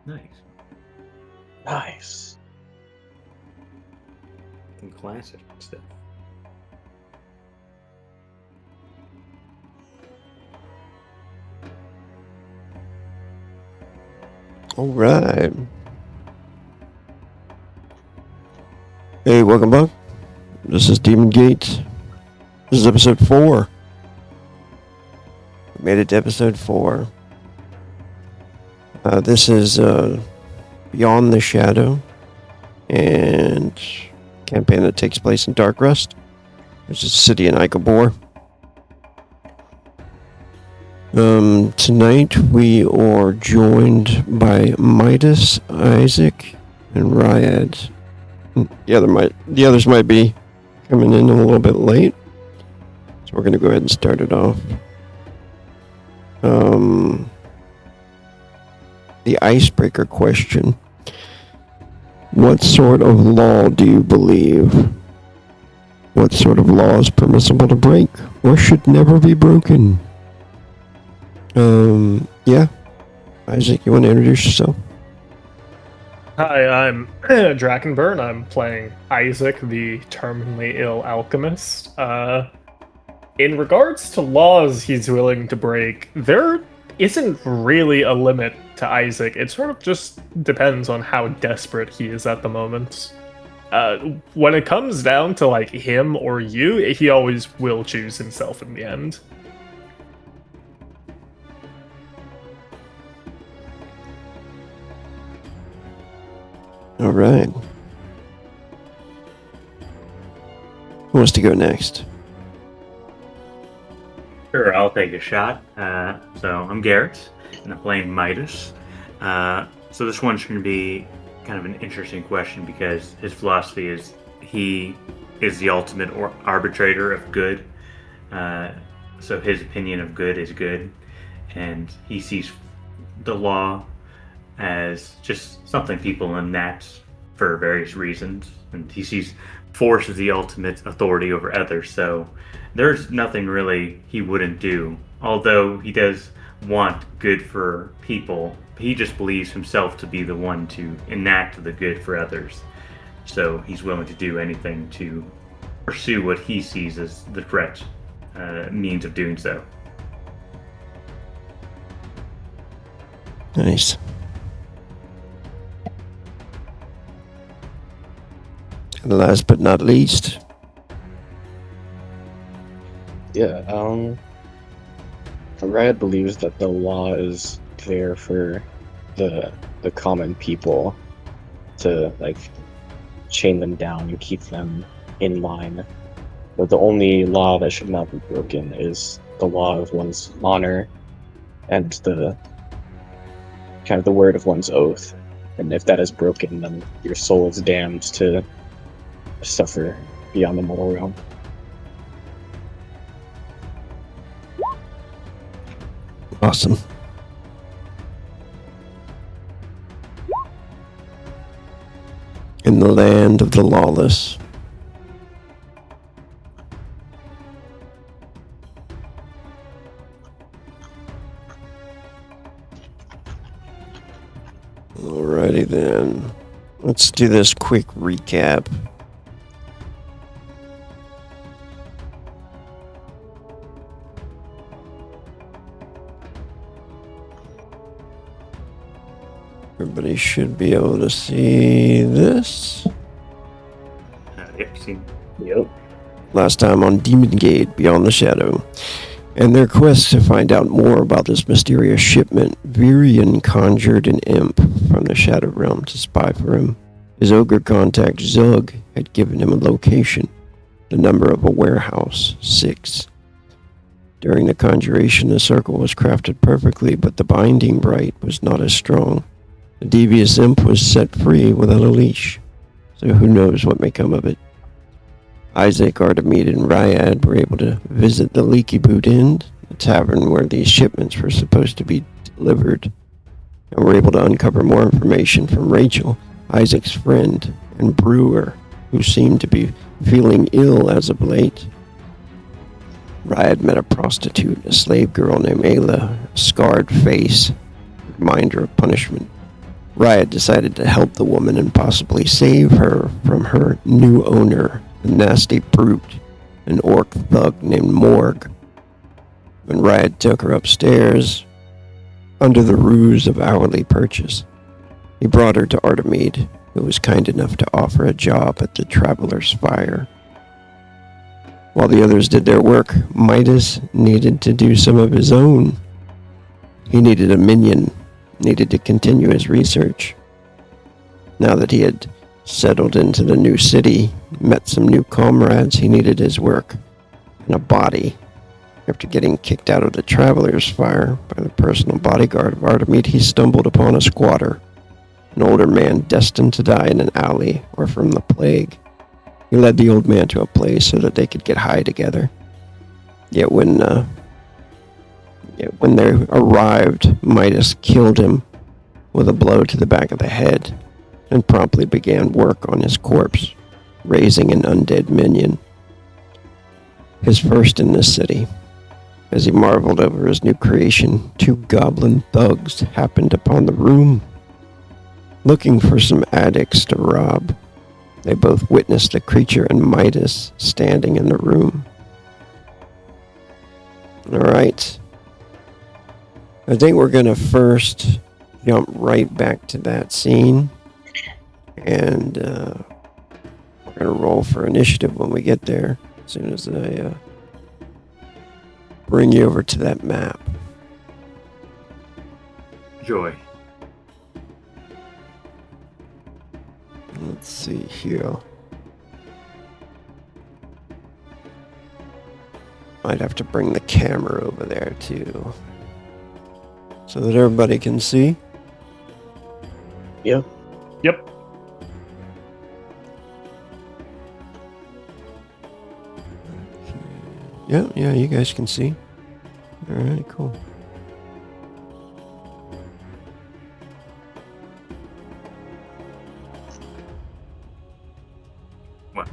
Nice. Nice. Some classic stuff. All right. Hey, welcome back. This is Demon Gate. This is episode 4. We made it to episode 4. This is Beyond the Shadow, and campaign that takes place in Darkrest, which is a city in Ichabor. Tonight we are joined by Midas, Isaac, and Ryad. The others might be coming in a little bit late, so we're going to go ahead and start it off. The icebreaker question: what sort of law do you believe? What sort of law is permissible to break or should never be broken? Yeah. Isaac, you want to introduce yourself? Hi, I'm Drakenburn. I'm playing Isaac, the terminally ill alchemist. In regards to laws he's willing to break, there isn't really a limit to Isaac. It sort of just depends on how desperate he is at the moment. When it comes down to like him or you, he always will choose himself in the end. All right. Who wants to go next? Sure, I'll take a shot. So I'm Garrett, and I'm playing Midas. So this one's going to be kind of an interesting question because his philosophy is he is the ultimate arbitrator of good. So his opinion of good is good, and he sees the law as just something people enact for various reasons, and he sees force as the ultimate authority over others. So there's nothing really he wouldn't do, although he does want good for people. He just believes himself to be the one to enact the good for others, so he's willing to do anything to pursue what he sees as the correct means of doing so. Nice. And last but not least, Yeah, Riot believes that the law is there for the common people to like chain them down and keep them in line. But the only law that should not be broken is the law of one's honor and the kind of the word of one's oath. And if that is broken, then your soul is damned to suffer beyond the mortal realm. awesome. In the land of the lawless. Alrighty then. Let's do this quick recap. Everybody should be able to see this. Yep, see. Yep. Last time on Demon Gate, Beyond the Shadow. In their quest to find out more about this mysterious shipment, Virion conjured an imp from the Shadow Realm to spy for him. His ogre contact, Zug, had given him a location, the number of a warehouse, 6. During the conjuration, the circle was crafted perfectly, but the binding rite was not as strong. The devious imp was set free without a leash, so who knows what may come of it. Isaac, Artemide, and Ryad were able to visit the Leaky Boot Inn, the tavern where these shipments were supposed to be delivered, and were able to uncover more information from Rachel, Isaac's friend, and Brewer, who seemed to be feeling ill as of late. Ryad met a prostitute, a slave girl named Ayla, a scarred face, reminder of punishment. Riot decided to help the woman and possibly save her from her new owner, a nasty brute, an orc thug named Morg. When Riot took her upstairs, under the ruse of hourly purchase, he brought her to Artemide, who was kind enough to offer a job at the Traveler's Fire. While the others did their work, Midas needed to do some of his own. He needed a minion, needed to continue his research. Now that he had settled into the new city, met some new comrades, he needed his work and a body. After getting kicked out of the Traveler's Fire by the personal bodyguard of Artemide, he stumbled upon a squatter, an older man destined to die in an alley or from the plague. He led the old man to a place so that they could get high together. Yet when they arrived, Midas killed him with a blow to the back of the head and promptly began work on his corpse, raising an undead minion. His first in this city. As he marveled over his new creation, 2 goblin thugs happened upon the room, looking for some addicts to rob. They both witnessed the creature and Midas standing in the room. Alright. I think we're going to first jump right back to that scene. And we're going to roll for initiative when we get there. As soon as I bring you over to that map. Joy. Let's see here. Might have to bring the camera over there too, so that everybody can see. Yep. Yep. Yeah, you guys can see. Alright, cool. What?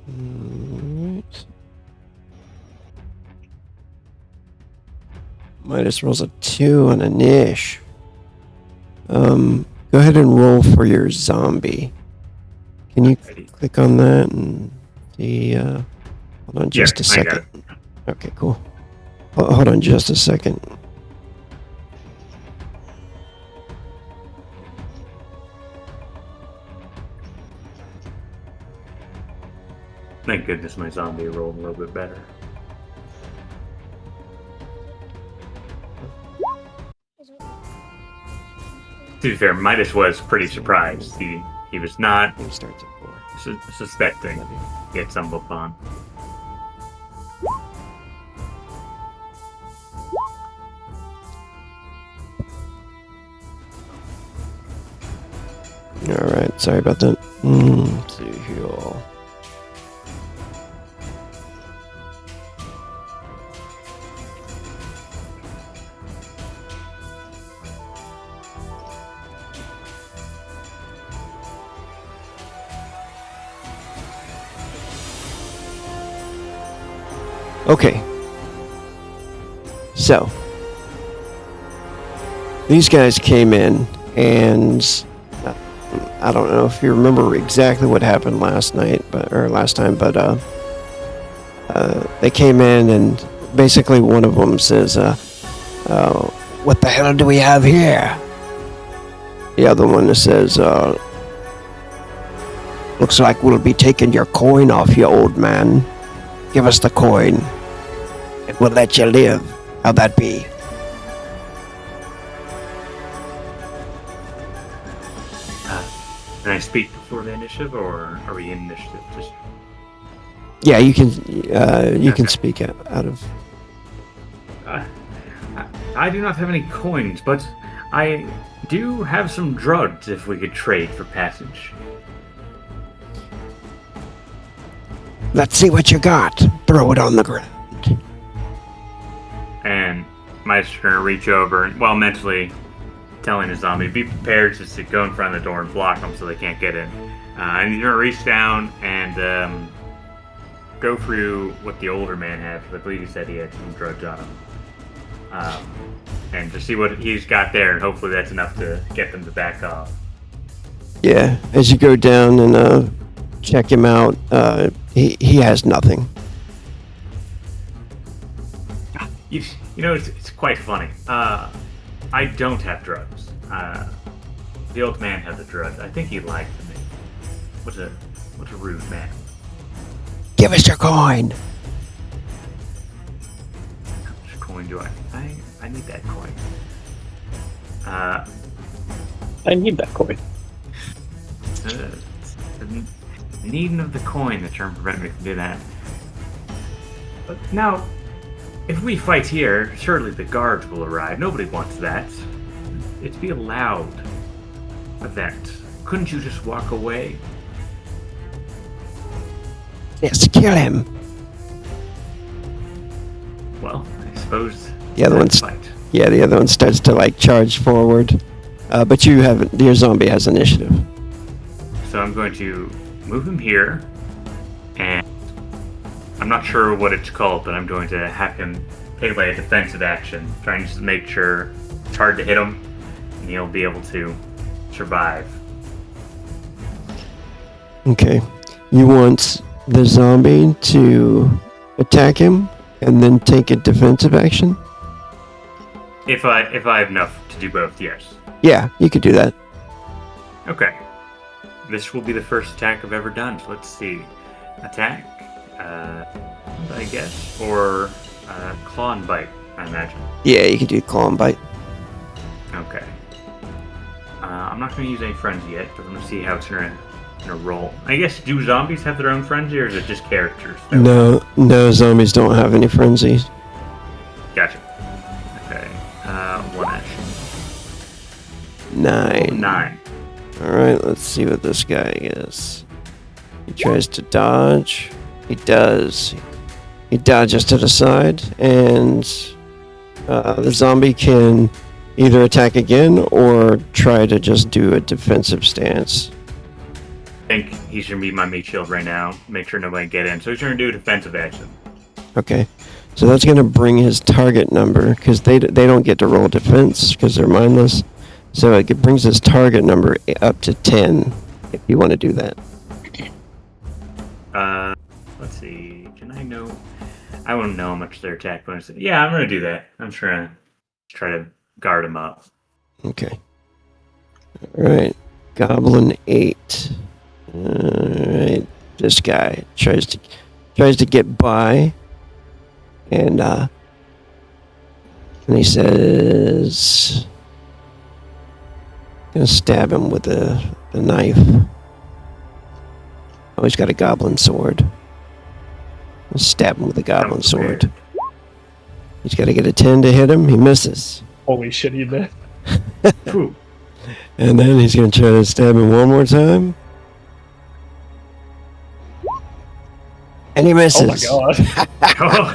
Alright. Midas rolls a 2 and a niche. Go ahead and roll for your zombie. Can you click on that and see? Hold on just a I got second. Okay, cool. Hold on just a second. Thank goodness my zombie rolled a little bit better. To be fair, Midas was pretty surprised. He was not Game starts at 4. suspecting he had stumbled upon. Alright, sorry about that. Let's see here. Okay. So, these guys came in, and I don't know if you remember exactly what happened last time, but they came in, and basically one of them says, "What the hell do we have here?" The other one says, "Looks like we'll be taking your coin off you, old man. Give us the coin, and we'll let you live. How'd that be?" Can I speak before the initiative, or are we in initiative? Just Yeah, you can speak out of. I do not have any coins, but I do have some drugs if we could trade for passage. Let's see what you got. Throw it on the ground. And Midas is going to reach over and, well, mentally telling his zombie, be prepared just to go in front of the door and block them so they can't get in. And he's going to reach down and go through what the older man had, because I believe he said he had some drugs on him. and just see what he's got there, and hopefully that's enough to get them to back off. Yeah, as you go down and check him out, he has nothing. You know, it's quite funny. I don't have drugs. The old man had the drugs. I think he lied to me. What a rude man. Give us your coin. How much coin do I need that coin. I need that coin. The needing of the coin that trying to prevent me from doing that. But now, if we fight here, surely the guards will arrive. Nobody wants that. It'd be a loud event. Couldn't you just walk away? Yes, kill him. Well, I suppose The other that's one's fight. Yeah, the other one starts to like charge forward, but your zombie has initiative. So I'm going to move him here, and I'm not sure what it's called, but I'm going to have him take like a defensive action, trying to just make sure it's hard to hit him, and he'll be able to survive. Okay, you want the zombie to attack him and then take a defensive action? If I have enough to do both, yes. Yeah, you could do that. Okay. This will be the first attack I've ever done. So let's see. Attack, I guess, or claw and bite, I imagine. Yeah, you could do claw and bite. Okay. I'm not going to use any frenzy yet, but I'm going to see how it's going to roll. I guess, do zombies have their own frenzy, or is it just characters? No, zombies don't have any frenzies. Gotcha. Okay. One action. 9. 9. Alright, let's see what this guy is. He tries to dodge. He does. He dodges to the side, and the zombie can either attack again or try to just do a defensive stance. I think he's going to be my meat shield right now. Make sure nobody get in. So he's going to do a defensive action. Okay, so that's going to bring his target number, because they don't get to roll defense because they're mindless. So it brings his target number up to 10, if you want to do that. Let's see. Can I know? I want to know how much their attack bonus is. Yeah, I'm going to do that. I'm just going to try to guard him up. Okay. Alright, Goblin 8. Alright, this guy tries to get by, and he says, gonna stab him with the knife. Oh, he's got a goblin sword. I'll stab him with a goblin sword. He's got to get a 10 to hit him. He misses. Holy shit, he did. Phew. And then he's gonna try to stab him one more time. And he Oh misses. my god. Oh,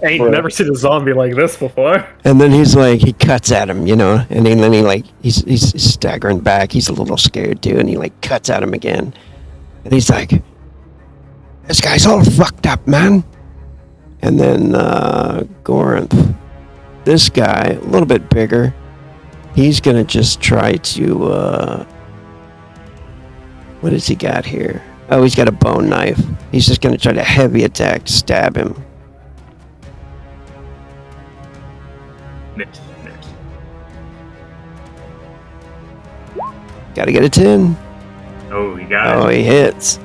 Ain't never seen a zombie like this before. And then he's like, he cuts at him, and then he like, he's staggering back. He's a little scared too, and he like cuts at him again. And he's like, this guy's all fucked up, man. And then Gorinth, this guy, a little bit bigger, he's gonna just try to, what has he got here? Oh, he's got a bone knife. He's just gonna try to heavy attack, stab him. miss. Gotta get a 10. Oh, he got Oh, it. he hits.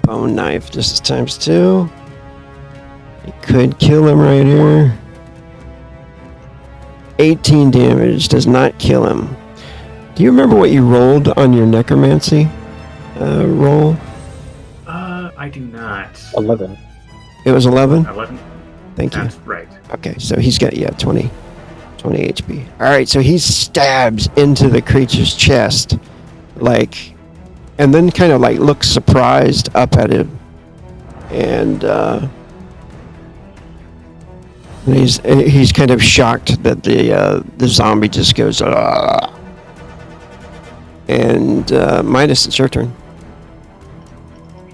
Bone knife, just as times 2. He could kill him right here. 18 damage, does not kill him. Do you remember what you rolled on your necromancy roll? I do not. 11. It was 11? 11? Thank you. Sounds right. Okay, so he's got, 20 HP. Alright, so he stabs into the creature's chest, and then kind of looks surprised up at him. And he's kind of shocked that the zombie just goes, "Ah." And Midas, it's your turn.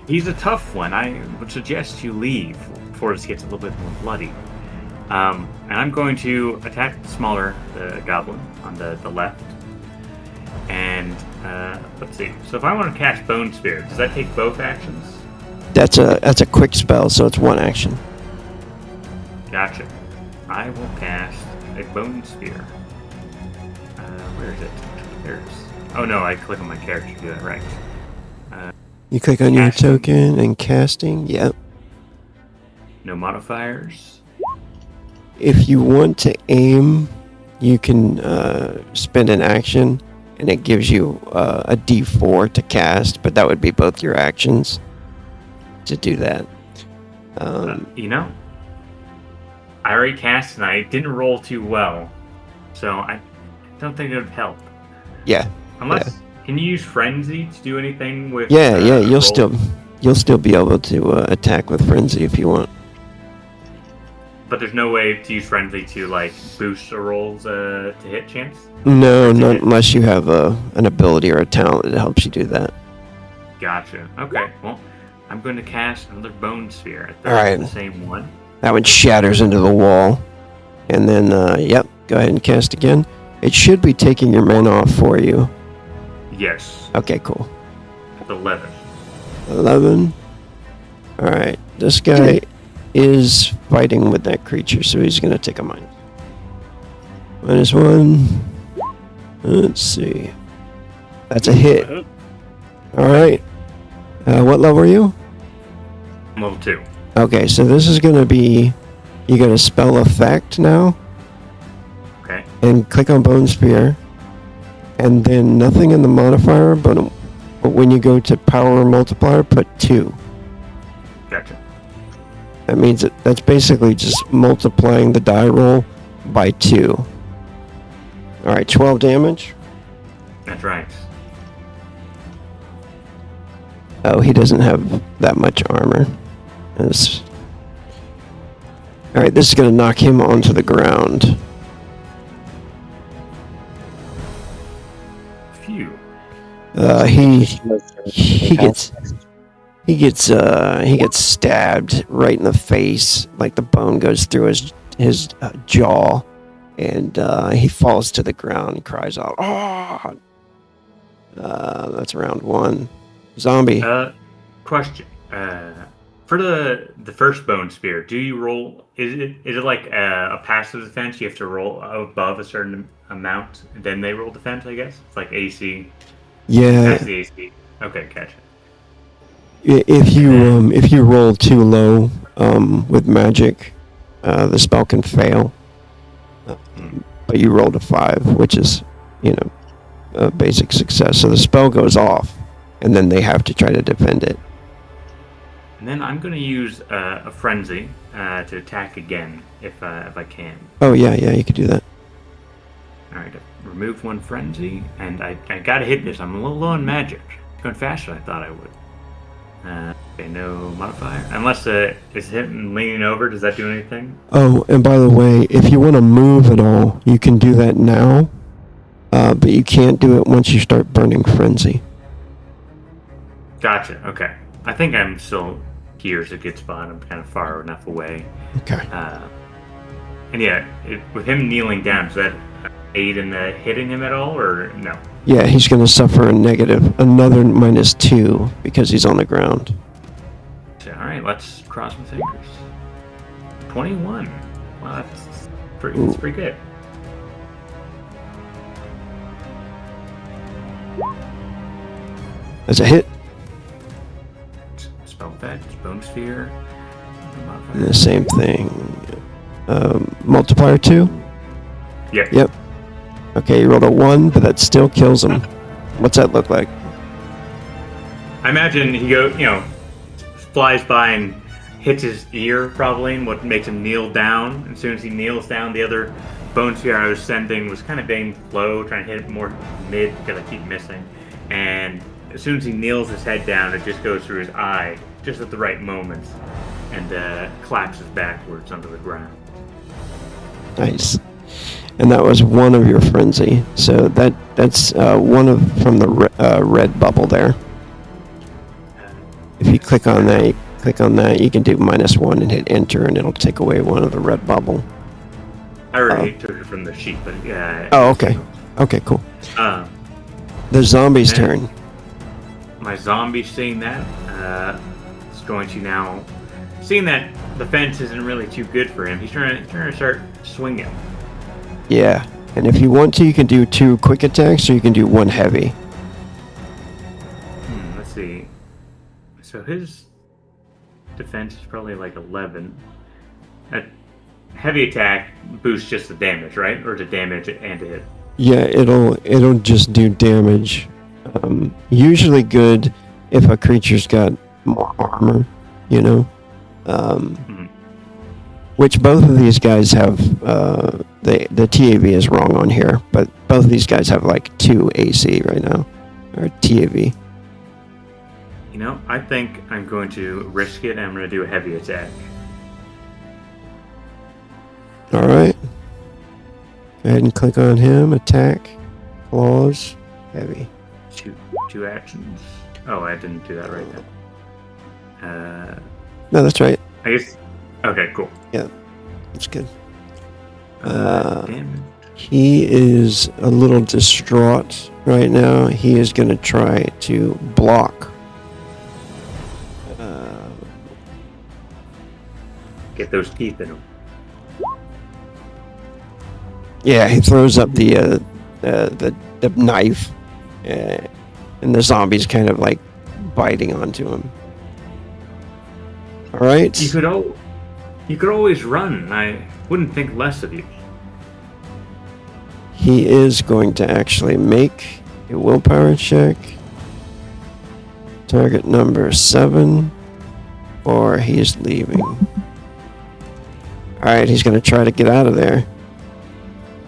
He's a tough one. I would suggest you leave before this gets a little bit more bloody. And I'm going to attack the smaller goblin on the left. And let's see. So if I want to cast Bone Spear, does that take both actions? That's a quick spell, so it's one action. Gotcha. I will cast a Bone Spear. Where is it? There's. Oh no, I click on my character to do that, right. You click on your Casting. token and casting. Yep. No modifiers. If you want to aim, you can spend an action, and it gives you a D4 to cast, but that would be both your actions to do that. You know, I already cast and I didn't roll too well, so I don't think it would help. Yeah. Unless, can you use Frenzy to do anything with? Yeah, you'll roll? still be able to attack with frenzy if you want. But there's no way to use Frenzy to like boost the rolls to hit chance. No, Or to not hit? unless you have an ability or a talent that helps you do that. Gotcha. Okay. Well, I'm going to cast another Bone Sphere at Alright. the same one. That one shatters into the wall, and then yep, go ahead and cast again. It should be taking your mana off for you. Yes. Okay, cool. At 11. 11. Alright, this guy is fighting with that creature, so he's going to take a minus. -1. Let's see. That's a hit. Alright. What level are you? Level 2. Okay, so this is going to be... You got a spell effect now, Okay. and click on Bone Spear, and then nothing in the modifier, but when you go to power multiplier, put 2. Gotcha. That means that's basically just multiplying the die roll by 2. Alright, 12 damage. That's right. Oh, he doesn't have that much armor. Alright, this is going to knock him onto the ground. Phew. He gets stabbed right in the face, like the bone goes through his jaw, and he falls to the ground and cries out, "Ah!" That's round 1. Zombie. Question. For the first Bone Spear, do you roll? Is it like a passive defense? You have to roll above a certain amount, and then they roll defense. I guess it's like AC. Yeah, That's the AC. Okay, gotcha. if you roll too low with magic, the spell can fail. But you rolled a 5, which is, a basic success. So the spell goes off, and then they have to try to defend it. And then I'm going to use a frenzy to attack again if I can. Oh yeah, you could do that. All right, remove 1 frenzy, and I gotta hit this. I'm a little low on magic. It's going faster than I thought I would. Okay, no modifier. Unless it's hitting leaning over, does that do anything? Oh, and by the way, if you want to move at all, you can do that now, but you can't do it once you start burning frenzy. Gotcha. Okay. I think I'm still here as a good spot. I'm kind of far enough away. Okay. And yeah, with him kneeling down, does that aid in the hitting him at all, or no? Yeah, he's going to suffer another -2 because he's on the ground. So, all right, let's cross my fingers. 21. Wow, that's pretty good. That's a hit. Spell effect, Bone Sphere. And the same thing. Multiplier 2? Yep. Yep. Okay, you rolled a 1, but that still kills him. What's that look like? I imagine he flies by and hits his ear probably, and what makes him kneel down. As soon as he kneels down, the other Bone Sphere I was sending was kind of being low, trying to hit it more mid because I keep missing. And as soon as he kneels his head down, it just goes through his eye, just at the right moment, and collapses backwards onto the ground. Nice. And that was 1 of your frenzy. So that's from the red bubble there. If you click on that, you can do -1 and hit enter, and it'll take away 1 of the red bubble. I already took it from the sheet, but yeah. Oh, okay. Okay, cool. Um, The zombie's Man. turn. my zombie seeing that is going to now, seeing that the fence isn't really too good for him. He's trying to start swinging. Yeah. And if you want to, you can do 2 quick attacks or you can do 1 heavy. Let's see. So his defense is probably like 11. A heavy attack boosts just the damage, right? Or the damage and the hit. Yeah, it'll just do damage. Usually good if a creature's got more armor, you know. Which both of these guys have. The TAV is wrong on here, but both of these guys have like 2 AC right now, or TAV. You know, I think I'm going to risk it and I'm going to do a heavy attack. All right. Go ahead and click on him. Attack, claws, heavy. Two actions. Oh, I didn't do that right then. No, that's right. I guess. Okay, cool. That's good. Damage. He is a little distraught right now. He is going to try to block. Get those teeth in him. Yeah, he throws up the knife, and the zombie's kind of like biting onto him. All right. You could always run. I wouldn't think less of you. He is going to actually make a willpower check. Target number 7, or he's leaving. All right, he's going to try to get out of there.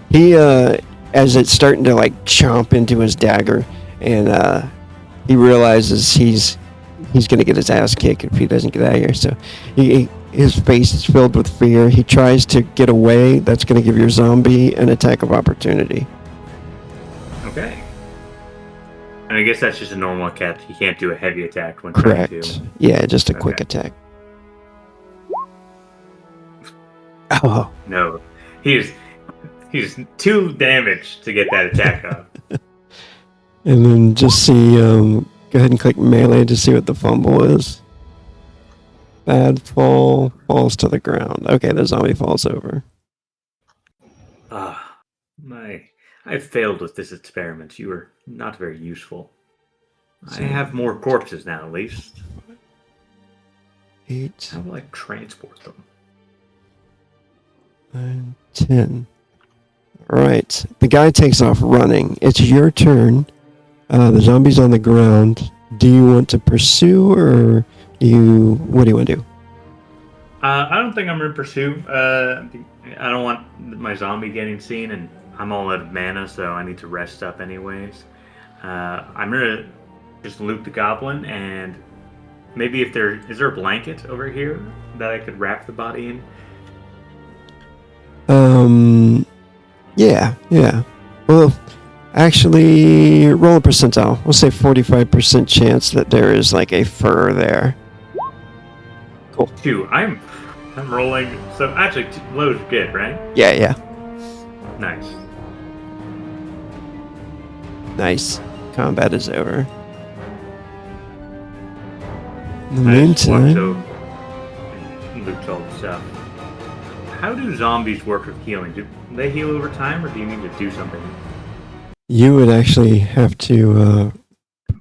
He, as it's starting to like chomp into his dagger, and he realizes he's going to get his ass kicked if he doesn't get out of here. So his face is filled with fear. He tries to get away. That's going to give your zombie an attack of opportunity. Okay. And I guess that's just a normal attack. He can't do a heavy attack when trying Correct. to. Yeah, just a quick Okay. attack. Oh, No, he's 2 damage to get that attack off. and then just see. Go ahead and click melee to see what the fumble is. Bad fall, falls to the ground. Okay, the zombie falls over. I failed with this experiment. You were not very useful. I have more corpses now, at least. 8, How will I transport them? 9, 10. Alright, the guy takes off running. It's your turn. The zombie's on the ground. Do you want to pursue, or what do you want to do? I don't think I'm going to pursue. I don't want my zombie getting seen, and I'm all out of mana, so I need to rest up anyways. I'm going to just loot the goblin, and maybe is there a blanket over here that I could wrap the body in? Yeah. Well, actually, roll a percentile. We'll say 45% chance that there is like a fur there. 2. I'm rolling. So actually, low is good, right? Yeah. Nice. Nice. Combat is over. In the I just walked meantime, over and loot all the stuff. How do zombies work with healing? Do they heal over time, or do you need to do something? you would actually have to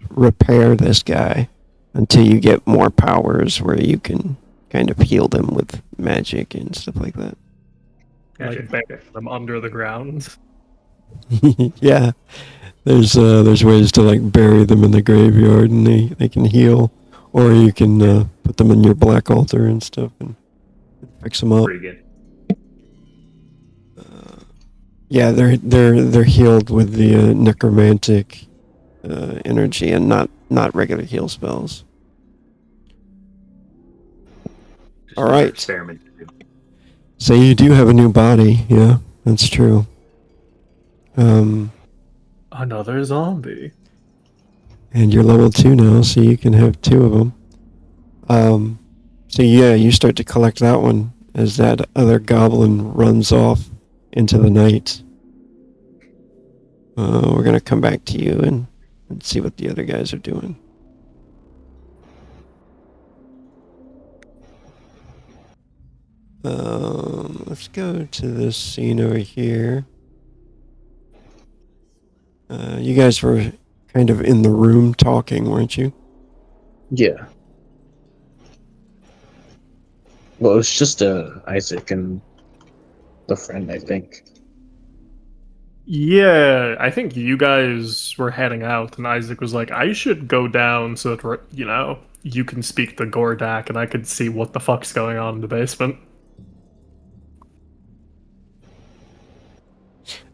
repair this guy until you get more powers where you can kind of heal them with magic and stuff like that. Gotcha. Like bury them under the ground. Yeah, there's ways to like bury them in the graveyard and they can heal, or you can put them in your black altar and stuff and fix them up. Pretty good. Yeah, they're healed with the necromantic energy and not regular heal spells. Just All another right. Experiment to do. So you do have a new body, yeah, that's true. Another zombie. And you're level 2 now, so you can have 2 of them. So yeah, you start to collect that one as that other goblin runs off into the night. We're gonna come back to you and see what the other guys are doing. Let's go to this scene over here. You guys were kind of in the room talking, weren't you? Yeah. Well, it was just Isaac and the friend, I think. Yeah, I think you guys were heading out, and Isaac was like, I should go down so that, you can speak to Gordak and I could see what the fuck's going on in the basement.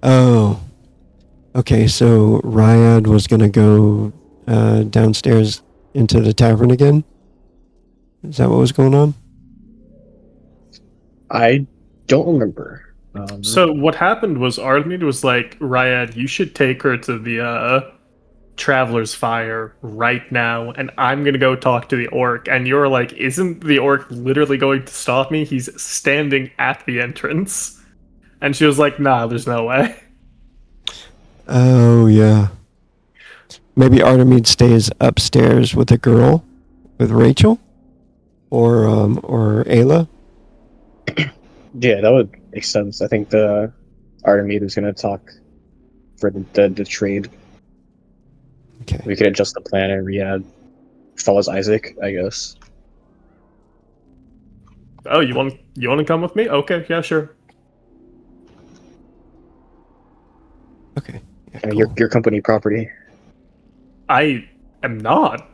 Oh. Okay, so Ryad was gonna go downstairs into the tavern again? Is that what was going on? I don't remember. So what happened was Artemis was like, Ryad, you should take her to the Traveler's Fire right now, and I'm gonna go talk to the orc. And you're like, isn't the orc literally going to stop me? He's standing at the entrance. And she was like, nah, there's no way. Oh, yeah. Maybe Artemide stays upstairs with a girl, with Rachel? Or Ayla? Yeah, that would make sense. I think the Artemide was going to talk for the trade. Okay. We could adjust the plan and Riyadh follows Isaac, I guess. Oh, you want to come with me? Okay, yeah, sure. Okay. Yeah, I mean, cool. your company property. I am not.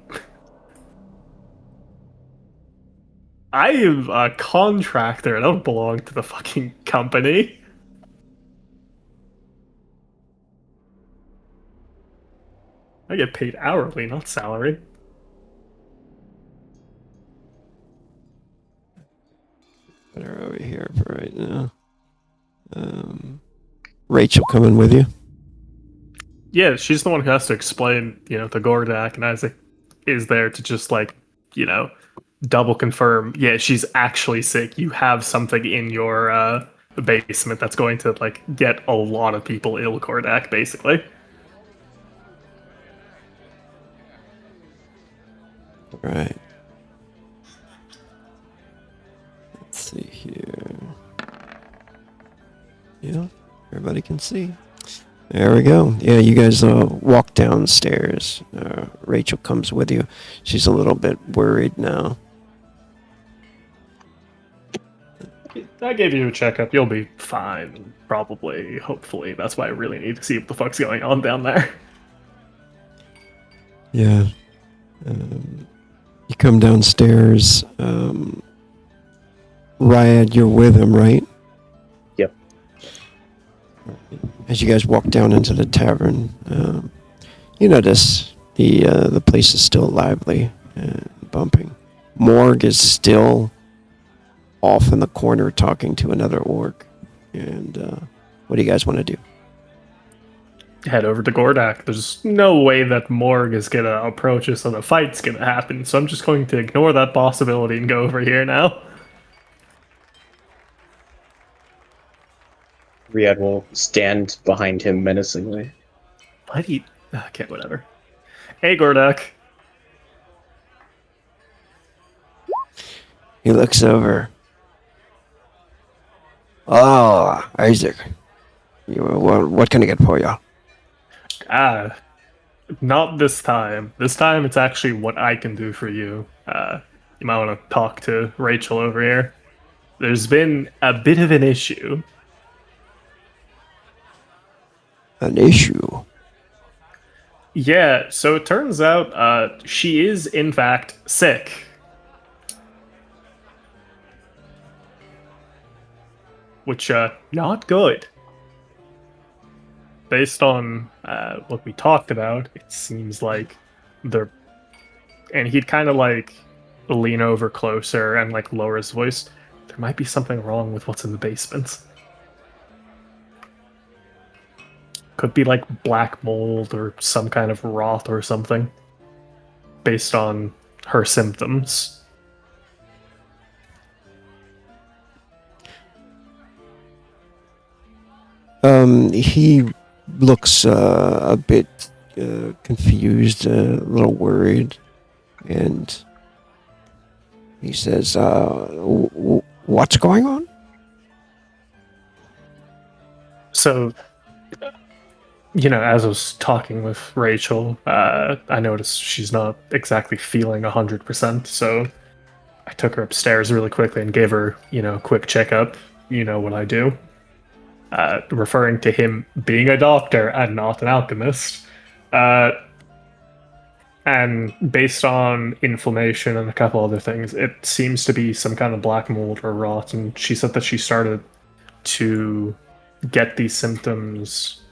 I am a contractor. I don't belong to the fucking company. I get paid hourly, not salary. Put her over here for right now. Rachel coming with you? Yeah, she's the one who has to explain, to Gordak, and Isaac is there to just, double confirm, yeah, she's actually sick. You have something in your basement that's going to, get a lot of people ill, Gordak, basically. Right. Let's see here. Yeah, everybody can see. There we go. Yeah, you guys walk downstairs. Rachel comes with you. She's a little bit worried now. I gave you a checkup. You'll be fine. Probably. Hopefully. That's why I really need to see what the fuck's going on down there. Yeah. You come downstairs. Ryad, you're with him, right? Yep. As you guys walk down into the tavern, you notice the place is still lively and bumping. Morg is still off in the corner talking to another orc. And what do you guys want to do? Head over to Gordak. There's no way that Morg is gonna approach us and a fight's gonna happen, so I'm just going to ignore that possibility and go over here now. Riyadh will stand behind him menacingly. Why do you... Okay, whatever. Hey, Gordak. He looks over. Oh, Isaac. What can I get for you? Not this time. This time it's actually what I can do for you. You might want to talk to Rachel over here. There's been a bit of an issue. An issue? Yeah, so it turns out she is, in fact, sick. Which, not good. Based on what we talked about, it seems like they're... And he'd kind of, lean over closer and, lower his voice. There might be something wrong with what's in the basement. Could be, black mold or some kind of rot or something. Based on her symptoms. He looks a bit confused, a little worried, and he says, "What's going on?" So, as I was talking with Rachel, I noticed she's not exactly feeling 100%. So I took her upstairs really quickly and gave her, a quick checkup. You know what I do. Referring to him being a doctor and not an alchemist. And based on inflammation and a couple other things, it seems to be some kind of black mold or rot. And she said that she started to get these symptoms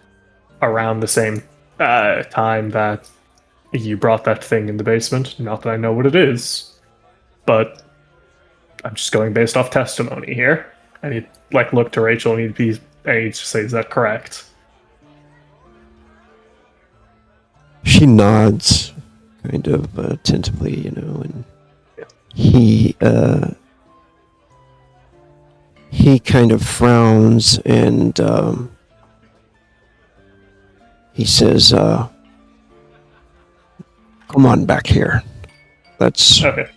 around the same time that you brought that thing in the basement. Not that I know what it is, but I'm just going based off testimony here. And he looked to Rachel and he'd just say, "Is that correct?" She nods, kind of tentatively, and he kind of frowns and he says, "Come on back here. Let's Okay.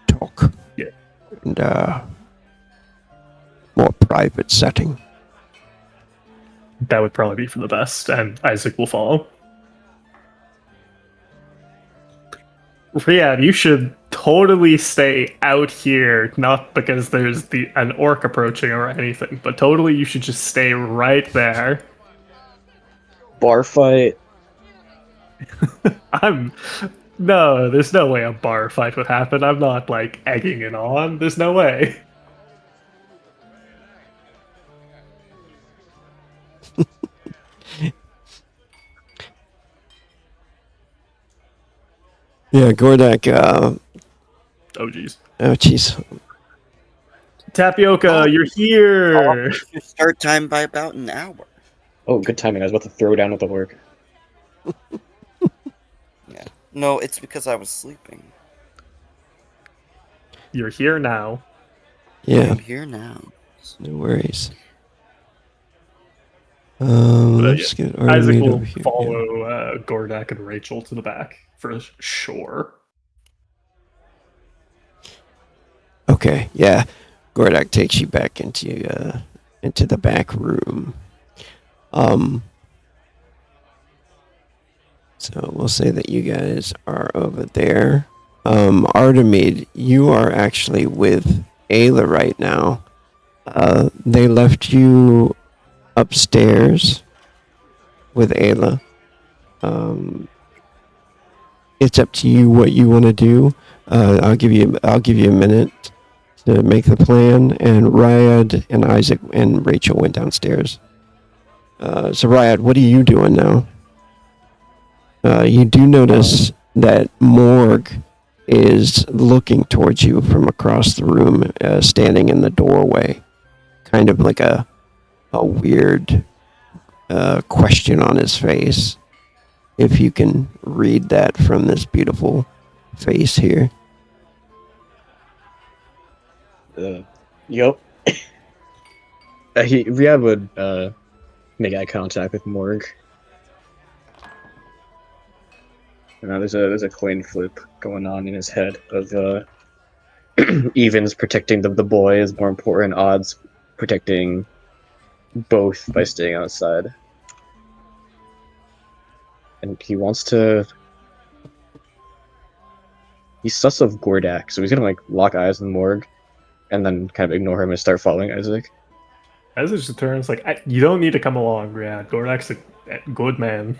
talk." Yeah. And more private setting. That would probably be for the best, and Isaac will follow. Riyadh, you should totally stay out here, not because there's an orc approaching or anything, but totally you should just stay right there. Bar fight. No, there's no way a bar fight would happen. I'm not, egging it on. There's no way. Yeah, Gordak, Oh, jeez. oh, jeez. Tapioca, you're here! Start time by about an hour. Oh, good timing. I was about to throw down with the work. Yeah. No, it's because I was sleeping. You're here now. Yeah, I'm here now. no worries. But, Let's get our Isaac lead will over here. follow Gordak and Rachel to the back, for sure. Okay, yeah. Gordak takes you back into the back room. So we'll say that you guys are over there. Artemid, you are actually with Ayla right now. They left you upstairs with Ayla. It's up to you what you want to do. I'll give you a minute to make the plan. And Ryad and Isaac and Rachel went downstairs. So Ryad, what are you doing now? You do notice that Morg is looking towards you from across the room, standing in the doorway, kind of like a weird question on his face. If you can read that from this beautiful face here. Yup. Riyadh would make eye contact with Morg. There's a coin flip going on in his head of evens protecting the boy is more important, odds protecting both by staying outside. And he wants to... He's sus of Gordak, so he's gonna lock eyes with Morg and then kind of ignore him and start following Isaac. Isaac just turns you don't need to come along, Riyadh. Gordak's a good man.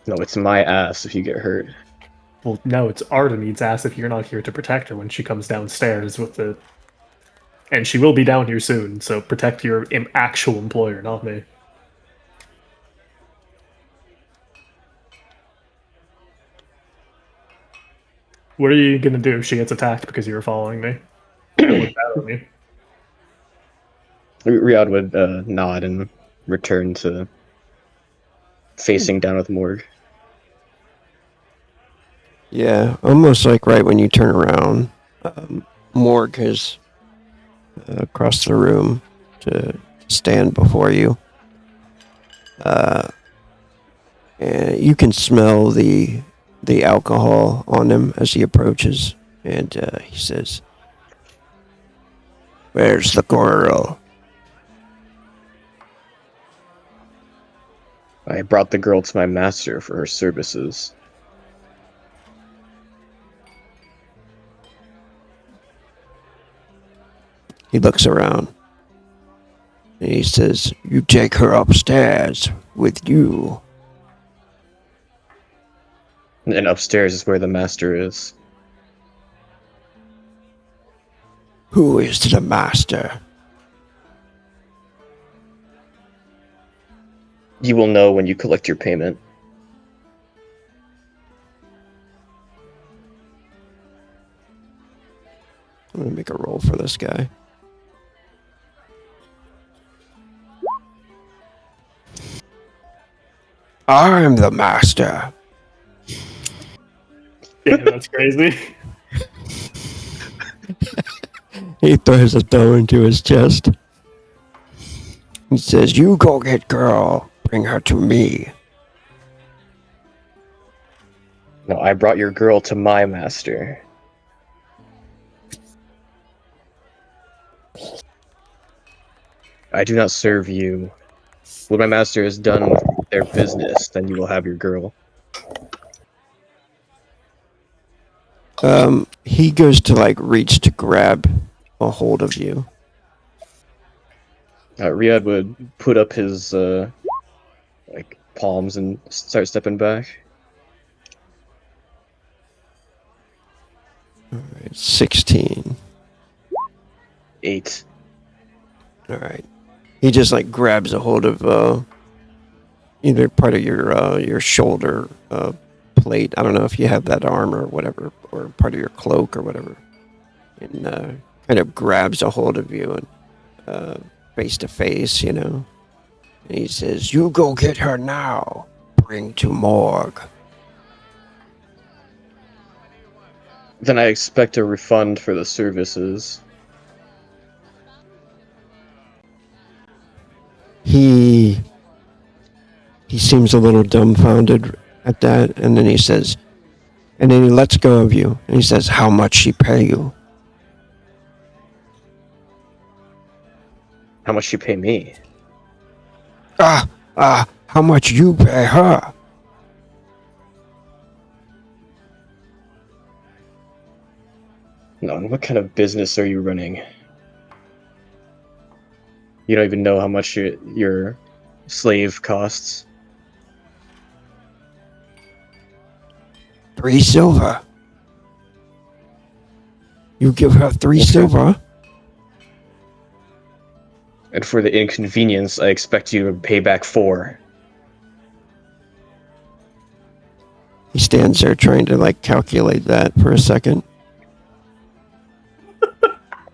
No, it's my ass if you get hurt. Well, no, it's Artemid's ass if you're not here to protect her when she comes downstairs with the... And she will be down here soon, so protect your actual employer, not me. What are you gonna do if she gets attacked because you were following me? Look bad on you. Riyadh would nod and return to facing down with Morg. Yeah, almost like right when you turn around, Morg has crossed the room to stand before you. And you can smell the alcohol on him as he approaches, and he says, "Where's the girl?" I brought the girl to my master for her services. He looks around, and he says, "You take her upstairs with you." And upstairs is where the master is. Who is the master? You will know when you collect your payment. I'm gonna make a roll for this guy. I'm the master. Damn, that's crazy. He throws a thumb into his chest. He says, "You go get girl. Bring her to me." No, I brought your girl to my master. I do not serve you. When my master is done with their business, then you will have your girl. He goes to reach to grab a hold of you. Riyadh would put up his palms and start stepping back. 16. 8. All right. He just grabs a hold of either part of your shoulder plate. I don't know if you have that arm or whatever, or part of your cloak or whatever, and kind of grabs a hold of you and face to face, And he says, "You go get her now. Bring to morgue." Then I expect a refund for the services. He seems a little dumbfounded at that, and then he says, and then he lets go of you, and he says, "How much she pay you?" How much she pay me? How much you pay her? No, what kind of business are you running? You don't even know how much your slave costs. 3 silver. You give her 3 silver? And for the inconvenience, I expect you to pay back 4. He stands there trying to calculate that for a second.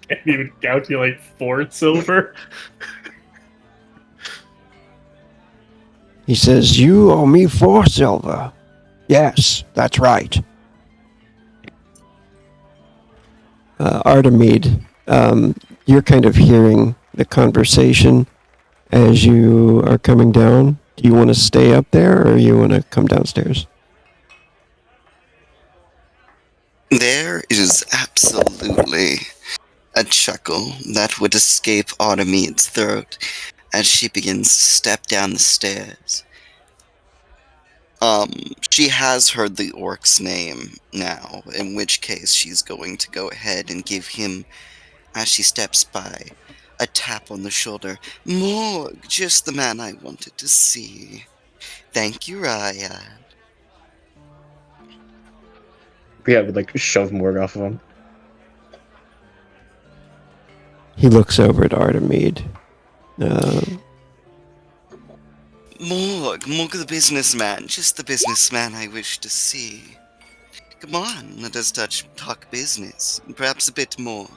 Can't even calculate 4 silver. He says, "You owe me 4 silver." "Yes, that's right." Artemide, you're kind of hearing the conversation as you are coming down. Do you want to stay up there, or you want to come downstairs? There is absolutely a chuckle that would escape Artemide's throat as she begins to step down the stairs. She has heard the orc's name now, in which case she's going to go ahead and give him, as she steps by, a tap on the shoulder. "Morg, just the man I wanted to see. Thank you, Raya." Riyadh would shove Morg off of him. He looks over at Artemide. Morg the businessman, just the businessman I wish to see. Come on, let us talk business, and perhaps a bit more.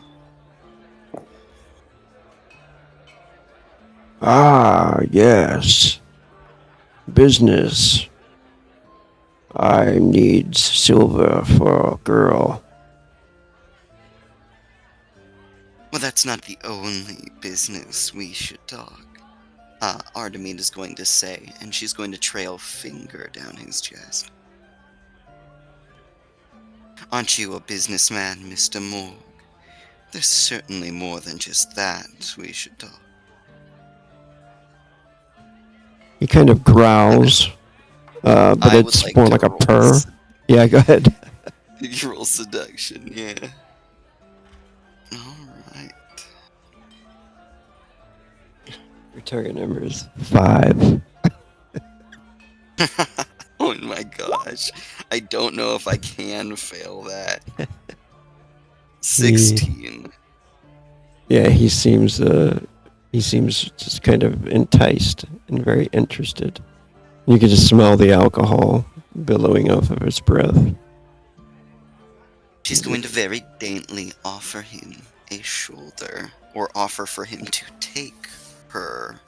"Ah, yes. Business. I need silver for a girl." Well, that's not the only business we should talk. Artemide is going to say, and she's going to trail a finger down his chest. Aren't you a businessman, Mr. Morg? There's certainly more than just that we should talk. He kind of growls, but I would it's like more to like a roll purr. s- Yeah, go ahead. You roll seduction, yeah. Alright. Your target number is 5. Oh my gosh. I don't know if I can fail that. 16. Yeah, he seems just kind of enticed and very interested. You can just smell the alcohol billowing off of his breath. She's going to very daintily offer him a shoulder, or offer for him to take her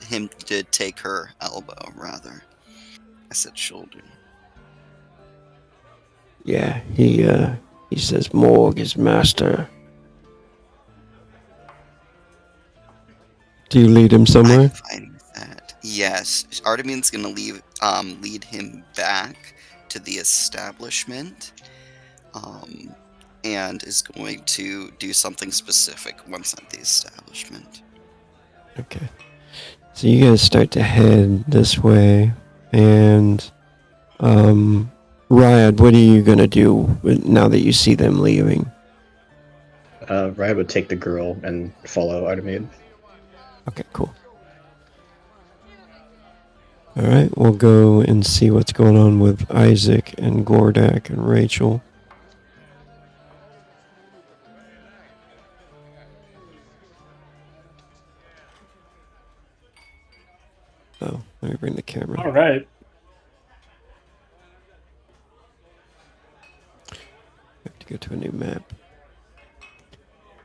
him to take her elbow, rather. I said shoulder. Yeah, he says Morg is master. Do you lead him somewhere? I'm fine with that. Yes, Artemine's gonna lead him back to the establishment, and is going to do something specific once at the establishment. Okay. So you guys start to head this way, and Ryad, what are you gonna do now that you see them leaving? Riot would take the girl and follow Artemide. Okay, cool. All right, we'll go and see what's going on with Isaac and Gordak and Rachel. Oh, let me bring the camera. All right. I have to go to a new map.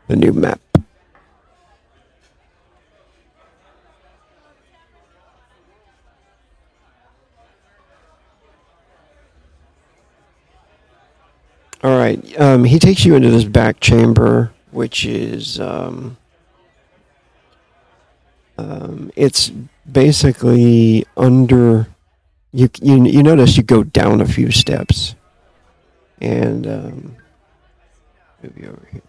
A new map. All right. He takes you into this back chamber, which is it's basically under. You notice you go down a few steps, and maybe over here.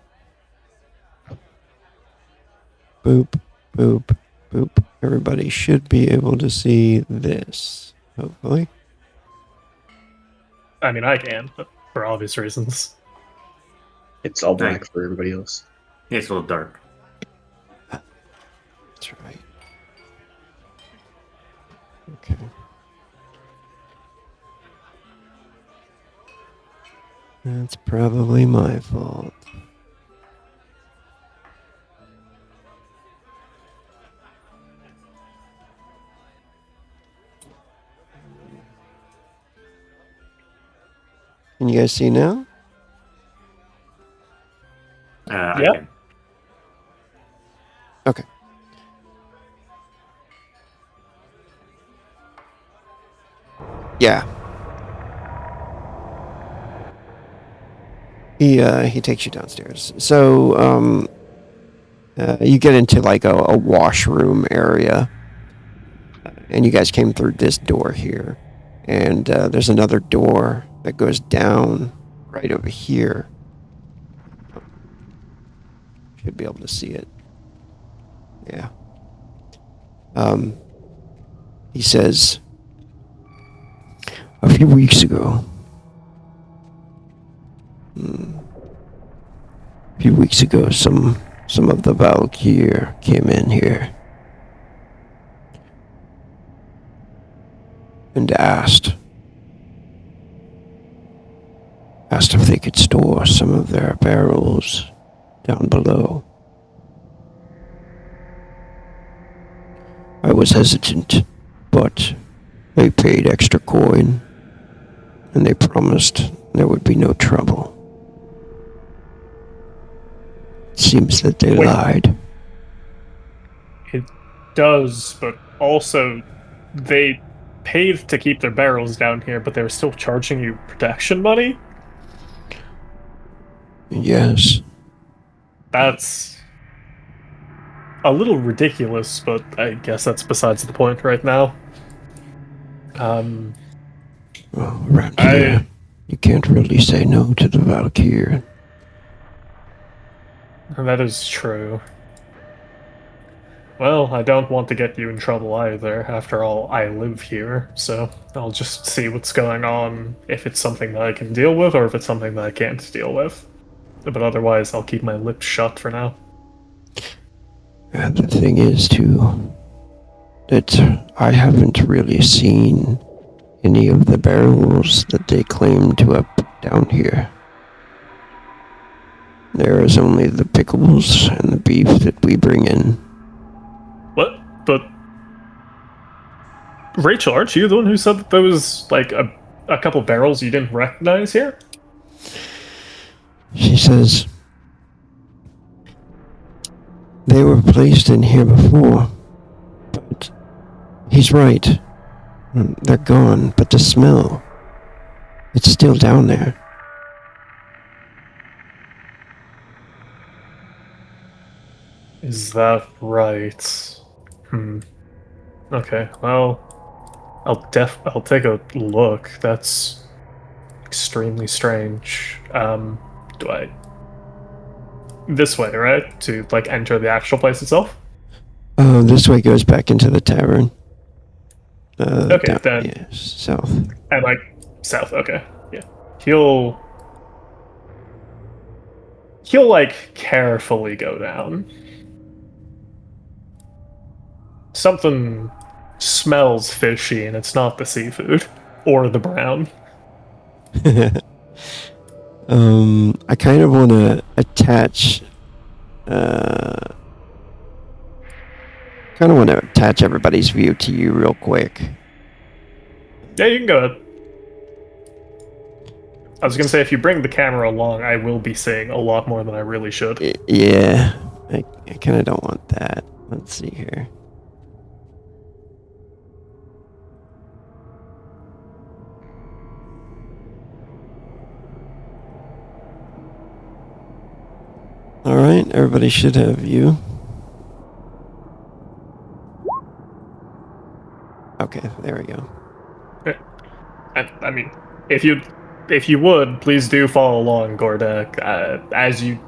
Boop, boop, boop. Everybody should be able to see this, hopefully. I mean, I can, but for obvious reasons. It's all black for everybody else. Yeah, it's a little dark. That's right. Okay. That's probably my fault. Can you guys see now? I Yep. can. Okay. Yeah. He takes you downstairs. So you get into like a washroom area, and you guys came through this door here, and there's another door that goes down right over here. Should be able to see it. Yeah. He says, a few weeks ago, some of the Valkyr came in here and asked if they could store some of their barrels down below. I was hesitant, but they paid extra coin, and they promised there would be no trouble. It seems that they Wait. lied. It does, but also they paid to keep their barrels down here, but they were still charging you protection money? Yes, That's a little ridiculous, but I guess that's besides the point right now. Well, around I- here, you can't really say no to the Valkyrie. That is true. Well, I don't want to get you in trouble either. After all, I live here, so I'll just see what's going on, if it's something that I can deal with, or if it's something that I can't deal with. But otherwise, I'll keep my lips shut for now. And the thing is, too, that I haven't really seen any of the barrels that they claim to have put down here. There is only the pickles and the beef that we bring in. What? But Rachel, aren't you the one who said that there was like a couple barrels you didn't recognize here? She says they were placed in here before, but he's right. They're gone, but the smell, it's still down there. Is that right? Okay, well, I'll take a look. That's extremely strange. Do I... This way, right? To, like, enter the actual place itself? This way goes back into the tavern. Okay, then. Yeah, south. And, like, south, okay. Yeah. He'll, like, carefully go down. Something smells fishy, and it's not the seafood. Or the brown. I kind of want to attach, everybody's view to you real quick. Yeah, you can go ahead. I was gonna say, if you bring the camera along, I will be seeing a lot more than I really should. Yeah, I kind of don't want that. Let's see here. Alright, everybody should have view. Okay, there we go. I mean, if you would, please do follow along, Gordek. As you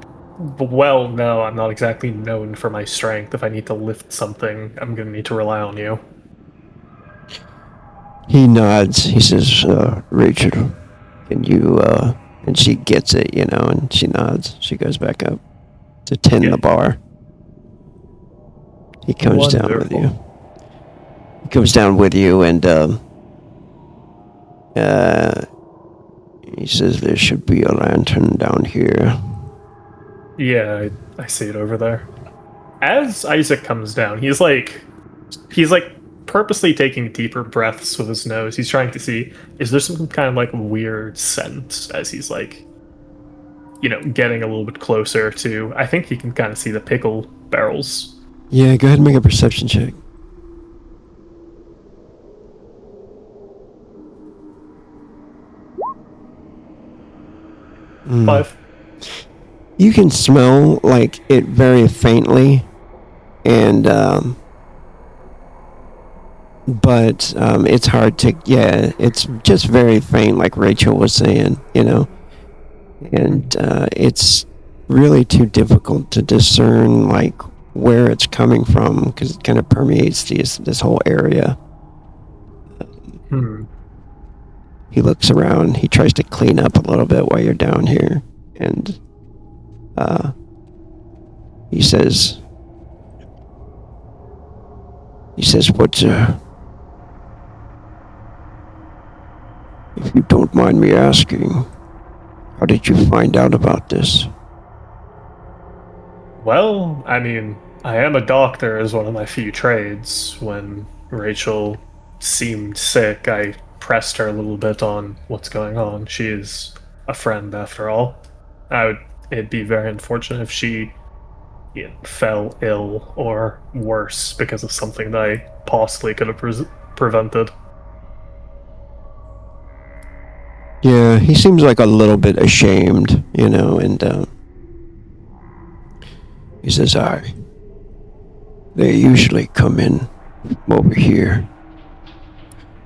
well know, I'm not exactly known for my strength. If I need to lift something, I'm gonna need to rely on you. He nods. He says, Rachel, can you, and she gets it, and she nods. She goes back up to tend the bar. He comes down with you. He comes down with you, and, he says there should be a lantern down here. Yeah, I see it over there. As Isaac comes down, he's like purposely taking deeper breaths with his nose. He's trying to see, is there some kind of like weird scent as he's like, getting a little bit closer to, I think he can kind of see the pickle barrels. Yeah, go ahead and make a perception check. Mm. 5. You can smell like it very faintly, and but it's hard to. Yeah, it's just very faint, like Rachel was saying, and it's really too difficult to discern like where it's coming from because it kind of permeates this whole area. He looks around. He tries to clean up a little bit while you're down here, and he says, "What? If you don't mind me asking, how did you find out about this?" Well, I mean, I am a doctor as one of my few trades. When Rachel seemed sick, I pressed her a little bit on what's going on. She is a friend, after all. It'd be very unfortunate if she fell ill or worse because of something that I possibly could have prevented. Yeah, he seems like a little bit ashamed, and he says, They usually come in from over here,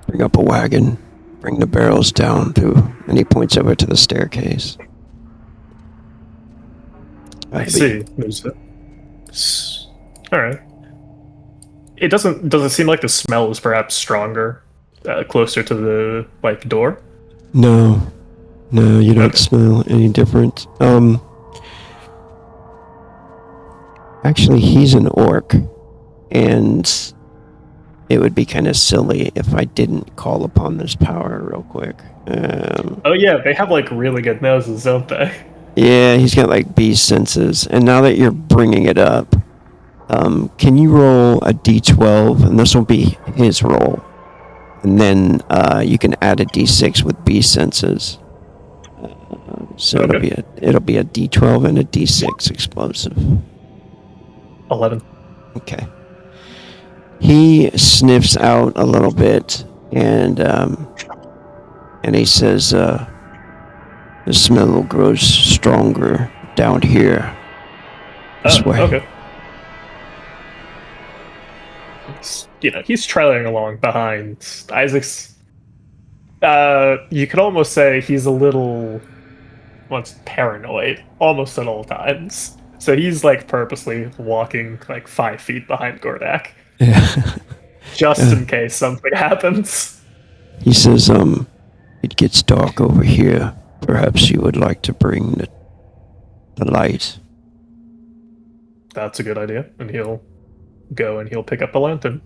bring up a wagon, bring the barrels down through, and he points over to the staircase. I see. There's a... All right. It doesn't. Does it seem like the smell is perhaps stronger, closer to the door? No, you don't Okay. smell any different. Actually, he's an orc, and it would be kind of silly if I didn't call upon this power real quick. Oh yeah, they have really good noses, don't they? Yeah, he's got like beast senses, and now that you're bringing it up, can you roll a d12, and this will be his roll, and then you can add a d6 with beast senses. So Okay. it'll be a d12 and a d6 explosive. 11. Okay. He sniffs out a little bit, and he says, "The smell grows stronger down here. This way." Okay. He's trailing along behind Isaac's. You could almost say he's a little, paranoid, almost at all times. So he's purposely walking 5 feet behind Gordak, Yeah. just in case something happens. He says, "It gets dark over here. Perhaps you would like to bring the light." That's a good idea, and he'll go and he'll pick up a lantern.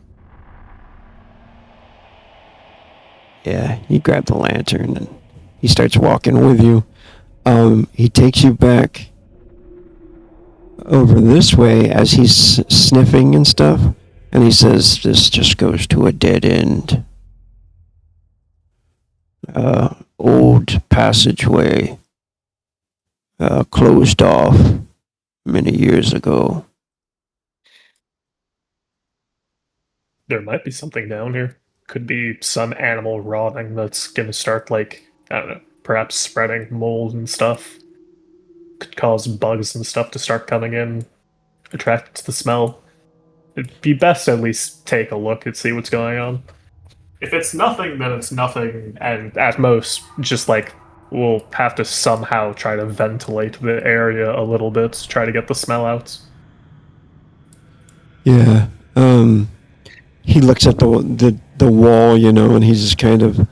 Yeah, you grab the lantern and he starts walking with you. He takes you back over this way as he's sniffing and stuff, and he says, "This just goes to a dead end. Old passageway, closed off many years ago." There might be something down here. Could be some animal rotting that's gonna start I don't know, perhaps spreading mold and stuff. Could cause bugs and stuff to start coming in, attracted to the smell. It'd be best to at least take a look and see what's going on. If it's nothing, then it's nothing, and at most, just we'll have to somehow try to ventilate the area a little bit to try to get the smell out. Yeah. He looks at the wall, and he just kind of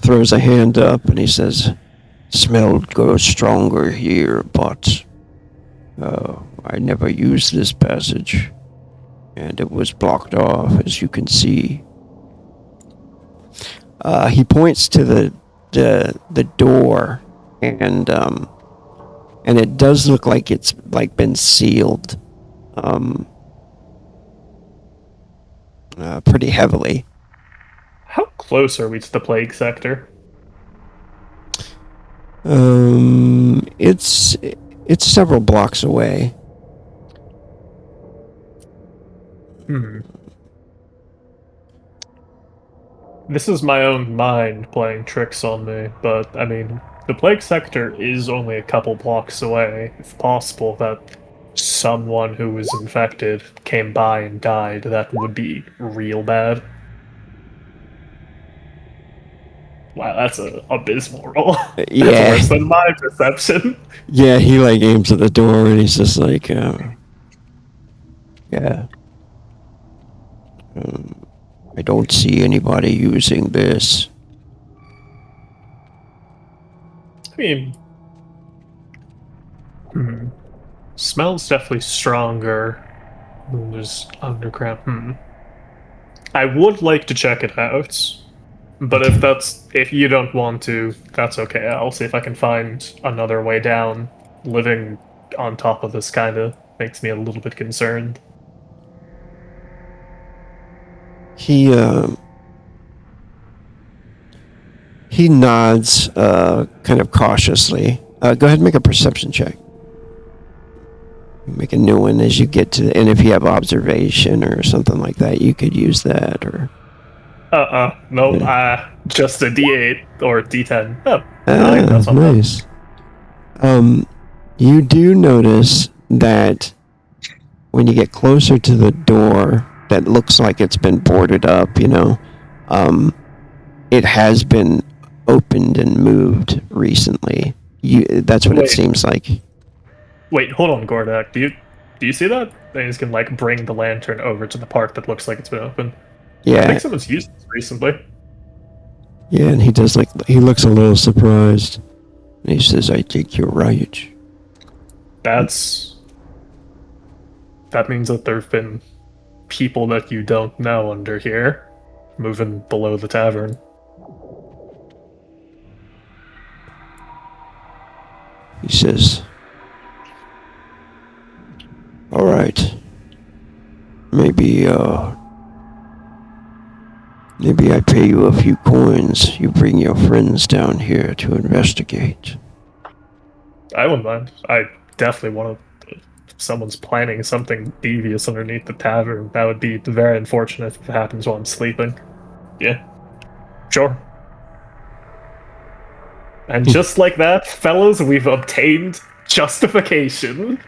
throws a hand up and he says, "Smell grows stronger here, but I never used this passage, and it was blocked off, as you can see." He points to the door, and it does look like it's been sealed. Pretty heavily. How close are we to the plague sector? It's several blocks away. This is my own mind playing tricks on me, but I mean, the plague sector is only a couple blocks away. It's possible that someone who was infected came by and died. That would be real bad. Wow, that's a abysmal roll. That's Yeah. worse than my perception. Yeah, he aims at the door and he's just yeah. I don't see anybody using this. I mean, smells definitely stronger than there's underground. I would like to check it out, but if you don't want to, that's okay. I'll see if I can find another way down. Living on top of this kind of makes me a little bit concerned. He nods kind of cautiously. Go ahead and make a perception check. Make a new one as you get to, and if you have observation or something like that, you could use that. Or Nope. Yeah. Just a D8 or D10. Oh, I think that's not bad. nice. You do notice that when you get closer to the door that looks like it's been boarded up, it has been opened and moved recently. That's what it Wait. seems like. Wait, hold on, Gordak. Do you see that? They just can like bring the lantern over to the part that looks like it's been open. I Yeah, think someone's used this recently. yeah, and he looks a little surprised. And he says, "I think you're right." That means that there've been people that you don't know under here, moving below the tavern. He says, "All right. Maybe I pay you a few coins. You bring your friends down here to investigate." I wouldn't mind. I definitely want to. If someone's planning something devious underneath the tavern, that would be very unfortunate if it happens while I'm sleeping. Yeah, sure. And just like that, fellas, we've obtained justification.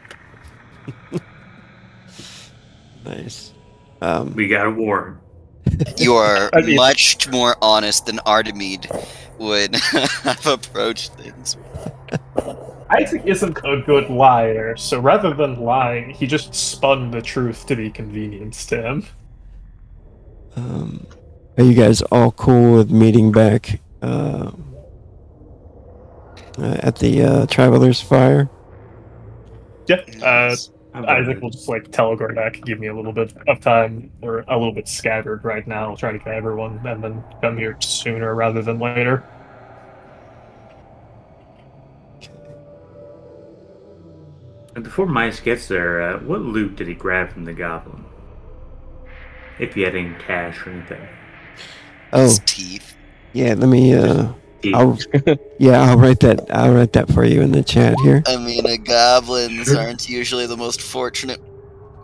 Nice. We got a warrant. You are I mean- much more honest than Artemide would have approached things. Isaac isn't a good liar, so rather than lying, he just spun the truth to be convenient to him. Are you guys all cool with meeting back at the Traveler's Fire? Yeah, Yes. Isaac will just like tell Gordak, give me a little bit of time. We're a little bit scattered right now. I'll try to get everyone and then come here sooner rather than later. And before Mice gets there, what loot did he grab from the goblin? If he had any cash or anything. Oh, His teeth. yeah. Let me. He- I'll write that. I'll write that for you in the chat here. I mean, goblins aren't usually the most fortunate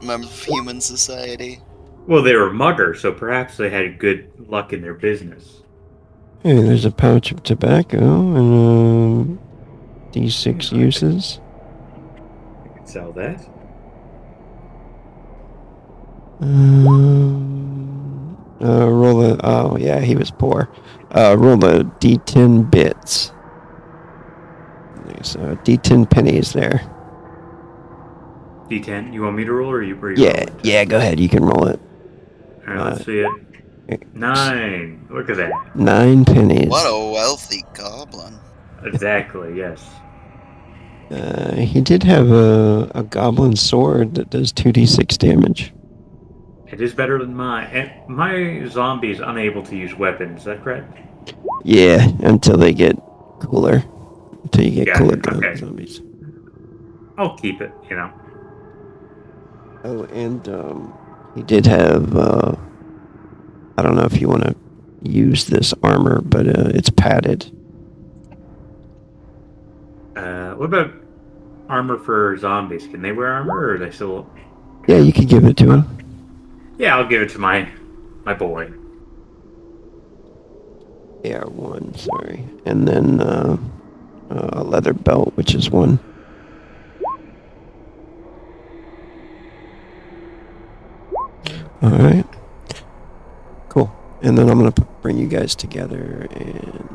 members of human society. Well, they were muggers, so perhaps they had good luck in their business. Hey, there's a pouch of tobacco and D6 uses. You could sell that. Roll a. Oh yeah, he was poor. Roll a D10 bits. There's D10 pennies there. D10. You want me to roll or you? Yeah, yeah. Go ahead. You can roll it. All right, let's see it. 9. Look at that. 9 pennies. What a wealthy goblin. Exactly. Yes. He did have a goblin sword that does 2d6 damage. It is better than mine. And my zombie is unable to use weapons. Is that correct? Yeah, until they get cooler. Until you get Yeah, cooler okay. zombies. I'll keep it. You know. Oh, and he did have. I don't know if you want to use this armor, but it's padded. What about armor for zombies? Can they wear armor, or are they still? Yeah, you could give it to him. Yeah, I'll give it to my boy. AR1, sorry. And then a leather belt, which is 1. Alright. Cool. And then I'm going to bring you guys together and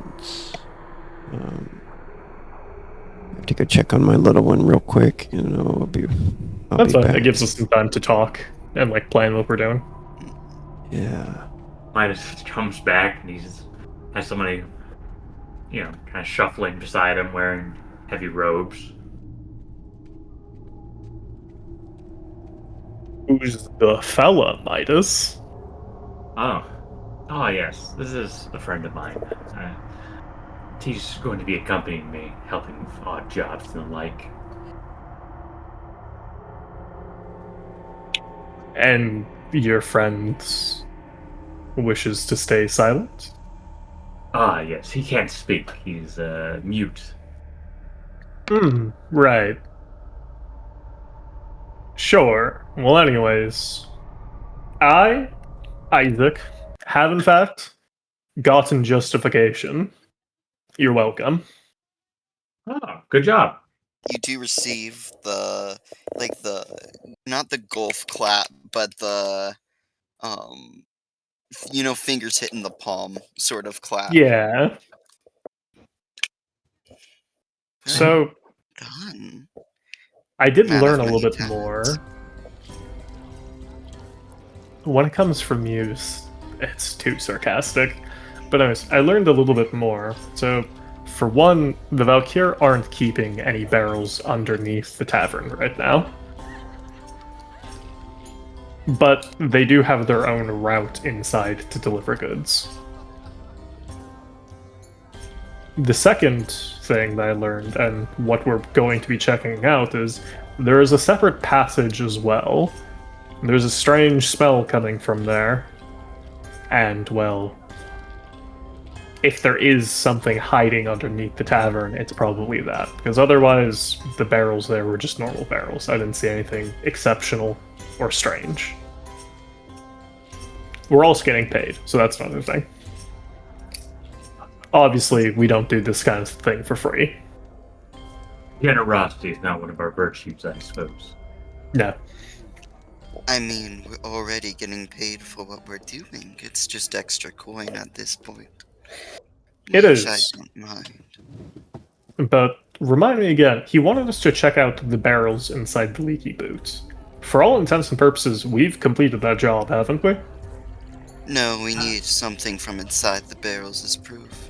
I have to go check on my little one real quick and I'll be That's fine. back. It gives us some time to talk and like plan what we're doing. Yeah. Midas comes back and has somebody, kind of shuffling beside him, wearing heavy robes. Who's the fella, Midas? Oh yes, this is a friend of mine. He's going to be accompanying me, helping with odd jobs and the like. And your friend wishes to stay silent? Ah yes, he can't speak. He's mute. Right. Sure. Well, anyways, I, Isaac, have in fact gotten justification. You're welcome. Oh, good job. you do receive the not the golf clap, but the fingers hitting the palm sort of clap. Yeah. Very So done. I did Man of learn a many little bit talents. more. When it comes from Muse, it's too sarcastic. But anyways, I learned a little bit more. So, for one, the Valkyr aren't keeping any barrels underneath the tavern right now. But they do have their own route inside to deliver goods. The second thing that I learned, and what we're going to be checking out, is there is a separate passage as well. There's a strange smell coming from there. And, well, if there is something hiding underneath the tavern, it's probably that. Because otherwise, the barrels there were just normal barrels. I didn't see anything exceptional or strange. We're also getting paid, so that's another thing. Obviously, we don't do this kind of thing for free. Generosity is not one of our virtues, I suppose. No. I mean, we're already getting paid for what we're doing. It's just extra coin at this point. It Which is. I don't mind. But remind me again, he wanted us to check out the barrels inside the leaky boot. For all intents and purposes, we've completed that job, haven't we? No, we need something from inside the barrels as proof.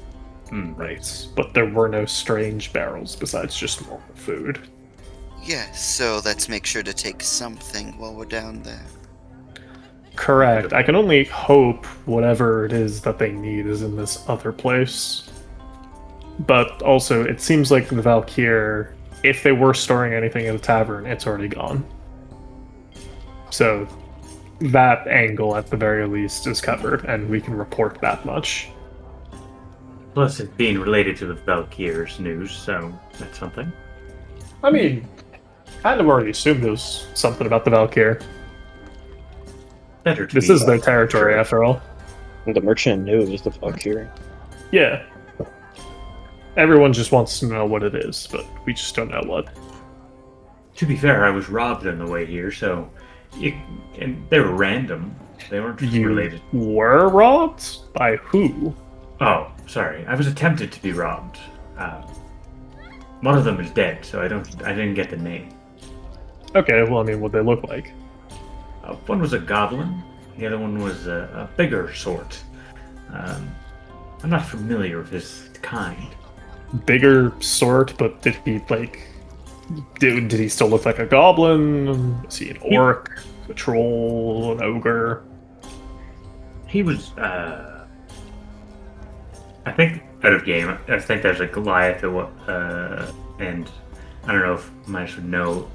Right. But there were no strange barrels besides just normal food. Yes, so let's make sure to take something while we're down there. Correct. I can only hope whatever it is that they need is in this other place. But also, it seems like the Valkyr, if they were storing anything in the tavern, it's already gone. So, that angle, at the very least, is covered, and we can report that much. Plus, it's being related to the Valkyr's news, so that's something. I mean, kind of already assumed there was something about the Valkyr. Better to This be is their territory, sure. after all. The merchant knew it was the Valkyrie. Yeah. Everyone just wants to know what it is, but we just don't know what. To be fair, I was robbed on the way here, so and they were random. They weren't You related. were robbed? By who? Oh, sorry. I was attempted to be robbed. One of them is dead, so I didn't get the name. Okay, well, I mean, what they look like. One was a goblin. The other one was a bigger sort. I'm not familiar with his kind. Bigger sort, but did he, like... Did he still look like a goblin? Is he an orc? A troll? An ogre? He was, I think out of game. I think there's a Goliath, and I don't know if Mice would know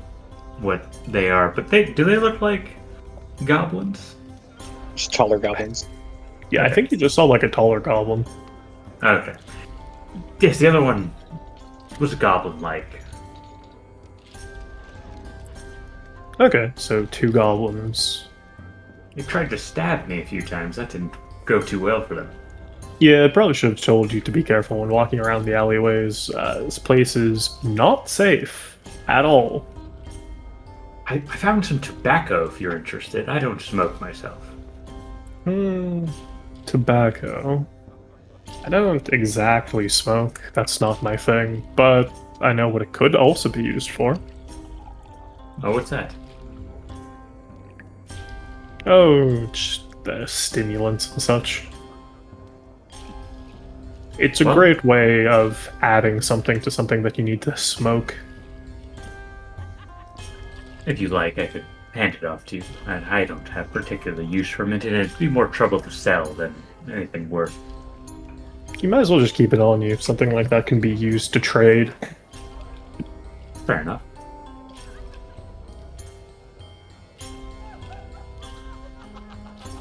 what they are, but do they look like goblins? Just taller goblins. Yeah, I think you just saw, like, a taller goblin. Okay. Yes, the other one was a goblin-like. Okay, so 2 goblins. They tried to stab me a few times. That didn't go too well for them. Yeah, I probably should have told you to be careful when walking around the alleyways. This place is not safe at all. I found some tobacco if you're interested. I don't smoke myself. Tobacco. I don't exactly smoke. That's not my thing, but I know what it could also be used for. Oh, what's that? Oh, just stimulants and such. It's a Well- great way of adding something to something that you need to smoke. If you like, I could hand it off to you. And I don't have particular use for it, and it'd be more trouble to sell than anything worth. You might as well just keep it on you. Something like that can be used to trade. Fair enough.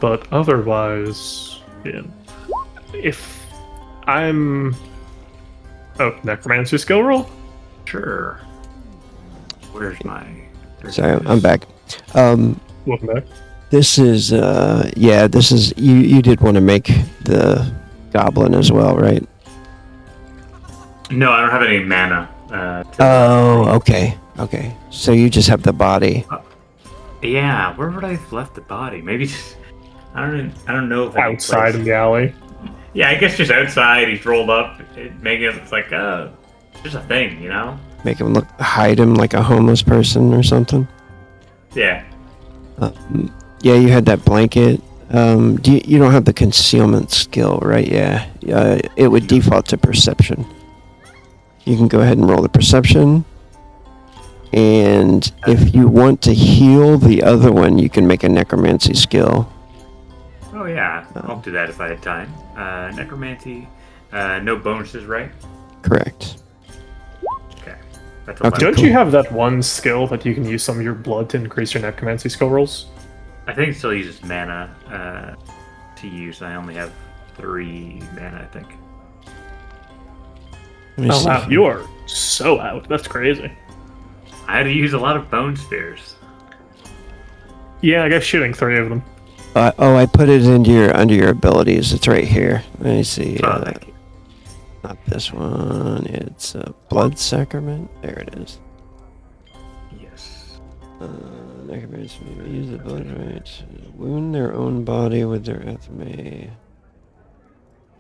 But otherwise, yeah. If I'm... Oh, necromancy skill roll? Sure. Where's my... Sorry, I'm back. Welcome back. This is, this is, you did want to make the goblin as well, right? No, I don't have any mana Oh, okay. Okay. So you just have the body. Yeah, where would I have left the body? Maybe just, I don't know if any Outside place- in the alley. Yeah, I guess just outside. He's rolled up, making it look like just a thing, you know? Make him hide him like a homeless person or something. Yeah. Yeah, you had that blanket. You don't have the concealment skill, right? Yeah. It would default to perception. You can go ahead and roll the perception. And if you want to heal the other one, you can make a necromancy skill. Oh yeah, I'll do that if I had time. Necromancy, no bonuses, right? Correct. Okay, that's Okay. 11. Don't cool. you have that one skill that you can use some of your blood to increase your necromancy skill rolls? I think it still uses mana to use. I only have 3 mana, I think. Let me Oh see wow, here. you are so out. That's crazy. I had to use a lot of bone spears. Yeah, I guess shooting 3 of them. I put it into under your abilities. It's right here. Let me see. Oh, thank you. Not this one. It's blood sacrament. There it is. Yes. Necromancy may use the blood right to wound their own body with their athame in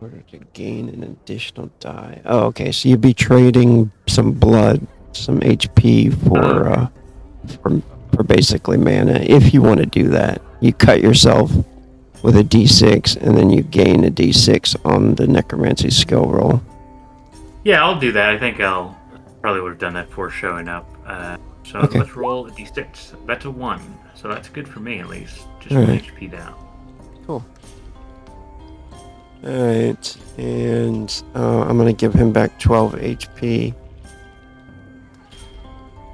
order to gain an additional die. Oh, okay. So you'd be trading some blood, some HP for basically mana. If you want to do that, you cut yourself with a D6, and then you gain a D6 on the necromancy skill roll. Yeah, I'll do that. I think I'll probably would have done that before showing up. So Okay. let's roll a d6. That's a 1, so that's good for me at least. Just All 1 right. HP down. Cool. Alright, and I'm gonna give him back 12 HP.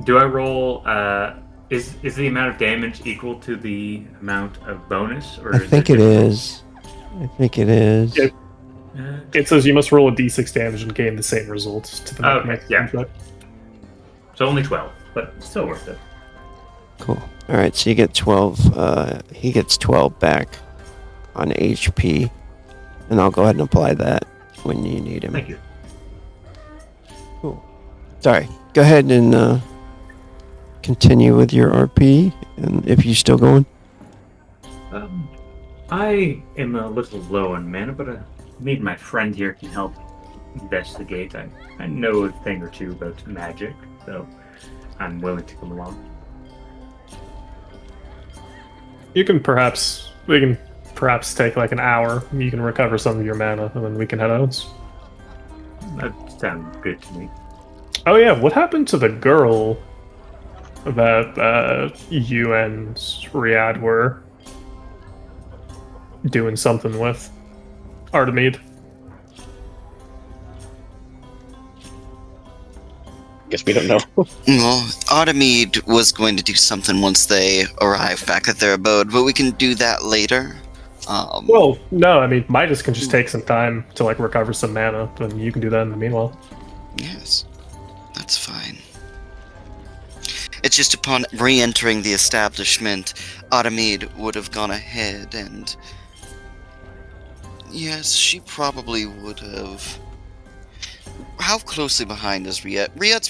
Do I roll? Is the amount of damage equal to the amount of bonus, or I is think it different? is. I think it is. Yeah. Uh, It says you must roll a d6 damage and gain the same results to the Okay, necromancy yeah. check. so only 12, but still worth it. Cool. Alright, so you get 12. He gets 12 back on HP. And I'll go ahead and apply that when you need him. Thank you. Cool. Sorry. Go ahead and continue with your RP. And if you're still going. I am a little low on mana, but maybe my friend here can help investigate. I know a thing or two about magic, so I'm willing to come along. We can perhaps take like an hour. You can recover some of your mana, and then we can head out. That sounds good to me. Oh yeah, what happened to the girl that you and Riyadh were doing something with? Artemide. Guess we don't know. Well, Automede was going to do something once they arrive back at their abode, but we can do that later. Well, no, I mean Midas can just take some time to like recover some mana, and you can do that in the meanwhile. Yes, that's fine. It's just upon re-entering the establishment, Automede would have gone ahead and... Yes, she probably would have... How closely behind is Riyadh? Riyadh's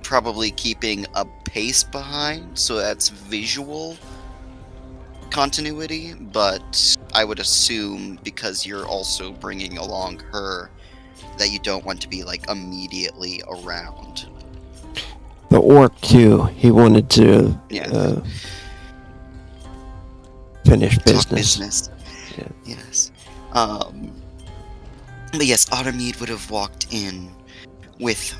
probably keeping a pace behind, so that's visual continuity, but I would assume because you're also bringing along her that you don't want to be like immediately around. The orc, too. He wanted to Yeah. finish Talk business. business. Yes. But yes, Automede would have walked in with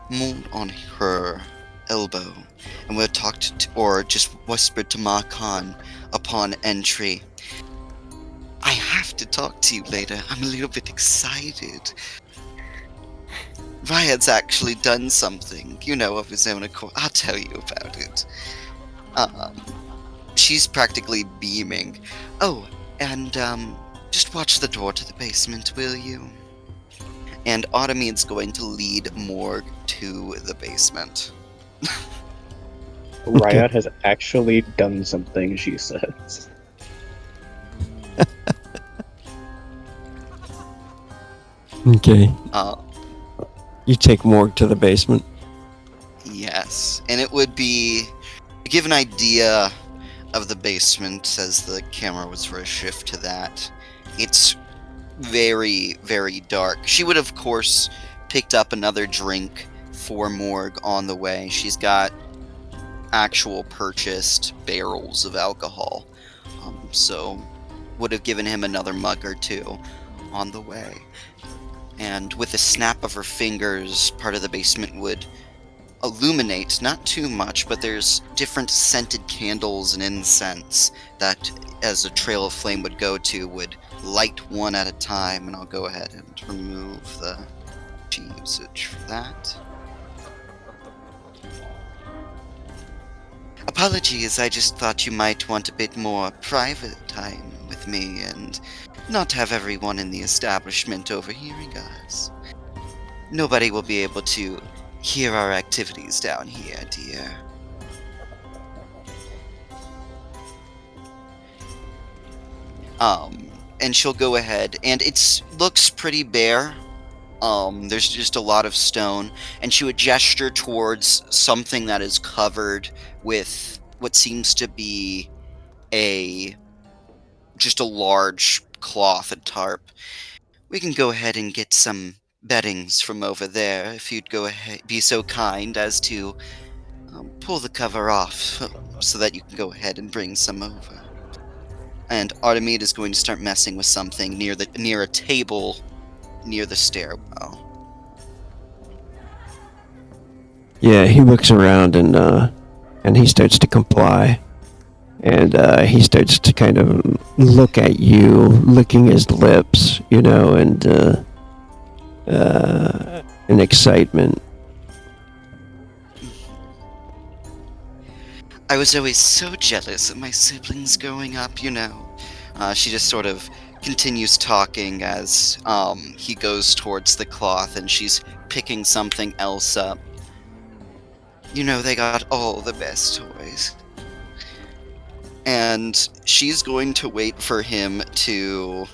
Moon on her elbow, and would have talked or just whispered to Ma Khan upon entry. I have to talk to you later. I'm a little bit excited. Riot's actually done something, of his own accord. I'll tell you about it. She's practically beaming. Oh, and just watch the door to the basement, will you? And Automede's going to lead Morg to the basement. Riot has actually done something, she says. Okay. You take Morg to the basement. Yes, and it would be to give an idea of the basement as the camera was for a shift to that. It's very, very dark. She would, of course, picked up another drink for Morg on the way. She's got actual purchased barrels of alcohol, so would have given him another mug or two on the way. And with a snap of her fingers, part of the basement would illuminate, not too much, but there's different scented candles and incense that, as a trail of flame would go to, would light one at a time, and I'll go ahead and remove the usage for that. Apologies, I just thought you might want a bit more private time with me and not have everyone in the establishment overhearing us. Nobody will be able to hear our activities down here, dear. And she'll go ahead, and it looks pretty bare. There's just a lot of stone, and she would gesture towards something that is covered with what seems to be just a large cloth, a tarp. We can go ahead and get some beddings from over there if you'd go ahead, be so kind as to pull the cover off so that you can go ahead and bring some over. And Artemide is going to start messing with something near a table near the stairwell. Yeah, he looks around and he starts to comply. And he starts to kind of look at you, licking his lips, you know, and in excitement. I was always so jealous of my siblings growing up, you know. She just sort of continues talking as he goes towards the cloth and she's picking something else up. You know, they got all the best toys. And she's going to wait for him to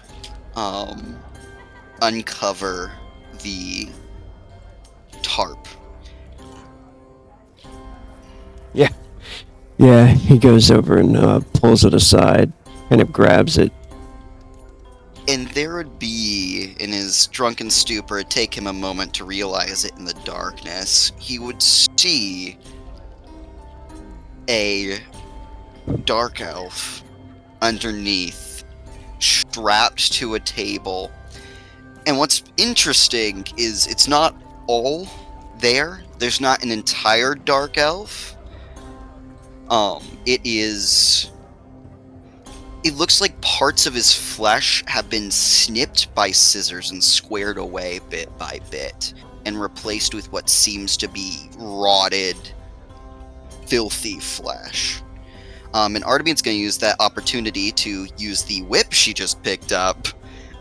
uncover the tarp. Yeah, he goes over and pulls it aside, kind of grabs it. And there would be, in his drunken stupor, it'd take him a moment to realize it in the darkness. He would see a dark elf underneath, strapped to a table. And what's interesting is it's not all there. There's not an entire dark elf. It looks like parts of his flesh have been snipped by scissors and squared away bit by bit, and replaced with what seems to be rotted, filthy flesh. And Artemide's going to use that opportunity to use the whip she just picked up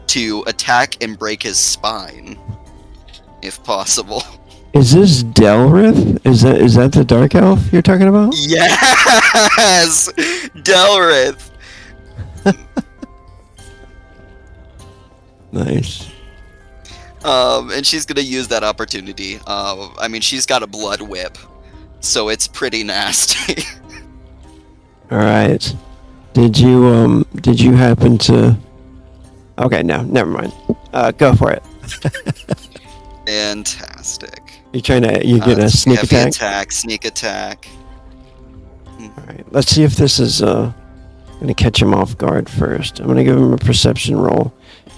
to attack and break his spine, if possible. Is this Delrith? Is that the dark elf you're talking about? Yes! Delrith! Nice. And she's gonna use that opportunity. I mean, she's got a blood whip, so it's pretty nasty. All right. Did you happen to? Okay, no, never mind. Go for it. Fantastic. You get a sneak attack? Sneak attack. All right. Let's see if this is gonna catch him off guard first. I'm gonna give him a perception roll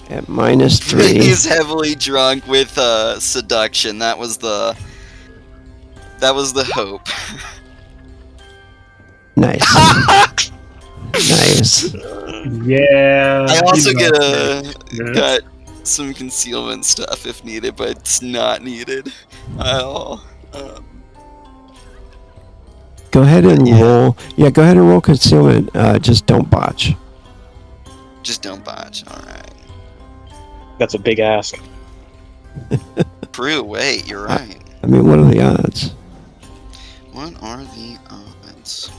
at -3. He's heavily drunk with seduction. That was the hope. Nice. Nice. Yeah. I also Yeah. got some concealment stuff if needed, but it's not needed at all. Go ahead and Yeah. roll. Yeah, go ahead and roll concealment. Just don't botch. Just don't botch. All right. That's a big ask. Prue, wait, you're right. I mean, what are the odds? What are the odds?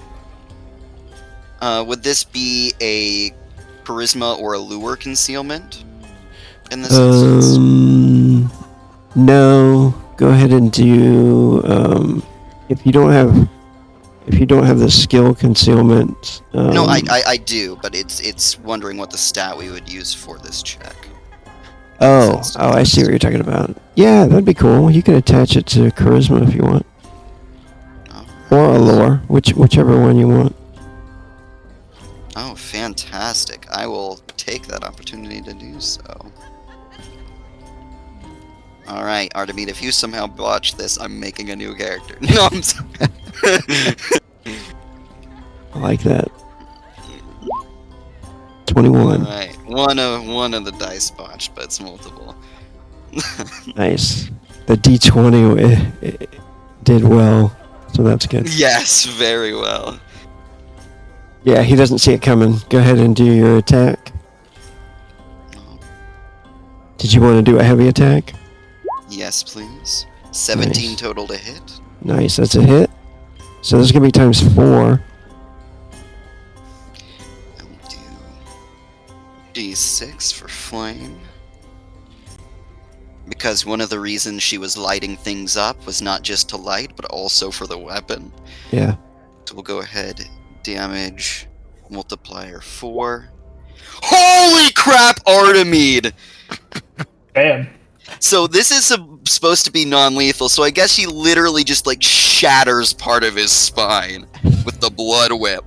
Would this be a charisma or a lure concealment? In this instance? No. go ahead and do. If you don't have the skill concealment. No, I do, but it's wondering what the stat we would use for this check. Oh, I see what you're talking about. Yeah, that'd be cool. You can attach it to charisma if you want, or allure, whichever one you want. Oh, fantastic! I will take that opportunity to do so. All right, Artemide, if you somehow botch this, I'm making a new character. No, I'm sorry. I like that. 21. Alright, one of the dice botched, but it's multiple. Nice. The D20 it did well, so that's good. Yes, very well. Yeah, he doesn't see it coming. Go ahead and do your attack. Did you want to do a heavy attack? Yes, please. 17 Nice. total to hit. Nice, that's a hit. So this is going to be times 4. I will do D6 for flame. Because one of the reasons she was lighting things up was not just to light, but also for the weapon. Yeah. So we'll go ahead, damage, multiplier 4. Holy crap, Artemide! Damn. So this is supposed to be non-lethal, so I guess she literally just like shatters part of his spine with the blood whip.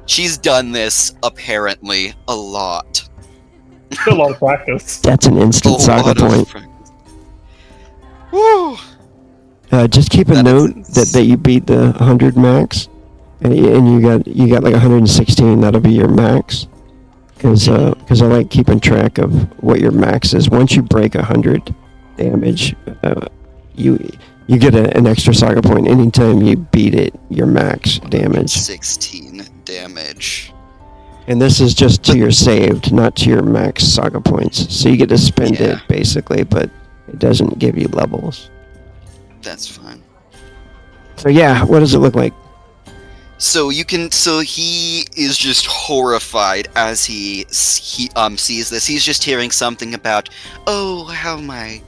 She's done this, apparently, a lot. Still a lot of practice. That's an instant saga point. practice. Woo! Just keep a That note is that you beat the 100 max, and you got like 116. That'll be your max. Because I like keeping track of what your max is. Once you break 100 damage, you get an extra saga point anytime you beat it. Your max damage. 16 damage. And this is just to your saved, not to your max saga points. So you get to spend Yeah. it basically, but it doesn't give you levels. That's fine. So yeah, what does it look like? So he is just horrified as he sees this. He's just hearing something about, oh, how my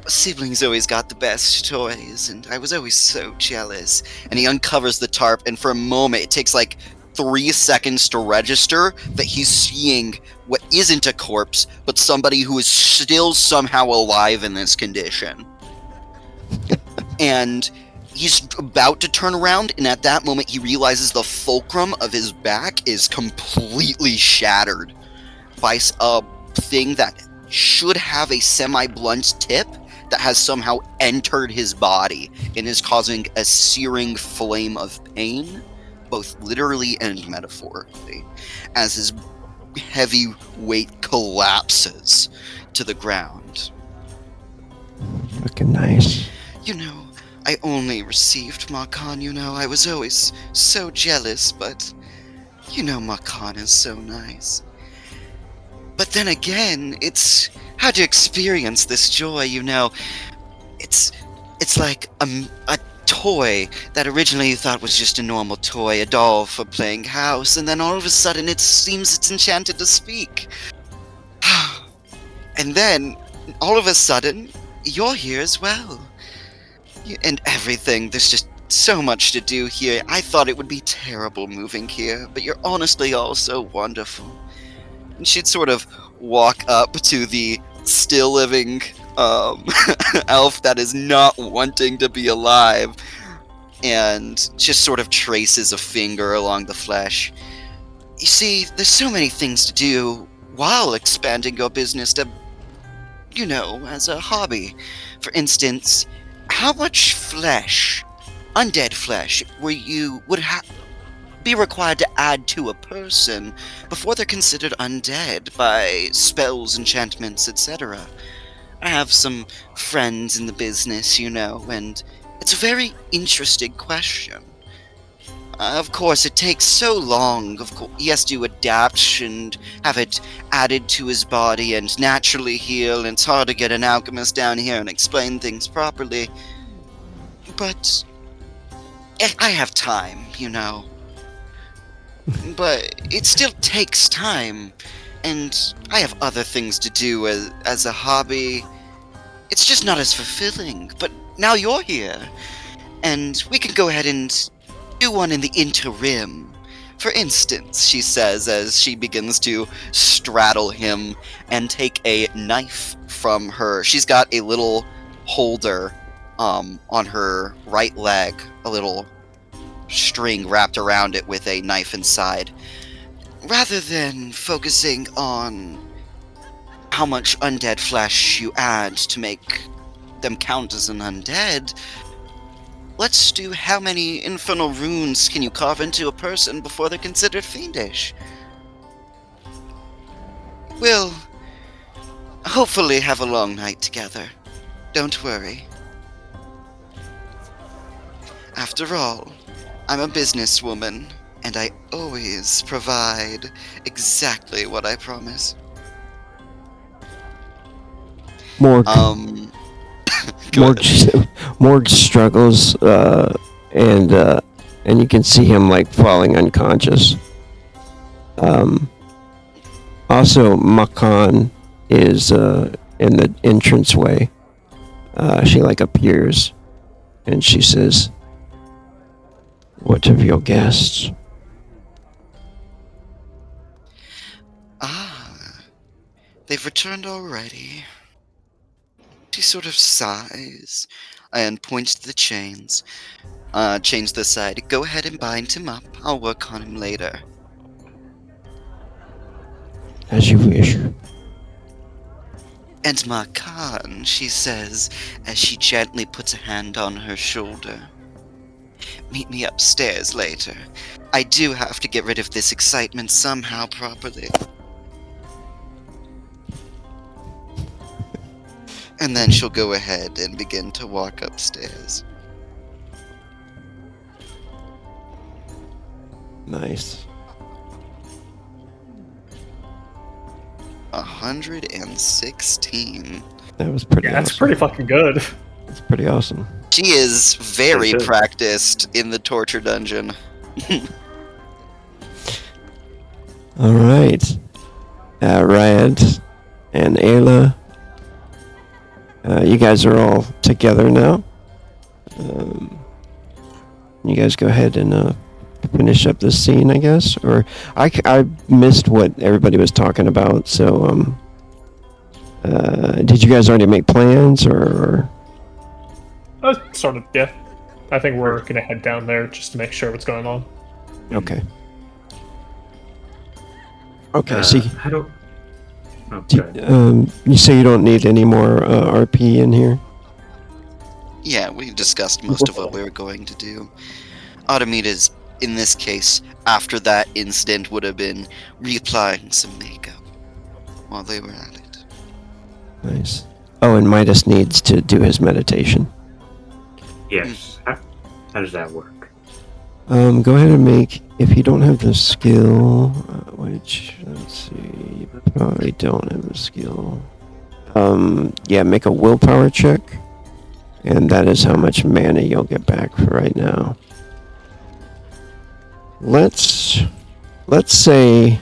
siblings always got the best toys, and I was always so jealous. And he uncovers the tarp, and for a moment, it takes like 3 seconds to register that he's seeing what isn't a corpse, but somebody who is still somehow alive in this condition. And he's about to turn around, and at that moment he realizes the fulcrum of his back is completely shattered by a thing that should have a semi-blunt tip that has somehow entered his body and is causing a searing flame of pain, both literally and metaphorically, as his heavy weight collapses to the ground. Looking nice. You know, I only received Markan, you know, I was always so jealous, but, you know, Markan is so nice. But then again, it's how to experience this joy, you know. It's like a toy that originally you thought was just a normal toy, a doll for playing house, and then all of a sudden it seems it's enchanted to speak. And then, all of a sudden, you're here as well. And everything, there's just so much to do here. I thought it would be terrible moving here, but you're honestly all so wonderful. And she'd sort of walk up to the still living elf that is not wanting to be alive, and just sort of traces a finger along the flesh. You see, there's so many things to do while expanding your business to, you know, as a hobby. For instance, how much flesh, undead flesh, would be required to add to a person before they're considered undead by spells, enchantments, etc.? I have some friends in the business, you know, and it's a very interesting question. Of course, it takes so long. Of course, he has to adapt and have it added to his body and naturally heal, and it's hard to get an alchemist down here and explain things properly. But I have time, you know. But it still takes time, and I have other things to do as a hobby. It's just not as fulfilling, but now you're here, and we can go ahead and do one in the interim. For instance, she says as she begins to straddle him and take a knife from her. She's got a little holder on her right leg, a little string wrapped around it with a knife inside. Rather than focusing on how much undead flesh you add to make them count as an undead, let's do how many infernal runes can you carve into a person before they're considered fiendish. We'll hopefully have a long night together. Don't worry. After all, I'm a businesswoman, and I always provide exactly what I promise. Morg, Go Morg, ahead. Morg struggles, and you can see him like falling unconscious. Also, Makan is in the entranceway. She like appears, and she says, "What of your guests?" Ah, they've returned already. She sort of sighs and points to the chains. Chains this side. Go ahead and bind him up. I'll work on him later. As you wish. And Makan, she says, as she gently puts a hand on her shoulder. Meet me upstairs later. I do have to get rid of this excitement somehow properly. And then she'll go ahead and begin to walk upstairs. Nice. 116. That was pretty. Yeah, that's awesome. pretty fucking good. That's pretty awesome. She is very That's it. practiced in the torture dungeon. All right. Rad and Ayla, you guys are all together now. You guys go ahead and finish up this scene, I guess. Or I missed what everybody was talking about. So, did you guys already make plans, or? Sort of, yeah. I think we're gonna head down there just to make sure what's going on. Okay. Okay. See. How do? Oh, good. You say you don't need any more RP in here? Yeah, we discussed most of what we were going to do. Artemida's, in this case, after that incident, would have been reapplying some makeup while they were at it. Nice. Oh, and Midas needs to do his meditation. Yes. How does that work? Go ahead and make, if you don't have the skill, which, let's see, you probably don't have the skill. Yeah, make a willpower check, and that is how much mana you'll get back for right now. Let's say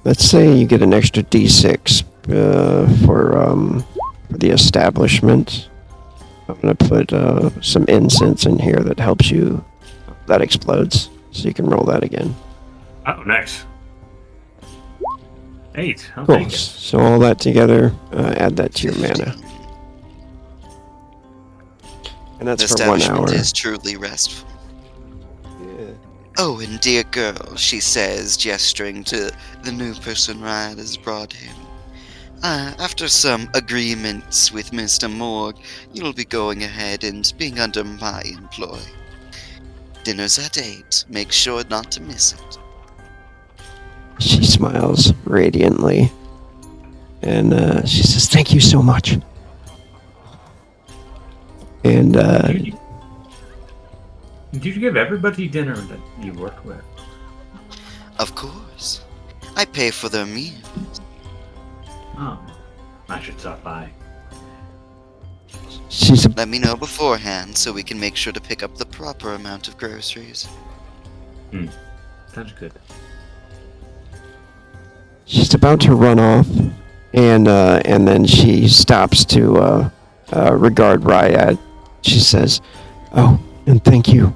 you get an extra D6 for the establishment. I'm gonna put some incense in here that helps you. That explodes, so you can roll that again. Oh, nice. 8. I'll Cool. take it. So all that together, add that to your mana, and that's The for 1 establishment hour. is truly restful. Oh, and dear girl, she says, gesturing to the new person Riot has brought in. After some agreements with Mr. Morg, you'll be going ahead and being under my employ. Dinner's at 8. Make sure not to miss it. She smiles radiantly, and she says, "Thank you so much." And Did you give everybody dinner that you work with? Of course. I pay for their meal. Oh, I should stop by. she's Let me know beforehand so we can make sure to pick up the proper amount of groceries. Sounds good. about to run off, and then she stops to regard Ryad. She says, "Oh, and thank you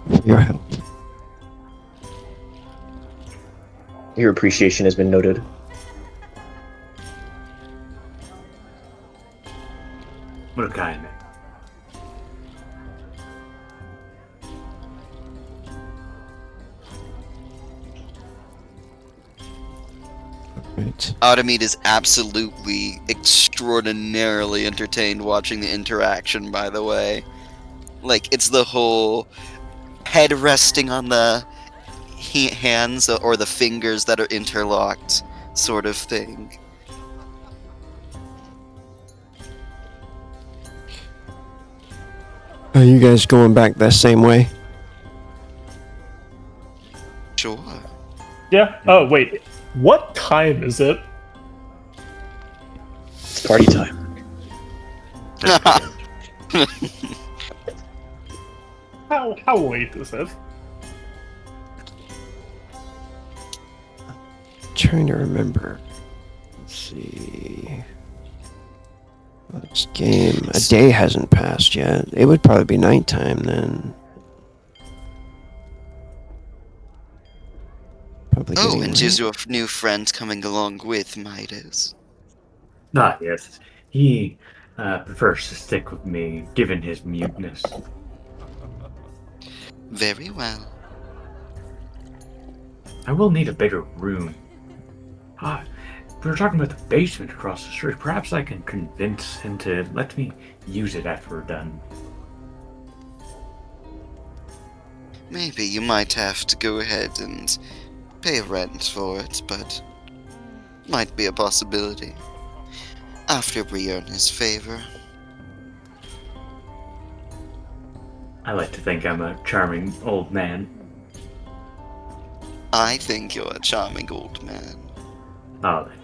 for your help." Your appreciation has been noted. What a kind man. Right. Artemide is absolutely extraordinarily entertained watching the interaction, by the way. Like, it's the whole head resting on the hands or the fingers that are interlocked sort of thing. Are you guys going back that same way? Sure. Yeah. Oh wait, what time is it? It's party time. How late is it? Trying to remember. Let's see. This game. A day hasn't passed yet. It would probably be nighttime then. Probably Oh, getting and late. is your new friend coming along with Midas? Not yes. He prefers to stick with me, given his muteness. Very well. I will need a bigger room. We were talking about the basement across the street. Perhaps I can convince him to let me use it after we're done. Maybe you might have to go ahead and pay rent for it, but might be a possibility. After we earn his favor. I like to think I'm a charming old man. I think you're a charming old man. Oh, thank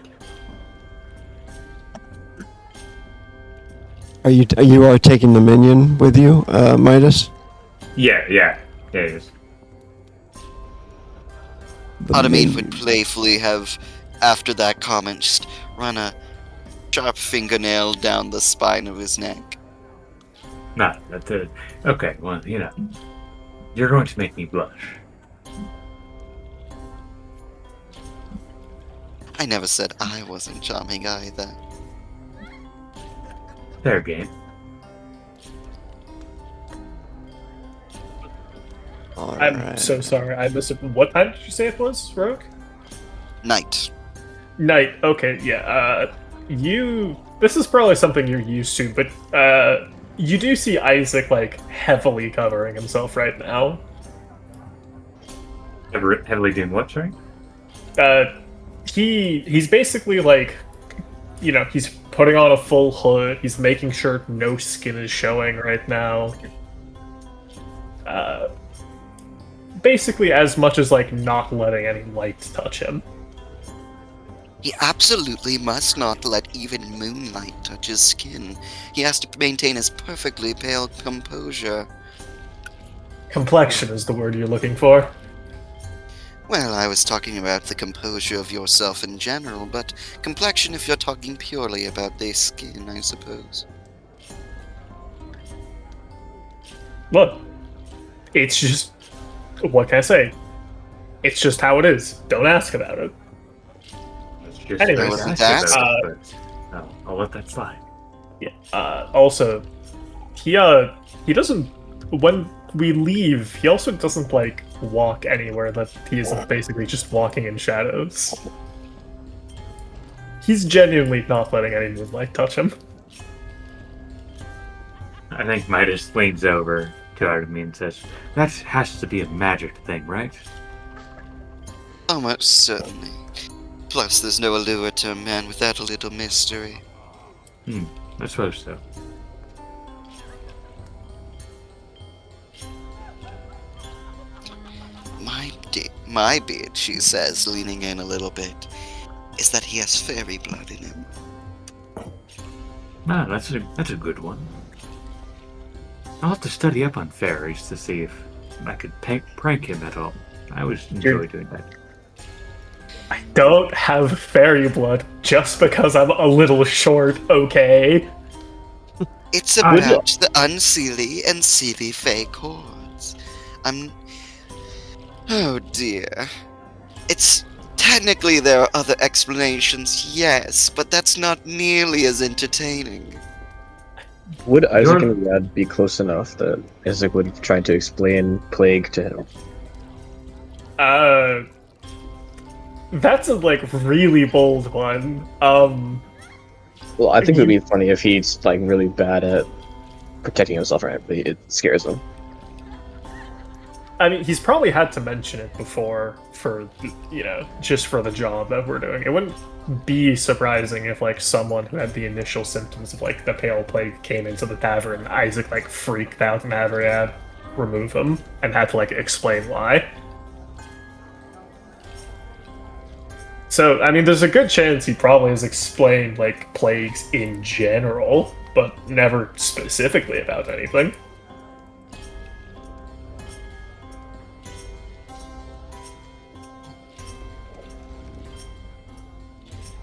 you. You are taking the minion with you, Midas? Yeah, it is. The Artemide minion. would playfully have, after that comment, just run a sharp fingernail down the spine of his neck. No, that's it. Okay, well, you're going to make me blush. I never said I wasn't charming either. Fair game. I'm Alright. so sorry. I missed it. What time did you say it was, Rogue? Night. Night. Okay. Yeah. This is probably something you're used to, but you do see Isaac like heavily covering himself right now. Heavily doing what, sorry? He's basically like, he's putting on a full hood. He's making sure no skin is showing right now. Basically, as much as like not letting any light touch him. He absolutely must not let even moonlight touch his skin. He has to maintain his perfectly pale composure. Complexion is the word you're looking for. Well, I was talking about the composure of yourself in general, but complexion if you're talking purely about the skin, I suppose. Look, it's just, what can I say? It's just how it is. Don't ask about it. It's just Anyways, I wasn't asked asking. about it, but I'll let that slide. Yeah. Also, he doesn't. When we leave, he also doesn't like walk anywhere that he isn't basically just walking in shadows. He's genuinely not letting any moonlight touch him. I think Midas leans over to Artemide and says, "That has to be a magic thing, right?" Almost certainly. Plus, there's no allure to a man without a little mystery. I suppose so. My beard, she says, leaning in a little bit, is that he has fairy blood in him. Ah, that's a good one. I'll have to study up on fairies to see if I could prank him at all. I always enjoy doing that. I don't have fairy blood just because I'm a little short, okay? It's I- about the unseelie and seelie fey chords. Oh dear. It's technically there are other explanations, yes, but that's not nearly as entertaining. Would Isaac You're- and Rad be close enough that Isaac would try to explain plague to him? That's a really bold one. Well, I think it would be funny if he's like really bad at protecting himself, right? But it scares him. I mean, he's probably had to mention it before for, just for the job that we're doing. It wouldn't be surprising if, someone who had the initial symptoms of, the Pale Plague came into the tavern, Isaac, freaked out and had Riyadh remove him and had to, explain why. So, I mean, there's a good chance he probably has explained, plagues in general, but never specifically about anything.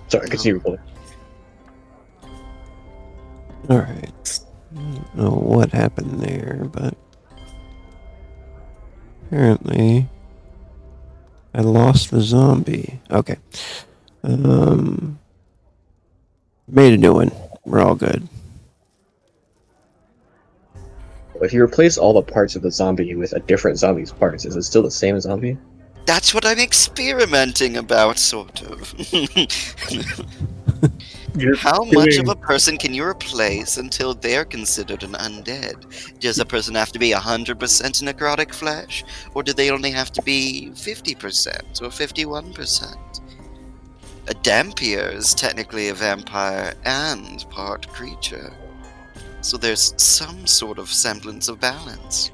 Sorry, continue. Alright. I don't know what happened there, but apparently I lost the zombie. Okay. Made a new one. We're all good. If you replace all the parts of the zombie with a different zombie's parts, is it still the same zombie? That's what I'm experimenting about, sort of. How much of a person can you replace until they're considered an undead? Does a person have to be 100% necrotic flesh? Or do they only have to be 50% or 51%? A Dampier is technically a vampire and part creature. So there's some sort of semblance of balance.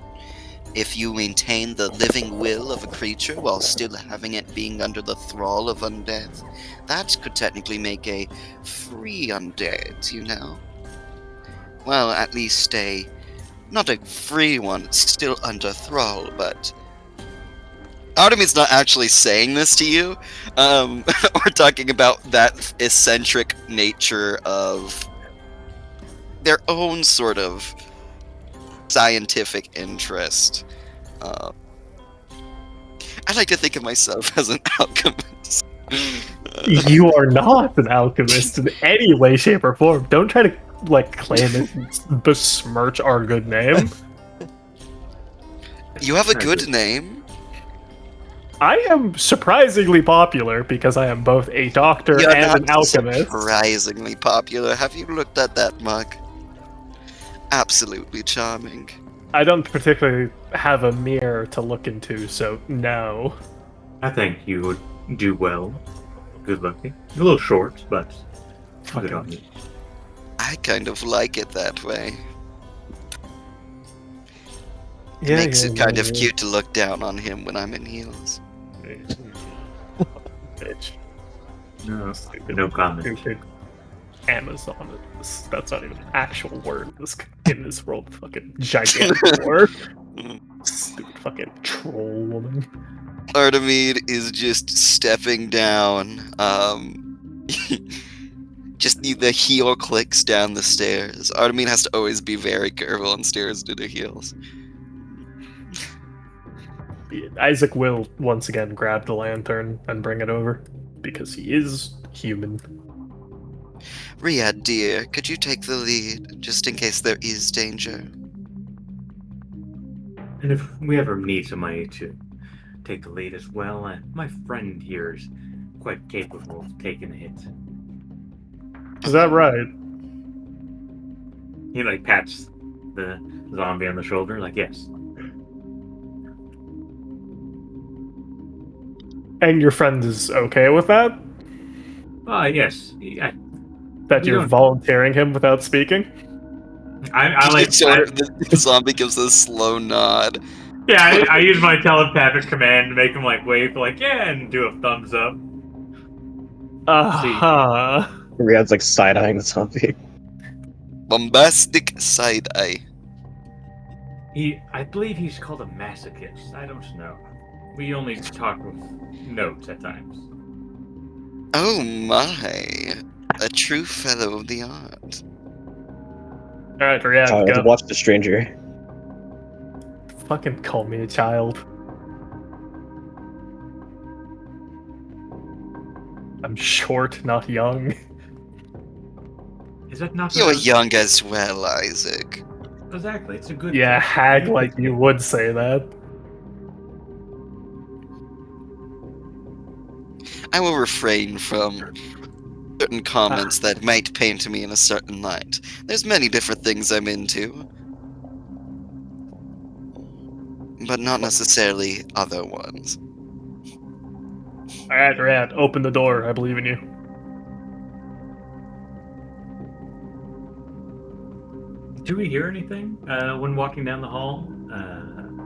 If you maintain the living will of a creature while still having it being under the thrall of undeath, that could technically make a free undead, you know? Well, at least not a free one, it's still under thrall, but Artemis not actually saying this to you. We're talking about that eccentric nature of their own sort of scientific interest. I like to think of myself as an alchemist. You are not an alchemist in any way, shape, or form. Don't try to claim it and besmirch our good name. You have a good name. I am surprisingly popular because I am both a doctor You're and an not alchemist. surprisingly popular. Have you looked at that mug? Absolutely charming. I don't particularly have a mirror to look into, so no. I think you would do well. Good looking. A little short, but good on you. I kind of like it that way. It Yeah, makes yeah, it kind yeah, of yeah. cute to look down on him when I'm in heels. Bitch. No, no comment. Stupid Amazon. That's not even an actual word in this world. Fucking gigantic word. Stupid fucking troll woman. Artemide is just stepping down. Just the heel clicks down the stairs. Artemide has to always be very careful on stairs due to heels. Isaac will once again grab the lantern and bring it over because he is human. Riyadh, dear, could you take the lead, just in case there is danger? And if we ever need somebody to take the lead as well, my friend here is quite capable of taking a hit. Is that right? He pats the zombie on the shoulder, yes. And your friend is okay with that? Yes. Yeah. That you're Yeah. volunteering him without speaking? I like. The zombie gives a slow nod. Yeah, I use my telepathic command to make him wave yeah, and do a thumbs up. Uh-huh. Riyadh's side-eyeing the zombie. Bombastic side eye. I believe he's called a masochist. I don't know. We only talk with notes at times. Oh my. A true fellow of the art. Alright, Riyadh, Child, go. watch the stranger. Fucking call me a child. I'm short, not young. Is that not You're a- young as well, Isaac. Exactly. It's a good. Yeah, it's a hag good like you thing. would say that. I will refrain from certain comments that might paint me in a certain light. There's many different things I'm into, but not necessarily other ones. Alright, Riyadh, open the door. I believe in you. Do we hear anything when walking down the hall?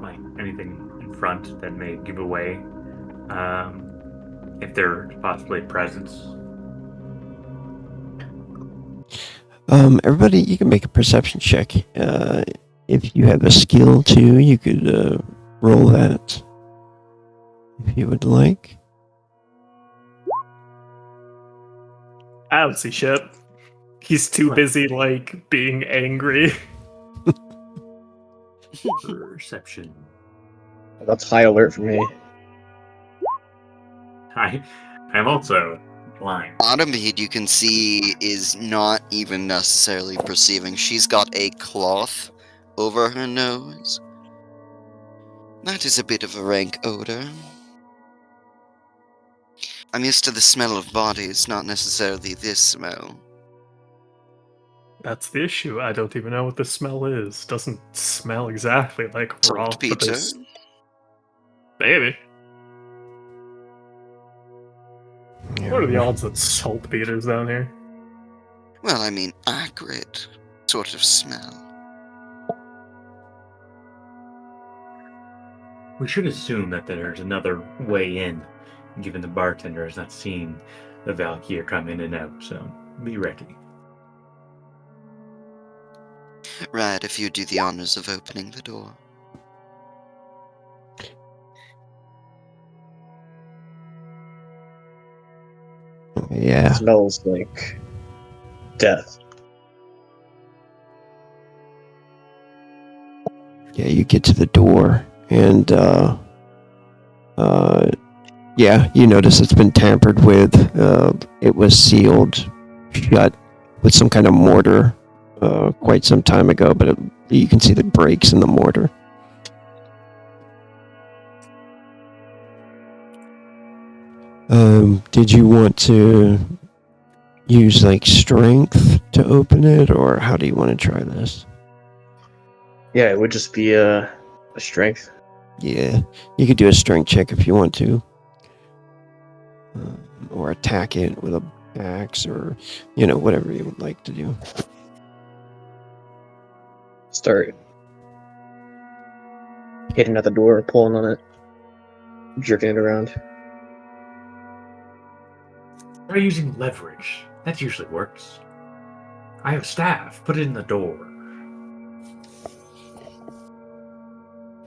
Like anything in front that may give away if there's possibly a presence? Everybody, you can make a perception check. If you have a skill too, you could roll that if you would like. I don't see shit. He's too busy, like, being angry. Perception. That's high alert for me. I'm also blind. Automede, you can see, is not even necessarily perceiving. She's got a cloth over her nose. That is a bit of a rank odor. I'm used to the smell of bodies, not necessarily this smell. That's the issue. I don't even know what the smell is. Doesn't smell exactly like raw. But Saltpeter? there's... Maybe. What are the odds that saltpeter's down here? Well, I mean, acrid sort of smell. We should assume that there's another way in, given the bartender has not seen the Valkyr come in and out, so be ready. Right, if you do the honors of opening the door. Yeah. Smells like death. Yeah, you get to the door, and yeah, you notice it's been tampered with. It was sealed shut with some kind of mortar quite some time ago, but you can see the breaks in the mortar. Did you want to use like strength to open it, or how do you want to try this? Yeah, it would just be a strength. Yeah, you could do a strength check if you want to. Or attack it with a axe, or, whatever you would like to do. Start hitting at the door, pulling on it, jerking it around. Try using leverage. That usually works. I have staff. Put it in the door.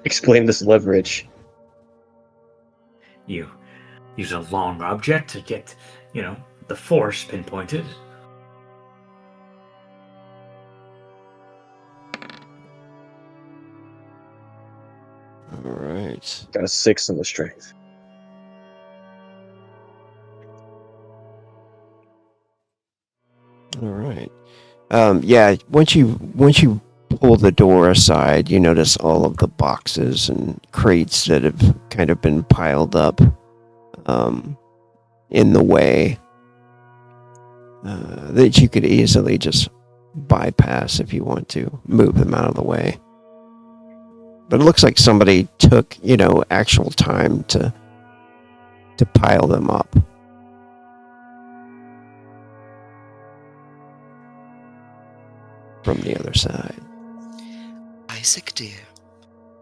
Explain this leverage. You use a long object to get, the force pinpointed. All right. Got a 6 in the strength. All right. Yeah. Once you pull the door aside, you notice all of the boxes and crates that have kind of been piled up in the way that you could easily just bypass if you want to move them out of the way. But it looks like somebody took, actual time to pile them up. From the other side. Isaac, dear,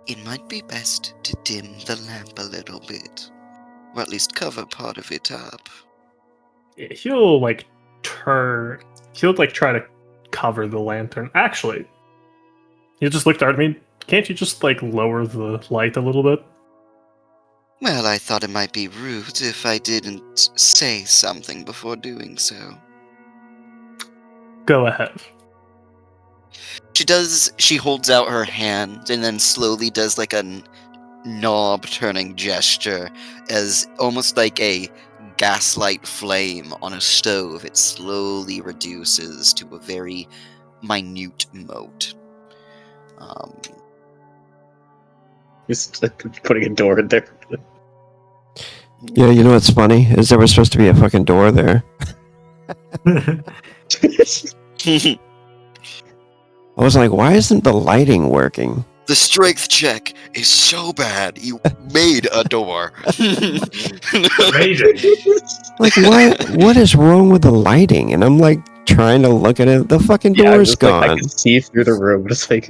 it might be best to dim the lamp a little bit. Or at least cover part of it up. He'll try to cover the lantern. Actually, he just looked at me. Can't you just lower the light a little bit? Well, I thought it might be rude if I didn't say something before doing so. Go ahead. She holds out her hand and then slowly does like a knob turning gesture, as almost like a gaslight flame on a stove. It slowly reduces to a very minute mote. Just putting a door in there. Yeah, you know what's funny is there was supposed to be a fucking door there. I was like, why isn't the lighting working? The strength check is so bad. You made a door. Amazing. Like, what is wrong with the lighting? And I'm like trying to look at it. The fucking Yeah, door's just, like, I gone. can see through the room. Just like,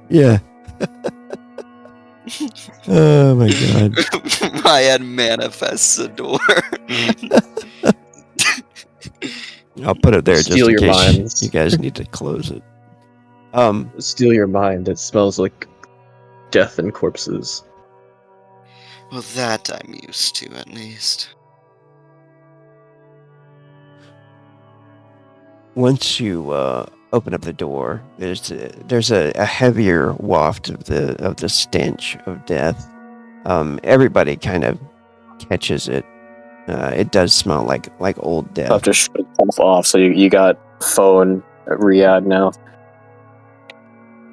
Yeah. Oh my god. Ryan manifests a door. I'll put it there just Steal in your case minds. you guys need to close it. Steal your mind. It smells like death and corpses. Well, that I'm used to, at least. Once you open up the door, there's a heavier waft of the stench of death. Everybody kind of catches it. It does smell like old death. I'll have to shut itself off. So you got phone at Riyadh now.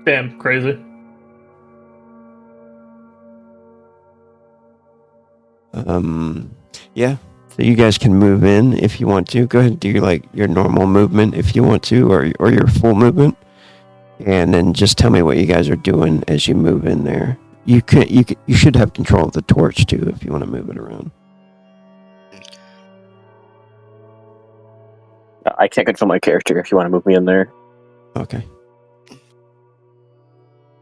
Damn, crazy. Yeah. So you guys can move in if you want to. Go ahead and do like your normal movement if you want to, or your full movement, and then just tell me what you guys are doing as you move in there. You should have control of the torch too if you want to move it around. I can't control my character. If you want to move me in there, Okay.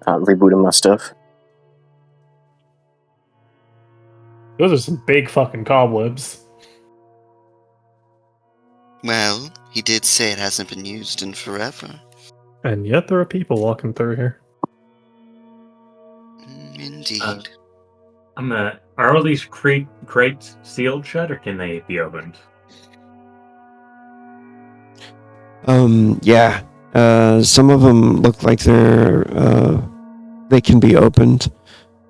rebooting my stuff. Those are some big fucking cobwebs. Well, he did say it hasn't been used in forever. And yet there are people walking through here. Indeed. Are all these crates sealed shut, or can they be opened? Yeah. Some of them look like they can be opened.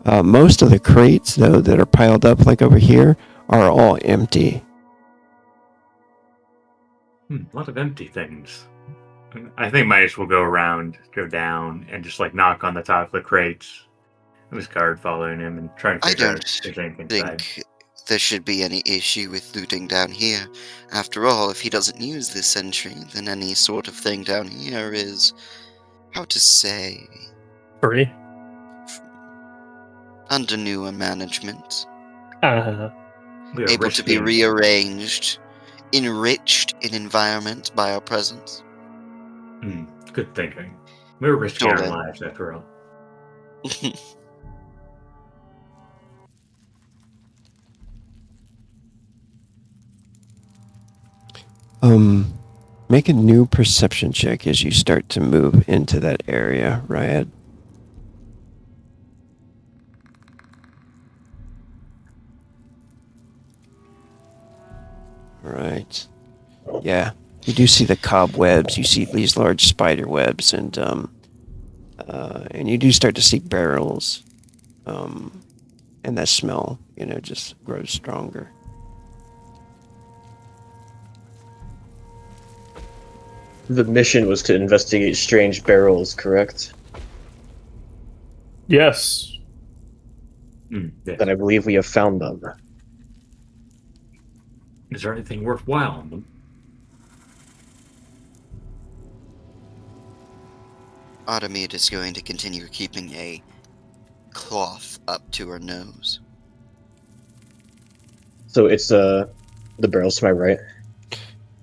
Most of the crates, though, that are piled up like over here, are all empty. A lot of empty things. I think Midas will go down, and just like knock on the top of the crates. With his guard following him and trying to I figure out don't if there's anything inside. think there should be any issue with looting down here. After all, if he doesn't use this entry, then any sort of thing down here is, how to say, Free. under newer management, We are able to be risking- rearranged, enriched in environment by our presence. Good thinking. We were risking our Totally. lives after all. Make a new perception check as you start to move into that area, Ryad. Right. Yeah. You do see the cobwebs. You see these large spider webs, and you do start to see barrels, and that smell, just grows stronger. The mission was to investigate strange barrels, correct? Yes. Yeah. Then I believe we have found them. Is there anything worthwhile on them? Artemide is going to continue keeping a cloth up to her nose. So it's the barrels to my right.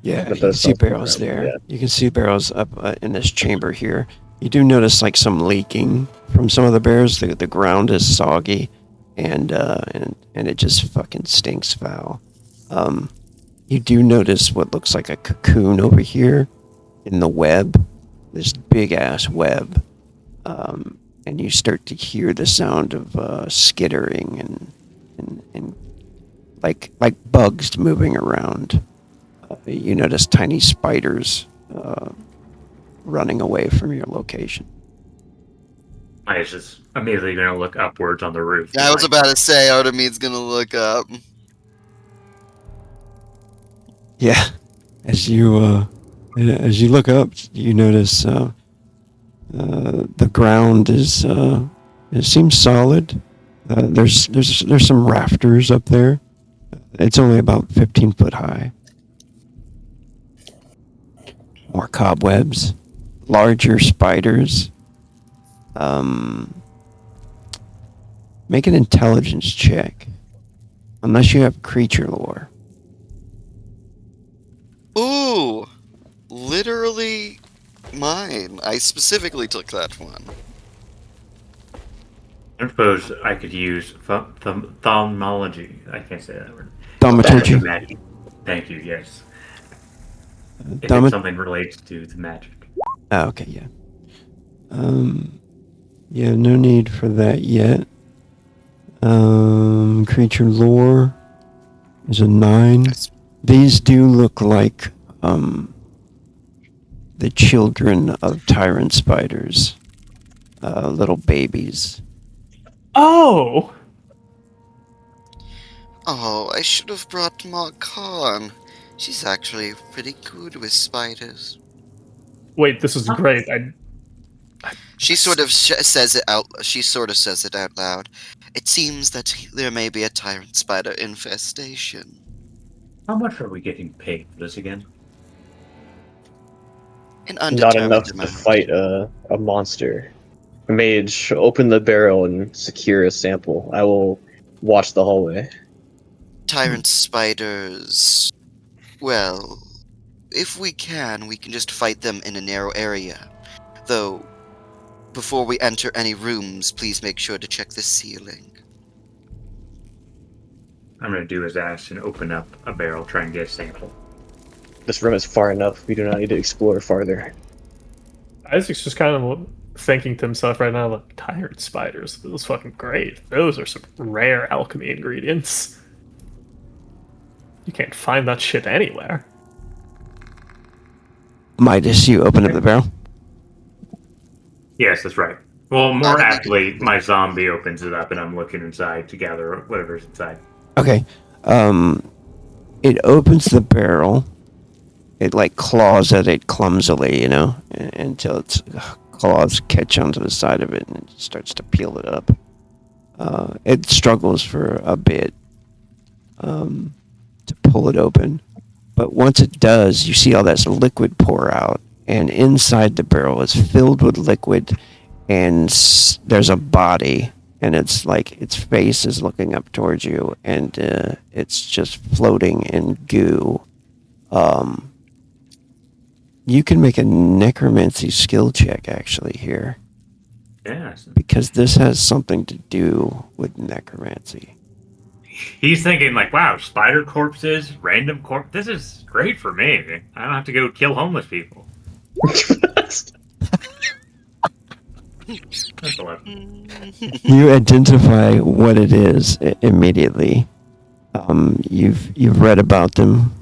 Yeah, But you can that's see not the barrels barrel, there. yeah. You can see barrels up in this chamber here. You do notice like some leaking from some of the barrels. The ground is soggy, and it just fucking stinks foul. You do notice what looks like a cocoon over here in the web, this big ass web, and you start to hear the sound of skittering and like bugs moving around. You notice tiny spiders running away from your location. Midas is immediately going to look upwards on the roof. I was about to say Artemide's gonna look up. Yeah, as you look up, you notice the ground is it seems solid. There's some rafters up there. It's only about 15 foot high. More cobwebs, larger spiders. Make an intelligence check, unless you have creature lore. Ooh, literally mine. I specifically took that one. I suppose I could use thaumaturgy. I can't say that word. Thaumaturgy. Magic. Thank you, yes. If Thaumat- it's something relates to the magic. Oh, okay, yeah. Yeah, no need for that yet. Creature lore is a 9. These do look like the children of tyrant spiders, little babies. Oh! Oh, I should have brought Ma Khan. She's actually pretty good with spiders. Wait, this is great. She sort of says it out. She sort of says it out loud. It seems that there may be a tyrant spider infestation. How much are we getting paid for this again? An Not undetermined enough to amount. fight a monster. Mage, open the barrel and secure a sample. I will watch the hallway. Tyrant spiders. Well, if we can just fight them in a narrow area. Though, before we enter any rooms, please make sure to check the ceiling. I'm going to do his ass and open up a barrel, try and get a sample. This room is far enough. We do not need to explore farther. Isaac's just kind of thinking to himself right now, like, tyrant spiders, those fucking great. Those are some rare alchemy ingredients. You can't find that shit anywhere. Midas, you open up the barrel? Yes, that's right. Well, more aptly, my zombie opens it up and I'm looking inside to gather whatever's inside. Okay. It opens the barrel. It like claws at it clumsily, until its claws catch onto the side of it and it starts to peel it up. It struggles for a bit to pull it open. But once it does, you see all that liquid pour out. And inside the barrel is filled with liquid. And there's a body. And it's like its face is looking up towards you. And it's just floating in goo. You can make a necromancy skill check, actually, here. Yes. Because this has something to do with necromancy. He's thinking like, wow, spider corpses, random corpse. This is great for me. I don't have to go kill homeless people. That's 11. You identify what it is immediately. You've read about them,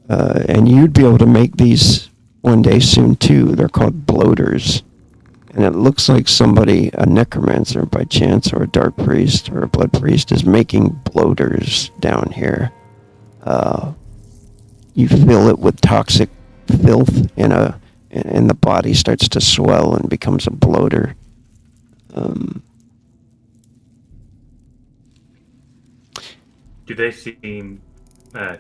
and you'd be able to make these one day soon too. They're called bloaters. And it looks like somebody, a necromancer by chance, or a dark priest, or a blood priest, is making bloaters down here. You fill it with toxic filth, and the body starts to swell and becomes a bloater. Do they seem to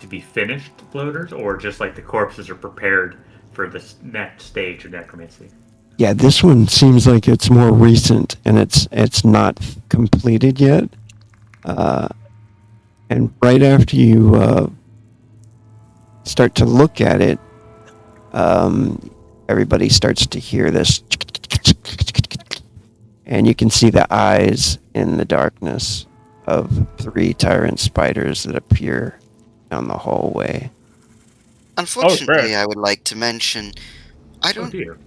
be finished bloaters, or just like the corpses are prepared for the next stage of necromancy? Yeah, this one seems like it's more recent, and it's not completed yet. And right after you start to look at it, everybody starts to hear this, and you can see the eyes in the darkness of 3 tyrant spiders that appear down the hallway. Unfortunately, I would like to mention, I Oh don't. dear.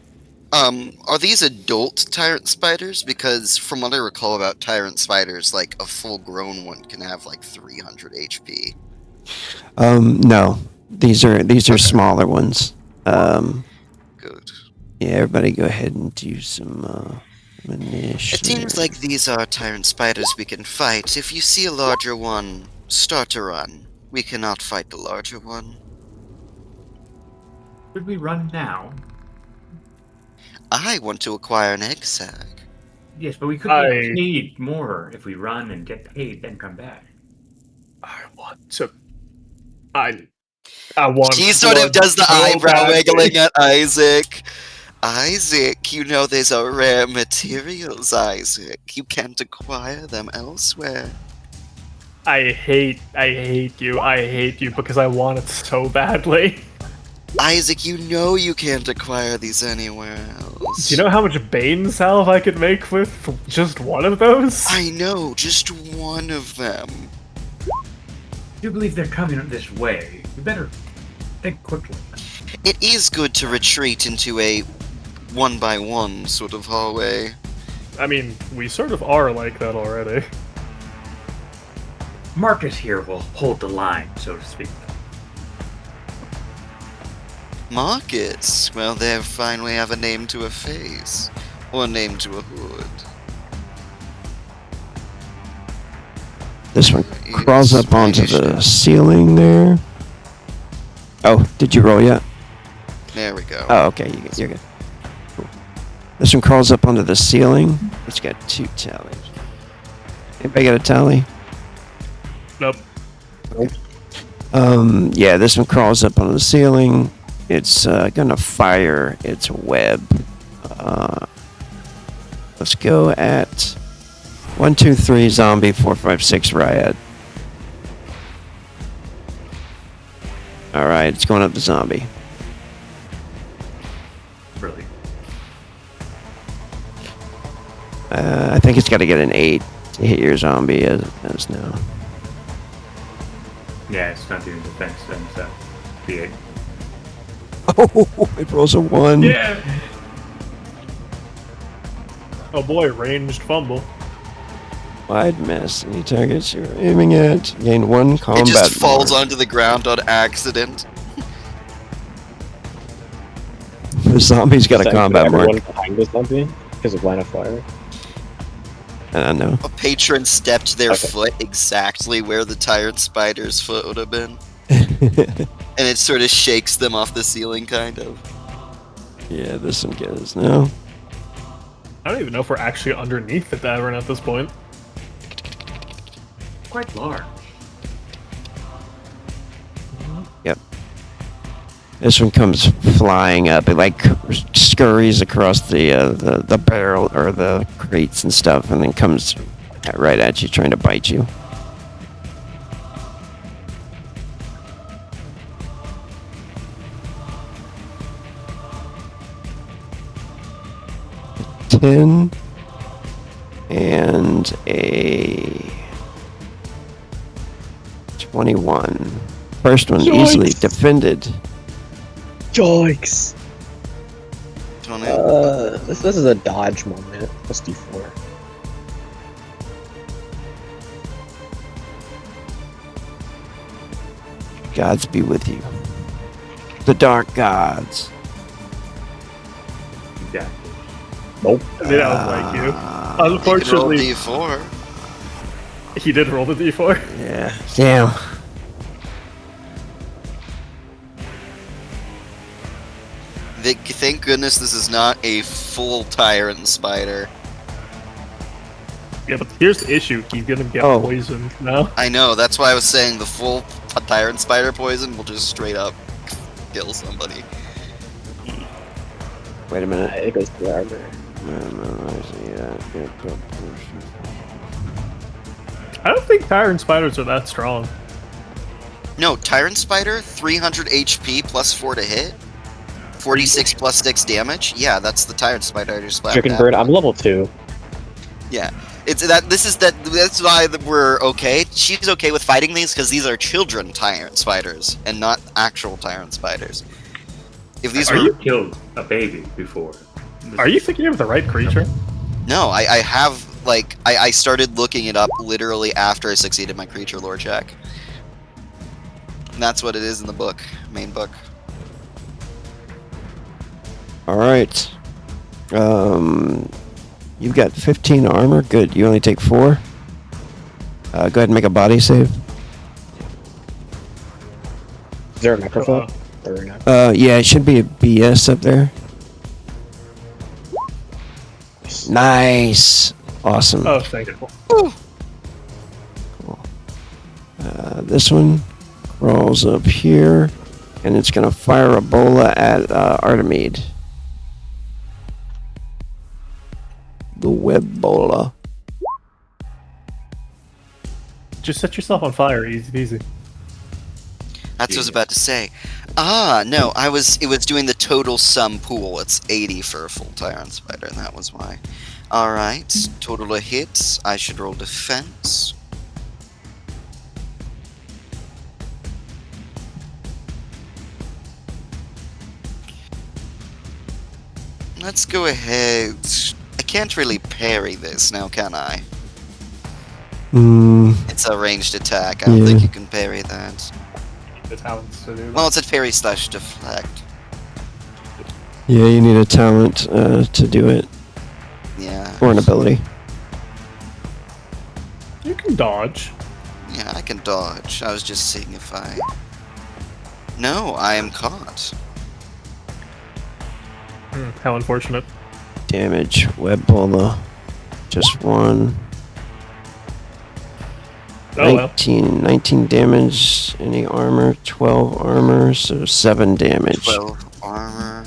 Are these adult tyrant spiders? Because from what I recall about tyrant spiders, like a full-grown one can have like 300 HP. No, these are smaller ones. Good. Yeah, everybody go ahead and do some initiative. It seems like these are tyrant spiders we can fight. If you see a larger one, start to run. We cannot fight the larger one. Should we run now? I want to acquire an egg sac. Yes, but we could I- get paid more if we run and get paid, then come back. I want to. I want. She sort of blood does the so eyebrow badly. wiggling at Isaac. Isaac, you know these are rare materials, Isaac. You can't acquire them elsewhere. I hate you. I hate you because I want it so badly. Isaac, you know you can't acquire these anywhere else. Do you know how much Bane salve I could make with just one of those? I know, just one of them. I do believe they're coming this way. We better think quickly. It is good to retreat into a one-by-one sort of hallway. I mean, we sort of are like that already. Marcus here will hold the line, so to speak. Marcus, well, they finally have a name to a face. Or a name to a hood. This one crawls up onto the ceiling there. Oh, did you roll yet? There we go. Oh, okay, you're good. Cool. This one crawls up onto the ceiling. It's got 2 tallies. Anybody got a tally? Nope. Yeah, this one crawls up onto the ceiling. It's gonna fire its web. Let's go at 1, 2, 3 zombie, 4, 5, 6 riot. All right, it's going up the zombie. Really. I think it's got to get an 8 to hit your zombie as now. Yeah, it's not doing defense then, so D8. Oh, it rolls a 1. Yeah! Oh boy, ranged fumble. Wide miss. Any targets you're aiming at gain 1 combat. It just falls mark. onto the ground on accident. The zombie's got a Is that combat everyone mark. behind the zombie because of line of fire. I don't know. A patron stepped their Okay. foot exactly where the tyrant spider's foot would have been. And it sort of shakes them off the ceiling, kind of. Yeah, this one gets no. I don't even know if we're actually underneath the tavern at this point. Quite large. This one comes flying up. It like scurries across the barrel or the crates and stuff, and then comes right at you, trying to bite you. $10 and a 21. First one easily Yikes. defended. Yikes! Do you wanna- This is a dodge moment. Plus D4. Gods be with you. The dark gods. Exactly. Nope. That was like you. You could roll Unfortunately, D4. he did roll the d4. Yeah. Damn. Thank goodness this is not a full tyrant spider. Yeah, but here's the issue: he's gonna get Oh. poisoned now. I know, that's why I was saying the full tyrant spider poison will just straight up kill somebody. Wait a minute. It goes to the armor. I don't think tyrant spiders are that strong. No, tyrant spider, 300 HP plus 4 to hit. 46 plus 6 damage. Yeah, that's the tyrant spider I just slapped Chicken at. bird. I'm level 2. Yeah. It's that that's why we're okay. She's okay with fighting these because these are children tyrant spiders and not actual tyrant spiders. If these Are were you killed a baby before? Are you thinking of the right creature? No, I have like I started looking it up literally after I succeeded my creature lore check. And that's what it is in the book, main book. All right. You've got 15 armor. Good. You only take 4. Go ahead and make a body save. Is there a microphone? Or not? Yeah, it should be a BS up there. Nice. Awesome. Oh, thank you. This one crawls up here, and it's gonna fire a bola at Artemide. The web bola. Just set yourself on fire, easy peasy. That's what I was about to say. Ah, no, it was doing the total sum pool. It's 80 for a full Tyrant Spider, and that was why. Alright, total of hits. I should roll defense. Let's go ahead. I can't really parry this now, can I? It's a ranged attack. I don't think Yeah. you can parry that. The talents to do that. Well, it's a parry slash deflect. Yeah, you need a talent to do it, Yeah. or an ability. You can dodge. Yeah, I can dodge. I was just seeing if I... No, I am caught. How unfortunate. Damage, web bola, just 1. Oh well. 19 damage, any armor, 12 armor, so 7 damage. 12 armor.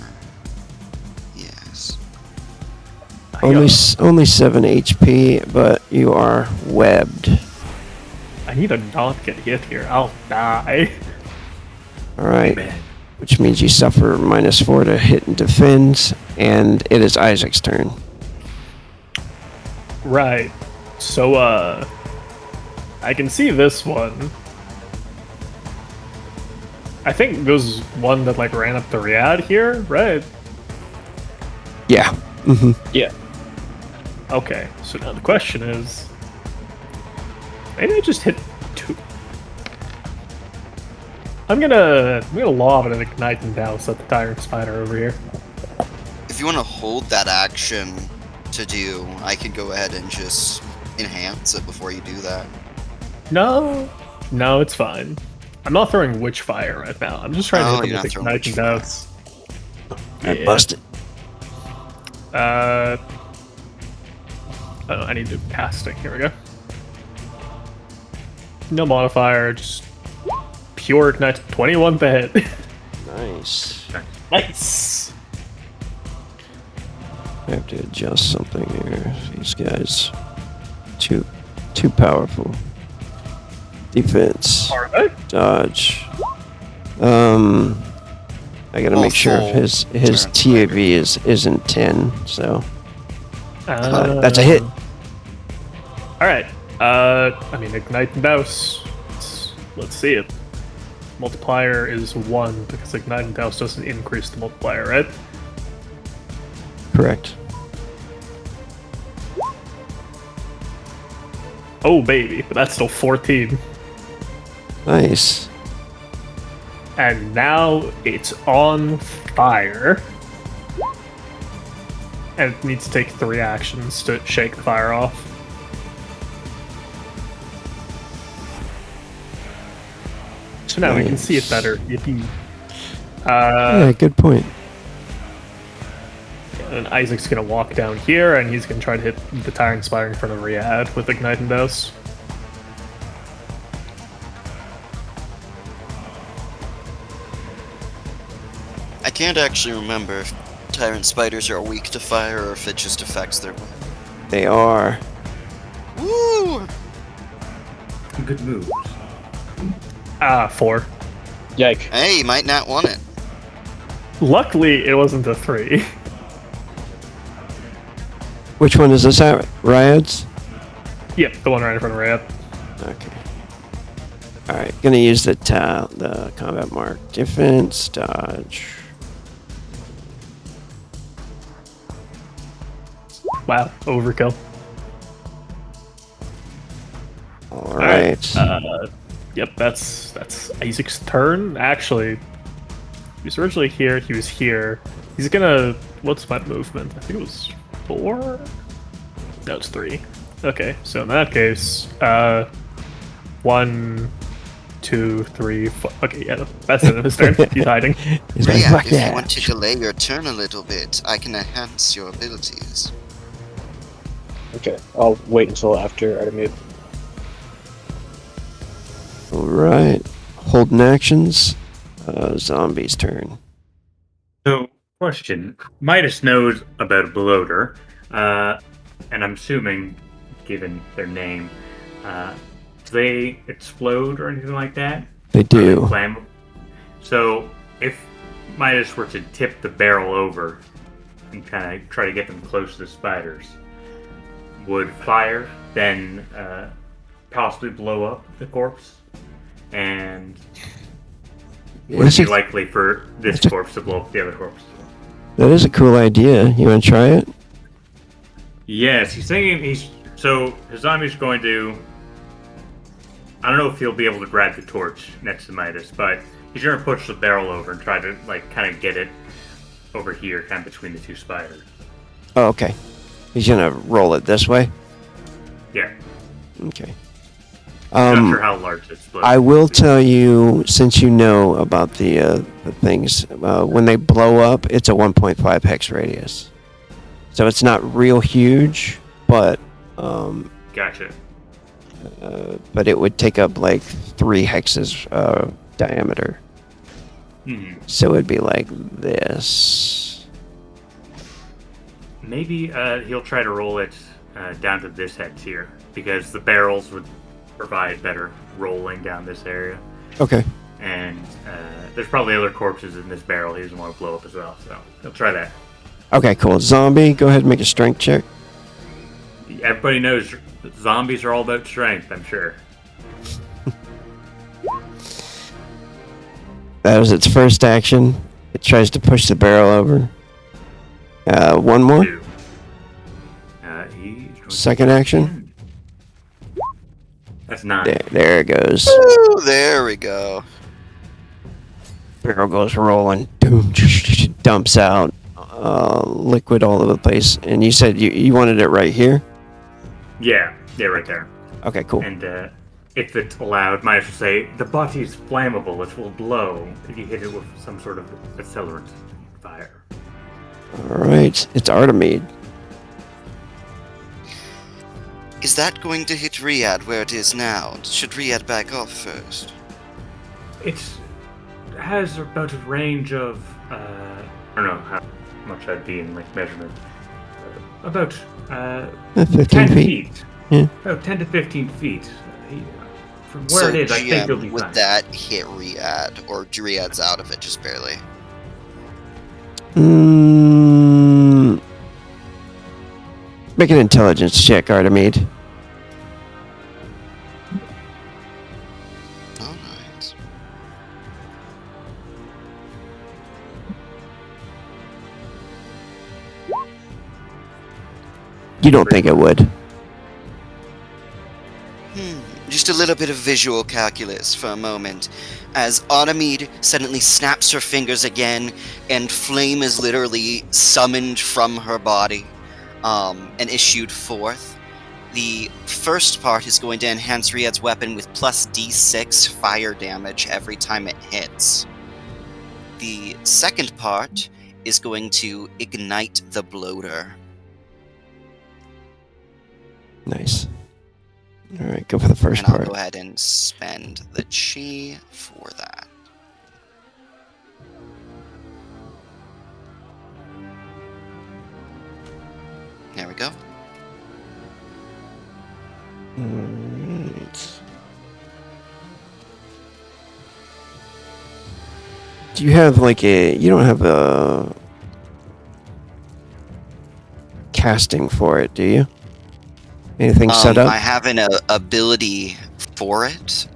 Yes. Only 7 HP, but you are webbed. I need to not get hit here. I'll die. Alright, Man. which means you suffer -4 to hit and defend, and it is Isaac's turn. Right. So, I can see this one. I think there's one that, like, ran up the Riad here, right? Yeah. Mm-hmm. Yeah. Okay, so now the question is... Maybe I just hit 2. I'm gonna lob it and ignite and douse at the Tyrant Spider over here. If you want to hold that action to do, I could go ahead and just enhance it before you do that. No, it's fine. I'm not throwing Witch Fire right now. I'm just trying Oh, to you're hit not them with throwing ignite and Witch douse. I Yeah. busted. Oh, I need to casting. Here we go. No modifier, just pure ignite. 21 to hit. Nice. Nice. I have to adjust something here. These guys, too powerful. Defense, Are they? dodge. I gotta Well, make sure full his Tyrant TAV isn't 10. So that's a Uh, hit. All right. I mean, ignite and douse. Let's see it. Multiplier is 1 because ignite and douse doesn't increase the multiplier, right? Correct. Oh baby, but that's still 14. Nice. And now it's on fire. And it needs to take 3 actions to shake the fire off. So now we can see it Nice. better. Yippee. Yeah, good point. And Isaac's gonna walk down here, and he's gonna try to hit the Tyrant Spire in front of Riad with Ignite and Douse. I can't actually remember if Tyrant Spiders are weak to fire or if it just affects their weapon. They are. Woo! Good moves. 4. Yike. Hey, you might not want it. Luckily, it wasn't a 3. Which one is this at? Riot's? Yep, the one right in front of Riad. Okay. Alright, gonna use the combat mark. Defense, dodge. Wow, overkill. Alright. Yep, that's Isaac's turn. Actually, He was originally here. He was here. He's gonna. What's my movement? I think it was 4. No, it's 3. Okay, so in that case, 1, 2, 3, 4. Okay, yeah, that's the end of his turn. He's hiding. He's like, Riyadh, fuck if you that. want to delay your turn a little bit, I can enhance your abilities. Okay, I'll wait until after Artemid. Alright. Holding actions. Zombie's turn. So, question: Midas knows about a bloater, and I'm assuming, given their name, do they explode or anything like that? They Are they do. flammable? So, if Midas were to tip the barrel over and kind of try to get them close to the spiders, would fire then possibly blow up the corpse? And would Yes, it be it- likely for this it's a- corpse to blow up the other corpse? That is a cool idea. You want to try it? Yes, he's thinking so his zombie's going to. I don't know if he'll be able to grab the torch next to Midas, but he's going to push the barrel over and try to kind of get it over here, kind of between the two spiders. Oh, okay. He's gonna roll it this way. Yeah, Okay. I'm not sure how large this blows. I will tell you, since you know about the things, when they blow up, it's a 1.5 hex radius. So it's not real huge, but Gotcha. but it would take up like 3 hexes diameter. Hmm. So it'd be like this. Maybe he'll try to roll it down to this hex here, because the barrels would provide better rolling down this area. Okay. And there's probably other corpses in this barrel he doesn't want to blow up as well, so he'll try that. Okay, cool. Zombie, go ahead and make a strength check. Everybody knows zombies are all about strength, I'm sure. That was its first action. It tries to push the barrel over. One more. 2. He's going to- Second action. That's 9. There it goes. Ooh, there we go. Barrel goes rolling. Boom. Dumps out liquid all over the place. And you said you wanted it right here? Yeah, right there. Okay, cool. And if it's allowed, might as well say, the body is flammable, it will blow if you hit it with some sort of accelerant fire. Alright, it's Artemide. Is that going to hit Riyadh where it is now? Should Riyadh back off first? It has about a range of, I don't know how much I'd be in measurement. About 15 10 feet. feet. Yeah. About 10 to 15 feet. From So where it is, I think you'll GM, be would fine. that hit Riyadh, or Riyadh's out of it just barely? Make an intelligence check, Artemide. Alright. You don't think it would. Just a little bit of visual calculus for a moment. As Automede suddenly snaps her fingers again, and flame is literally summoned from her body and issued forth. The first part is going to enhance Riyadh's weapon with plus d6 fire damage every time it hits. The second part is going to ignite the bloater. Nice. Alright, go for the first And I'll part. go ahead and spend the chi for that. There we go. Alright. Do you have you don't have a casting for it, do you? Anything set up? I have an ability for it.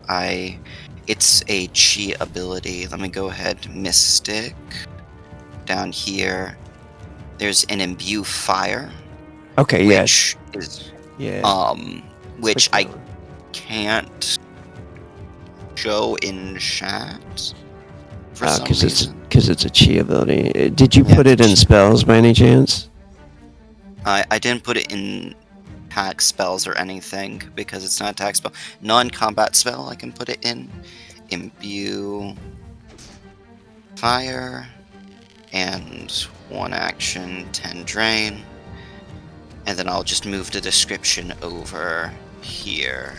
It's a chi ability. Let me go ahead. Mystic. Down here, there's an imbue fire, Okay, yeah. which is Yeah. which click I that one. can't show in chat for some Because reason. because it's a chi ability. Did you Yeah, put it it's in spells by any chance? I didn't put it in attack spells or anything because it's not attack spell. Non-combat spell, I can put it in. Imbue fire and 1 action, 10 drain. And then I'll just move the description over here.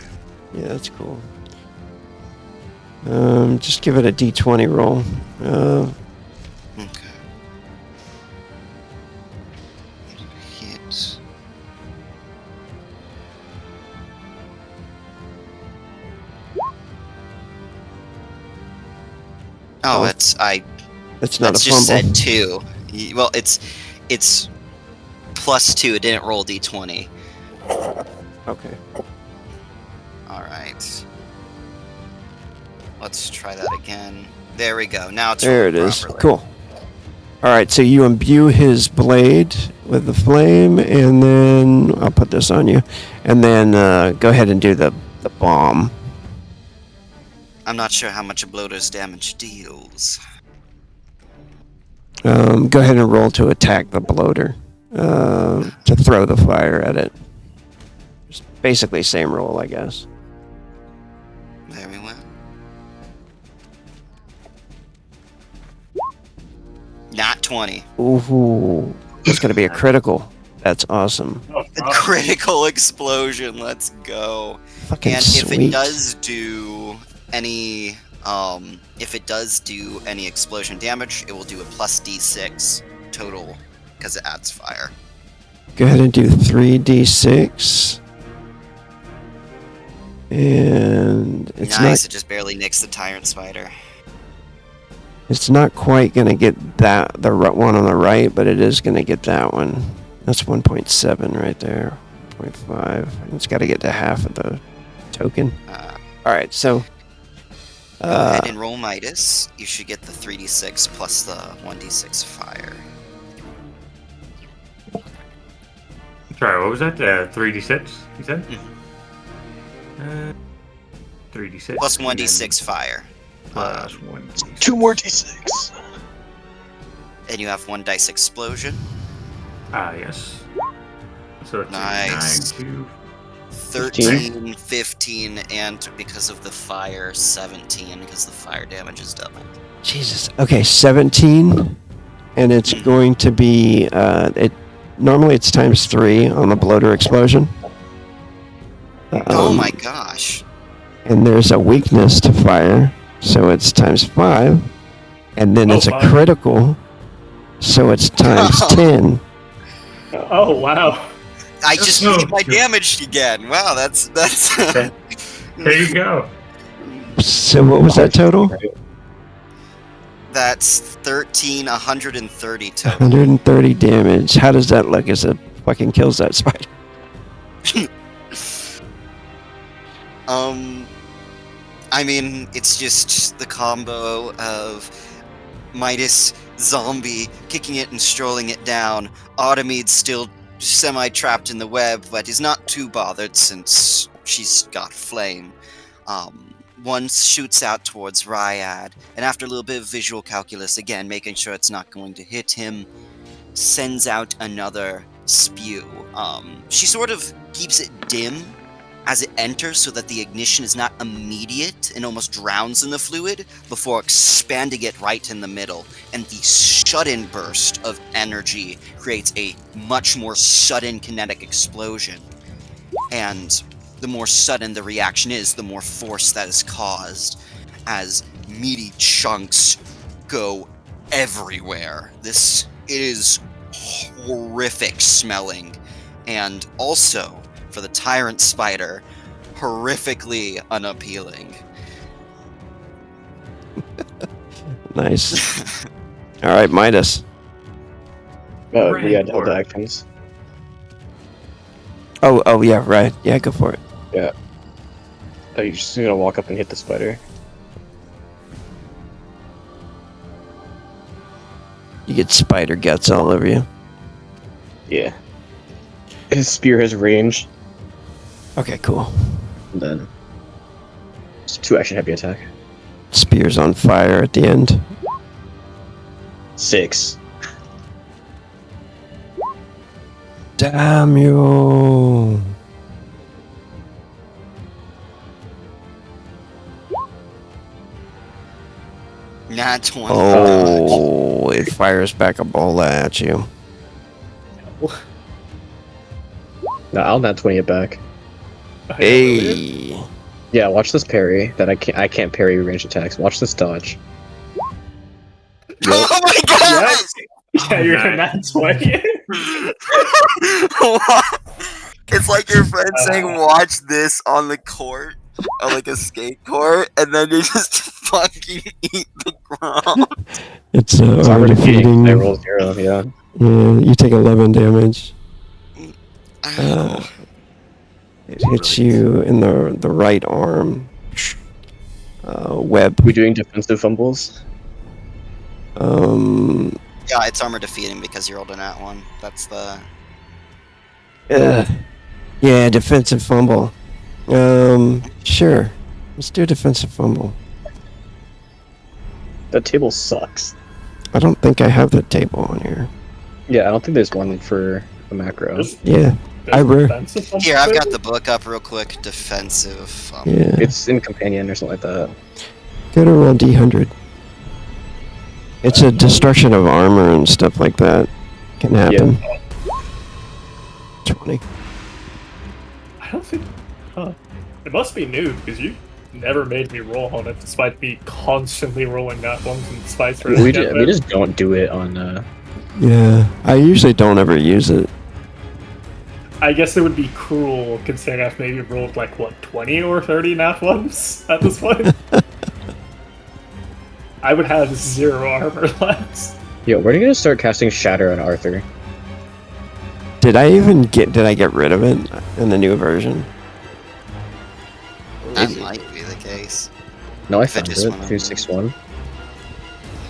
Yeah, that's cool. Just give it a d20 roll. Okay. Hit. Oh, That's not that's a just fumble. said 2. Well, it's plus 2. It didn't roll d20. Okay. All right. Let's try that again. There we go. Now it's There it rolled is. properly. Cool. All right, so you imbue his blade with the flame, and then I'll put this on you, and then go ahead and do the bomb. I'm not sure how much a bloater's damage deals. Go ahead and roll to attack the bloater, to throw the fire at it. Just basically same roll, I guess. Very well. Not 20. Ooh, it's gonna be a critical. That's awesome. Oh, A critical explosion. Let's go. Fucking And sweet. if it does do any explosion damage, it will do a plus d6 total because it adds fire. Go ahead and do 3d6. And it's Nice. It just barely nicks the tyrant spider. It's not quite going to get one on the right, but it is going to get that one. That's 1.7 right there. 0.5. It's got to get to half of the token. All right, so Go ahead and roll Midas. You should get the 3d6 plus the 1d6 fire. Sorry, what was that? 3d6, you said? 3d6. Plus and then 1d6 fire. Plus 1d6. 2 more d6. And you have 1 dice explosion. Ah, yes. So it's Nice. 9 to 13, 15, and because of the fire, 17, because the fire damage is doubled. Jesus. Okay, 17, and it's going to be normally it's times 3 on the bloater explosion. Oh my gosh. And there's a weakness to fire, so it's times 5, and then it's a 5. critical, so it's times 10. Oh wow. I just No. beat my damage again. Wow, that's There you go. So what was that total? that's 130 total. 130 damage. How does that look as it fucking kills that spider? I mean, it's just the combo of Midas zombie kicking it and strolling it down. Automede still semi-trapped in the web, but is not too bothered since she's got flame. One shoots out towards Ryad, and after a little bit of visual calculus, again, making sure it's not going to hit him, sends out another spew. She sort of keeps it dim as it enters so that the ignition is not immediate and almost drowns in the fluid before expanding it right in the middle. And the sudden burst of energy creates a much more sudden kinetic explosion. And the more sudden the reaction is, the more force that is caused as meaty chunks go everywhere. It is horrific smelling, and also, for the tyrant spider, horrifically unappealing. Nice. All right, Midas. We had Or- held actions. Oh, yeah, right. Yeah, go for it. Oh, you're just gonna walk up and hit the spider. You get spider guts all over you. Yeah. His spear has range, Okay, cool. and then it's a 2 action heavy attack. Spear's on fire at the end. 6. Damn you! Nat 20. Oh, it fires back a ball at you. No, I'll not 20 it back. Hey! Yeah, watch this parry. That I can't parry ranged attacks. Watch this dodge. Oh my god! Yeah, you're in that way. It's like your friend saying, watch this on the court, on like a skate court, and then you just fucking eat the ground. It's It's armor already defeating. I roll 0, yeah. Yeah, you take 11 damage. Ow. It hits you in the right arm. Web. We doing defensive fumbles? Yeah, it's armor defeating because you rolled a nat 1. That's the... Yeah, defensive fumble. Sure. Let's do a defensive fumble. That table sucks. I don't think I have that table on here. Yeah, I don't think there's one for a macro. Yeah, I re- Here, I've got the book up real quick. Defensive. yeah. It's in companion or something like that. Go to roll D100. It's a destruction of armor and stuff like that. Can happen. 20. I don't think. Huh. It must be new because you never made me roll on it, despite me constantly rolling that one and despite for We just don't do it on. Yeah, I usually don't ever use it. I guess it would be cruel considering I've maybe rolled like what 20 or 30 nat ones at this point. I would have 0 armor left. Yo, we're gonna start casting Shatter on Arthur. Did I get rid of it in the new version? That might be the case. No, I If I found just it. went on 261.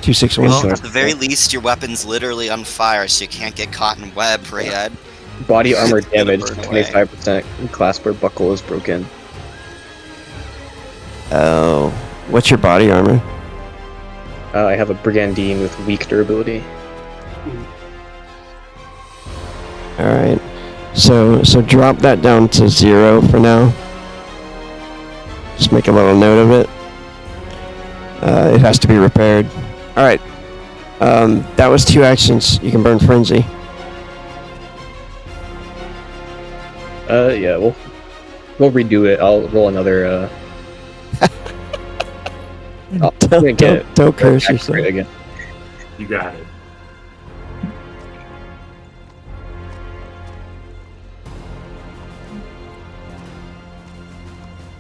261? Well, Sure. at the very least, your weapon's literally on fire, so you can't get caught in web, Rayad. Body armor damage, Burn away. 25%. Clasp or buckle is broken. Oh. What's your body armor? I have a Brigandine with weak durability. Alright. So drop that down to 0 for now. Just make a little note of it. It has to be repaired. Alright. That was 2 actions. You can burn Frenzy. Yeah, we'll redo it. I'll roll another, Don't curse yourself. again. You got it.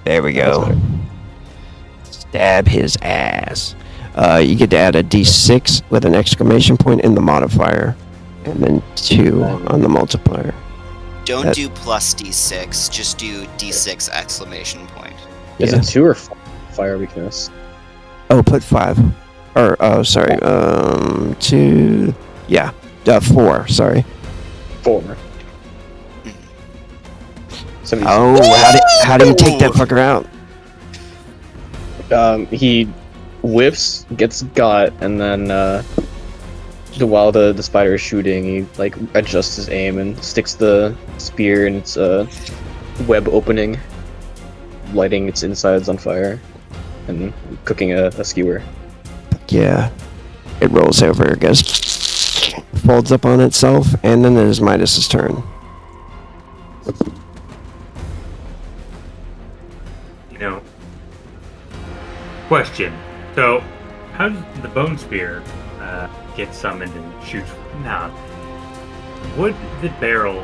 There we go. Stab his ass. You get to add a d6 with an exclamation point in the modifier. And then 2 on the multiplier. Don't That- do plus d6, just do d6 exclamation point. Is Yeah. it 2 or fire weakness? Oh, put 5. Or, oh, sorry. 2. Yeah. 4, sorry. 4. 76. Oh, how do you take that fucker out? He whiffs, gets got, and then while the spider is shooting, he like adjusts his aim and sticks the spear in its web opening, lighting its insides on fire, and cooking a skewer. Yeah. It rolls over, goes, folds up on itself, and then it is Midas's turn. You know. Question. So, how does the bone spear get summoned and shoots? Now, would the barrel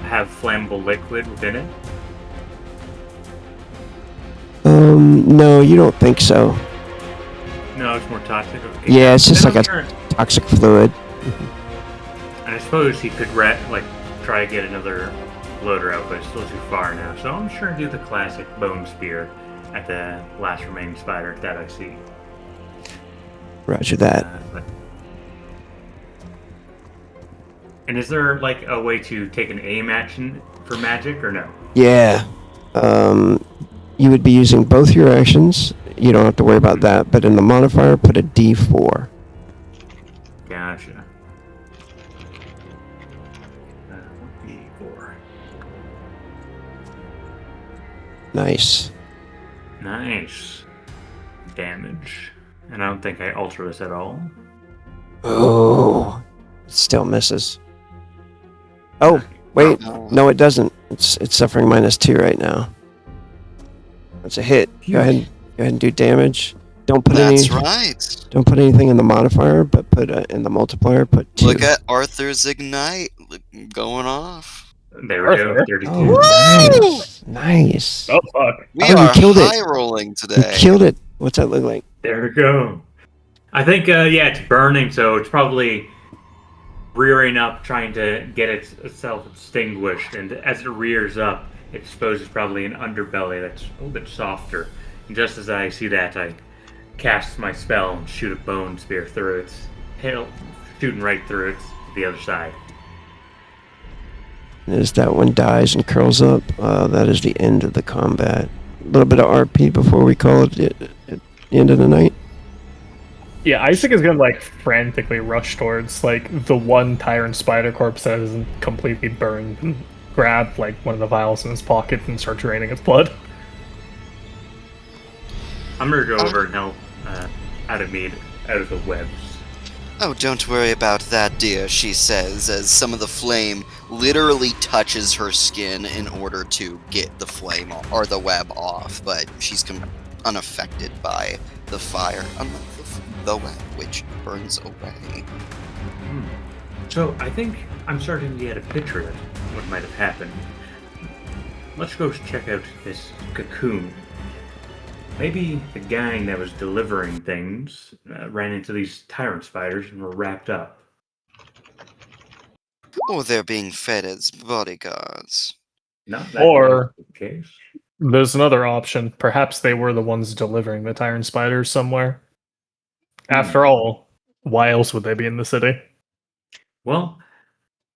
have flammable liquid within it? No, you don't think so. No, it's more toxic. Okay. Yeah, it's just Then like I'm a sure- toxic fluid. And I suppose he could try to get another loader out, but it's still too far now. So I'm sure do the classic bone spear at the last remaining spider that I see. Roger that. And is there like a way to take an aim action for magic or no? Yeah. You would be using both your actions. You don't have to worry about that. But in the modifier, put a D4. E4. Nice. Nice. Damage. And I don't think I alter this at all. Oh, it still misses. Oh, wait. Oh, No, it doesn't. It's suffering -2 right now. That's a hit. Go ahead and do damage. Don't put that's any. right. Don't put anything in the modifier, but put in the multiplier. Put 2. Look at Arthur's Ignite going off. There we go. Arthur. 32. Oh, nice. Oh fuck! We Oh, you are killed it. high rolling You today. killed it. What's that look like? There we go. I think, yeah, it's burning, so it's probably rearing up, trying to get itself extinguished. And as it rears up, it exposes probably an underbelly that's a little bit softer. And just as I see that, I cast my spell and shoot a bone spear through its tail, shooting right through it to the other side. As that one dies and curls up, that is the end of the combat. A little bit of RP before we call it the end of the night. Yeah, Isaac is gonna like frantically rush towards like the one Tyrant Spider corpse that isn't completely burned and grab like one of the vials in his pocket and start draining its blood. I'm gonna go over and help Adamid out of the webs. Oh, don't worry about that, dear, she says, as some of the flame literally touches her skin in order to get the flame or the web off, but she's unaffected by the fire, unlike the web, which burns away. So I think I'm starting to get a picture of what might have happened. Let's go check out this cocoon. Maybe the gang that was delivering things ran into these tyrant spiders and were wrapped up. Or Oh, they're being fed as bodyguards. Not that Or- was the case. There's another option. Perhaps they were the ones delivering the Tyrant Spiders somewhere. After all, why else would they be in the city? Well,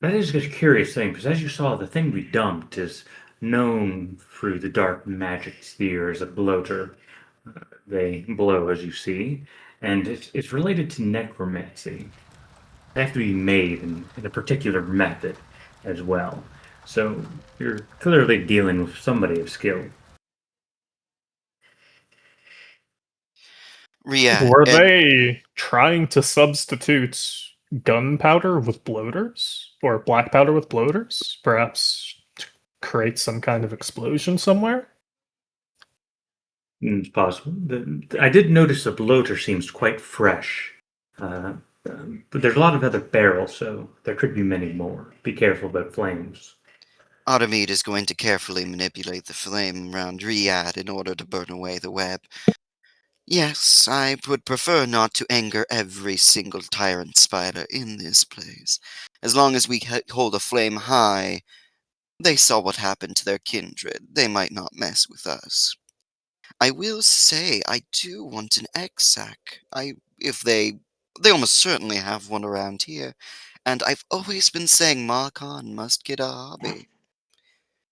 that is a curious thing, because as you saw, the thing we dumped is known through the dark magic sphere as a bloater. They blow, as you see, and it's related to necromancy. They have to be made in a particular method as well. So you're clearly dealing with somebody of skill. Yeah, Were and they trying to substitute gunpowder with bloaters? Or black powder with bloaters? Perhaps to create some kind of explosion somewhere? It's possible. I did notice the bloater seems quite fresh. But there's a lot of other barrels, so there could be many more. Be careful about flames. Artemide is going to carefully manipulate the flame around Riyadh in order to burn away the web. Yes, I would prefer not to anger every single tyrant spider in this place. As long as we hold a flame high, they saw what happened to their kindred. They might not mess with us. I will say, I do want an Exac. They almost certainly have one around here. And I've always been saying Ma Khan must get a hobby.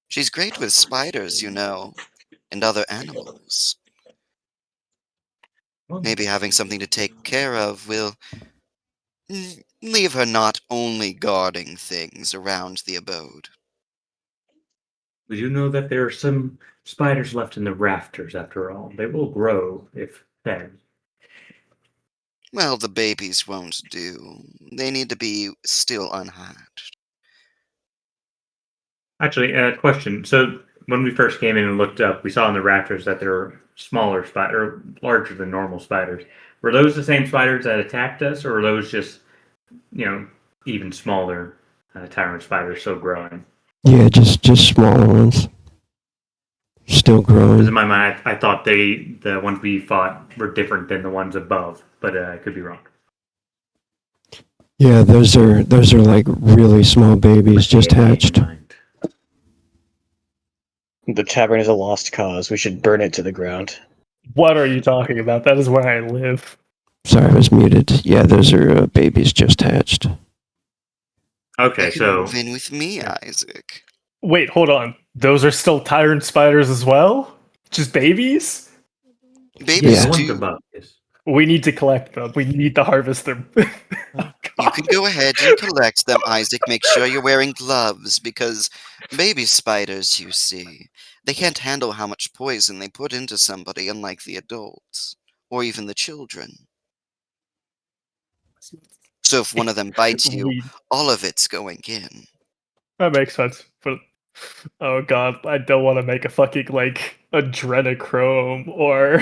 She's great with spiders, you know, and other animals. Well, Maybe having something to take care of will leave her not only guarding things around the abode. we do know that there are some spiders left in the rafters, after all. They will grow if fed. Well, the babies won't do. They need to be still unhatched. Actually, question. So when we first came in and looked up, we saw in the rafters that there were smaller spiders, larger than normal spiders. Were those the same spiders that attacked us, or were those just, even smaller tyrant spiders still growing? Yeah, just smaller ones. Still Because growing. in my mind, I thought the ones we fought were different than the ones above, but I could be wrong. Yeah, those are like really small babies just Keep that in hatched. mind. The tavern is a lost cause. We should burn it to the ground. What are you talking about? That is where I live. Sorry, I was muted. Yeah, those are babies just hatched. Okay, You can so move in with me, Isaac. Wait, hold on. Those are still Tyrant Spiders as well? Just babies? Babies Yeah. the ones do. above, yes. We need to collect them. We need to harvest them. Oh, God. You can go ahead and collect them, Isaac. Make sure you're wearing gloves, because baby spiders, you see, they can't handle how much poison they put into somebody, unlike the adults, or even the children. So if one of them bites you, We, all of it's going in. that makes sense. But oh god, I don't want to make a fucking like adrenochrome or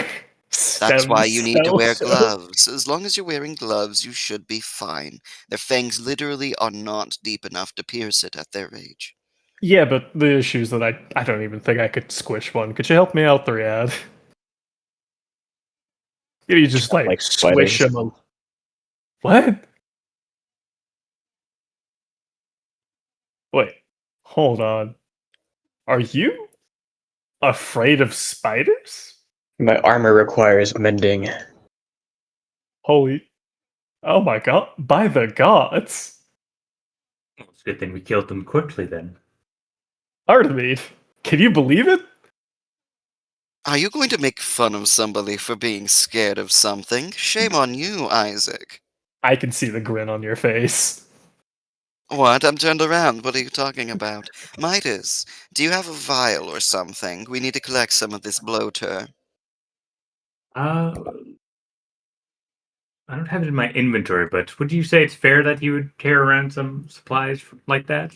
That's stem why you need to cell wear show. gloves. As long as you're wearing gloves, you should be fine. Their fangs literally are not deep enough to pierce it at their age. Yeah, but the issue is that I don't even think I could squish one. Could you help me out, Thread? You just like squish spiders. him. What? Wait, hold on. Are you afraid of spiders? My armor requires mending. Holy. Oh my god. By the gods. It's a good thing we killed them quickly then. Artemide, can you believe it? Are you going to make fun of somebody for being scared of something? Shame on you, Isaac. I can see the grin on your face. What? I'm turned around. What are you talking about? Midas, do you have a vial or something? We need to collect some of this bloater. Uh, I don't have it in my inventory, but would you say it's fair that you would carry around some supplies like that?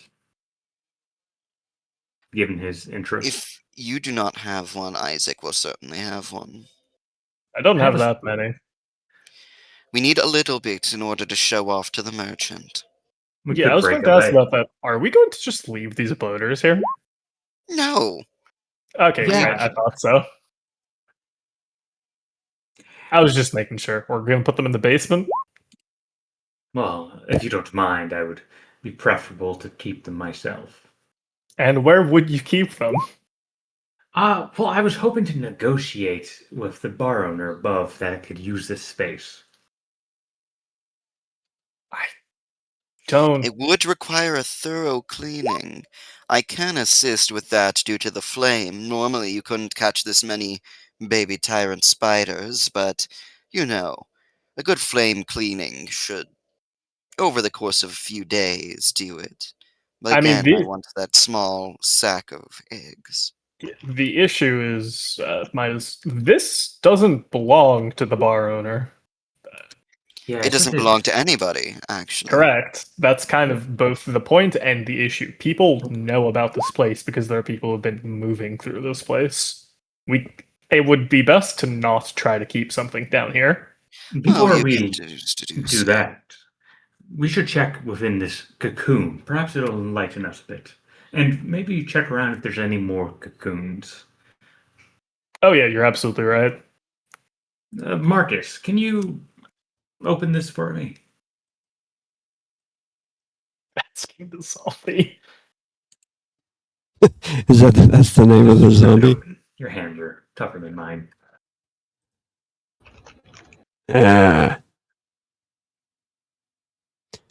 Given his interest. If you do not have one, Isaac will certainly have one. I don't I have was- that many. We need a little bit in order to show off to the merchant. We Yeah, could I was break going to ask away. about that. Are we going to just leave these bloaters here? No. Okay, Yeah. yeah, I thought so. I was just making sure. We're going to put them in the basement? Well, if you don't mind, I would be preferable to keep them myself. And where would you keep them? Well, I was hoping to negotiate with the bar owner above that I could use this space. Don't. It would require a thorough cleaning. I can assist with that due to the flame. Normally you couldn't catch this many baby tyrant spiders, but, you know, a good flame cleaning should, over the course of a few days, do it. But I mean, again, I want that small sack of eggs. the issue is, this doesn't belong to the bar owner. Yeah, It doesn't belong to anybody, actually. Correct. That's kind of both the point and the issue. People know about this place because there are people who've been moving through this place. It would be best to not try to keep something down here. Before Well, you we can choose to do do so. that, we should check within this cocoon. Perhaps it'll enlighten us a bit. And maybe check around if there's any more cocoons. Oh yeah, you're absolutely right. Marcus, can you open this for me? Asking the zombie. That's the name of the zombie? Your hands are tougher than mine.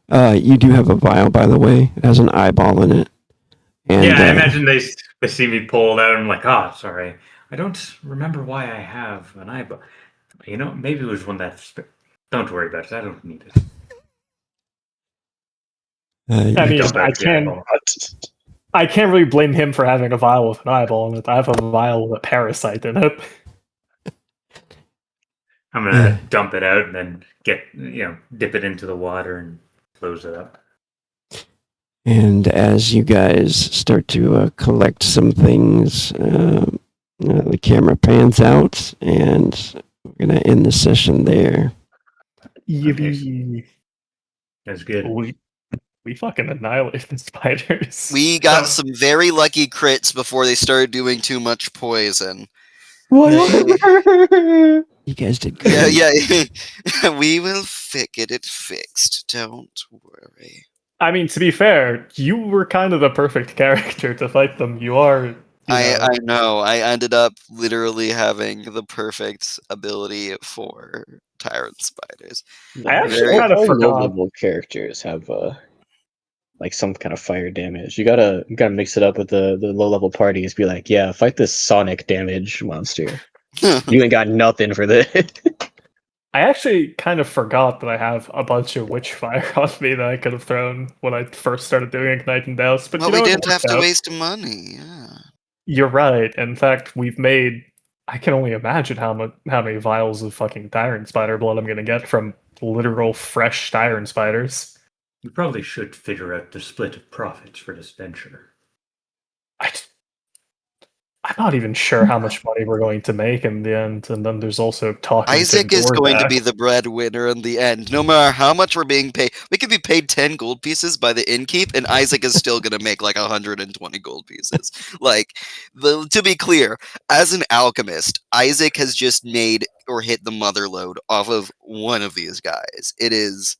You do have a vial, by the way. It has an eyeball in it. And, yeah, I imagine they see me pull it out and I'm like, oh, sorry. I don't remember why I have an eyeball. You know, maybe it was one that's... Don't worry about it. I don't need it. I mean, Don't I touch the eyeball. can't really blame him for having a vial with an eyeball in it. I have a vial with a parasite in it. I'm gonna dump it out and then dip it into the water and close it up. And as you guys start to collect some things, the camera pans out, and we're going to end the session there. Yippee. That's good. We fucking annihilated the spiders. We got some very lucky crits before they started doing too much poison. You guys did good. Yeah. We will get it fixed. Don't worry. I mean, to be fair, you were kind of the perfect character to fight them. You are. I know. I ended up literally having the perfect ability for tyrant spiders. I actually Very- kind of All forgot. low-level characters have like some kind of fire damage. You gotta mix it up with the low-level parties. Be like, yeah, fight this sonic damage monster. You ain't got nothing for this. I actually kind of forgot that I have a bunch of Witchfire on me that I could have thrown when I first started doing Ignite and Douse. But Well, you know, we it didn't have worked to out. waste money. Yeah. You're right. In fact, we've made. I can only imagine how many vials of fucking Tyrant Spider blood I'm gonna get from literal fresh Tyrant Spiders. We probably should figure out the split of profits for this venture. I, I'm not even sure how much money we're going to make in the end. And then there's also talking Isaac to is going to DoorDash. be the breadwinner in the end. No matter how much we're being paid, we could be paid 10 gold pieces by the innkeep, and Isaac is still going to make like 120 gold pieces. Like, to be clear, as an alchemist, Isaac has just made or hit the mother load off of one of these guys. It is.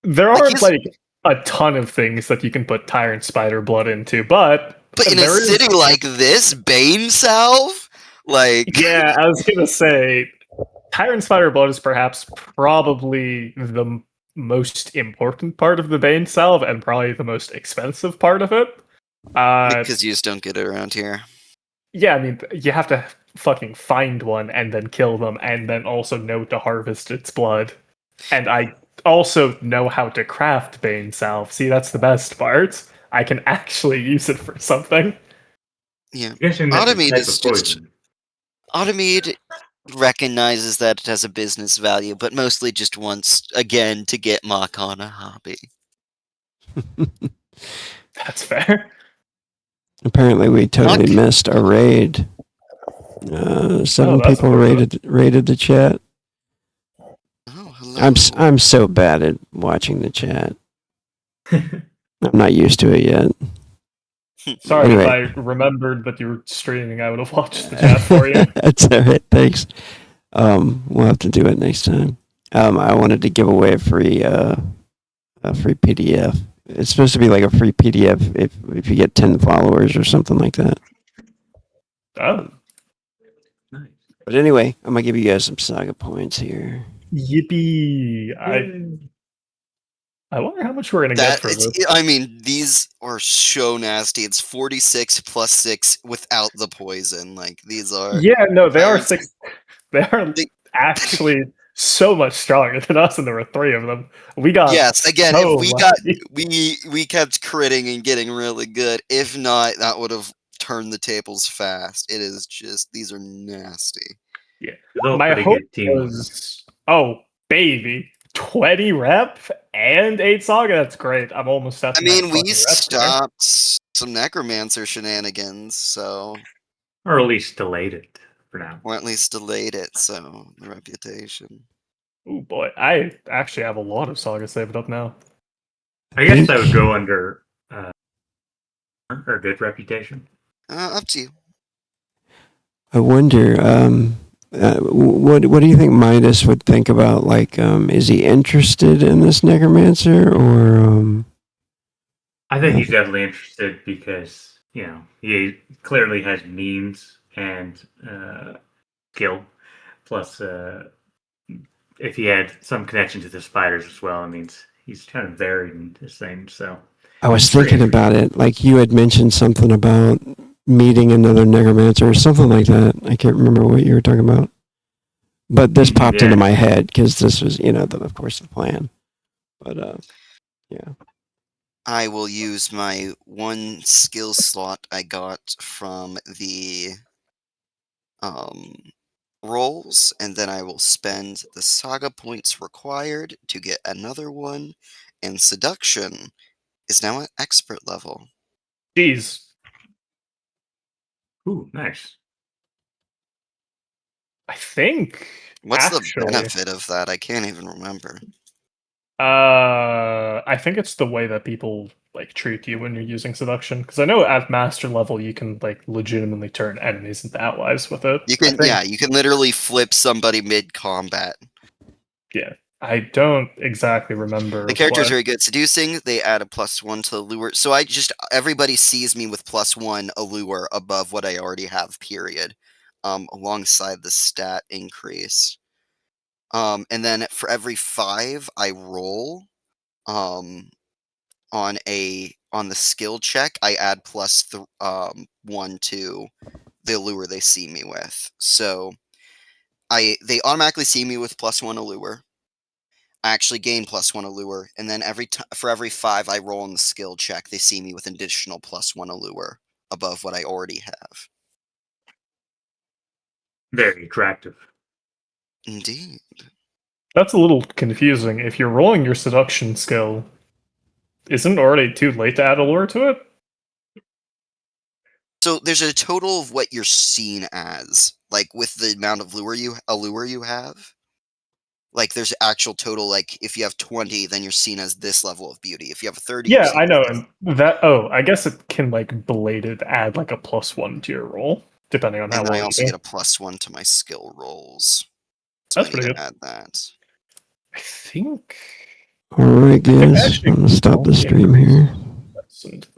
There Like, aren't like a ton of things that you can put Tyrant Spider blood into, but in a there is. city like this, Bane Salve? Like. Yeah, I was gonna say, Tyrant Spider blood is perhaps probably the most important part of the Bane salve and probably the most expensive part of it. Because you just don't get it around here. Yeah, I mean, you have to fucking find one and then kill them, and then also know to harvest its blood. And I also know how to craft Bane salve. See, that's the best part. I can actually use it for something. Yeah. I'm guessing that's a Automede type is of just. poison. Automede recognizes that it has a business value, but mostly just wants, again, to get Mach on a hobby. That's fair. Apparently, we totally Okay. missed a raid. 7 that's people unfortunate. raided the chat. Oh, hello. I'm so bad at watching the chat. I'm not used to it yet. Sorry, Anyway. if I remembered that you were streaming, I would have watched the chat for you. That's all right. Thanks. We'll have to do it next time. I wanted to give away a free PDF. It's supposed to be like a free PDF if you get 10 followers or something like that. Oh, Nice. But anyway, I'm gonna give you guys some saga points here. yippee! I wonder how much we're gonna get for this. I mean, these are so nasty. It's 46 plus 6 without the poison. Like, these are. Yeah, no, they are Tyrants- 6. They are They- actually so much stronger than us, and there were 3 of them. We got Yes, again, so if we lucky. got. We kept critting and getting really good. If not, that would have turned the tables fast. It is just. These are nasty. It's all My pretty hope good teamwork. was, oh baby, 20 rep and 8 saga. That's great. I'm almost at. I the next mean, we fucking rep here. stopped some necromancer shenanigans, so. Or at least delayed it for now. Or at least delayed it, so. The reputation. Oh boy, I actually have a lot of saga saved up now. I guess that would go under or good reputation. Up to you. I wonder, what do you think Midas would think about? Like, is he interested in this necromancer, or I think he's definitely interested because, he clearly has means and skill. Plus, if he had some connection to the spiders as well, it means he's kind of varied in this thing. So I was thinking about it. Like you had mentioned something about meeting another necromancer or something like that. I can't remember what you were talking about. But this popped into my head because this was, of course, the plan. But, yeah. I will use my 1 skill slot I got from the rolls, and then I will spend the saga points required to get another one, and seduction is now at expert level. Jeez. Ooh, nice. I think. What's the actually, benefit of that? I can't even remember. I think it's the way that people like treat you when you're using seduction. Because I know at master level you can like legitimately turn enemies into allies with it. You can, you can literally flip somebody mid-combat. Yeah, I don't exactly remember. The character's what- very good. Seducing, they add a +1 to the lure. So everybody sees me with +1 allure above what I already have, period. Alongside the stat increase. And then for every 5 I roll, on the skill check, I add +1 to the allure they see me with. So they automatically see me with +1 allure. I actually gain +1 allure, and then for every 5 I roll on the skill check, they see me with an additional +1 allure above what I already have. Very attractive. Indeed. That's a little confusing. If you're rolling your seduction skill, isn't it already too late to add allure to it? So there's a total of what you're seen as, like with the amount of allure you have. Like there's actual total. Like if you have 20, then you're seen as this level of beauty. If you have 30, you're Yeah, seen I as know. this. And that, oh, I guess it can like belated add like a +1 to your roll, depending on how And then well I you also do. get a +1 to my skill rolls. So That's I need pretty to good. add that. I think. Alright, I think guys. actually I'm gonna stop the all stream the here. listened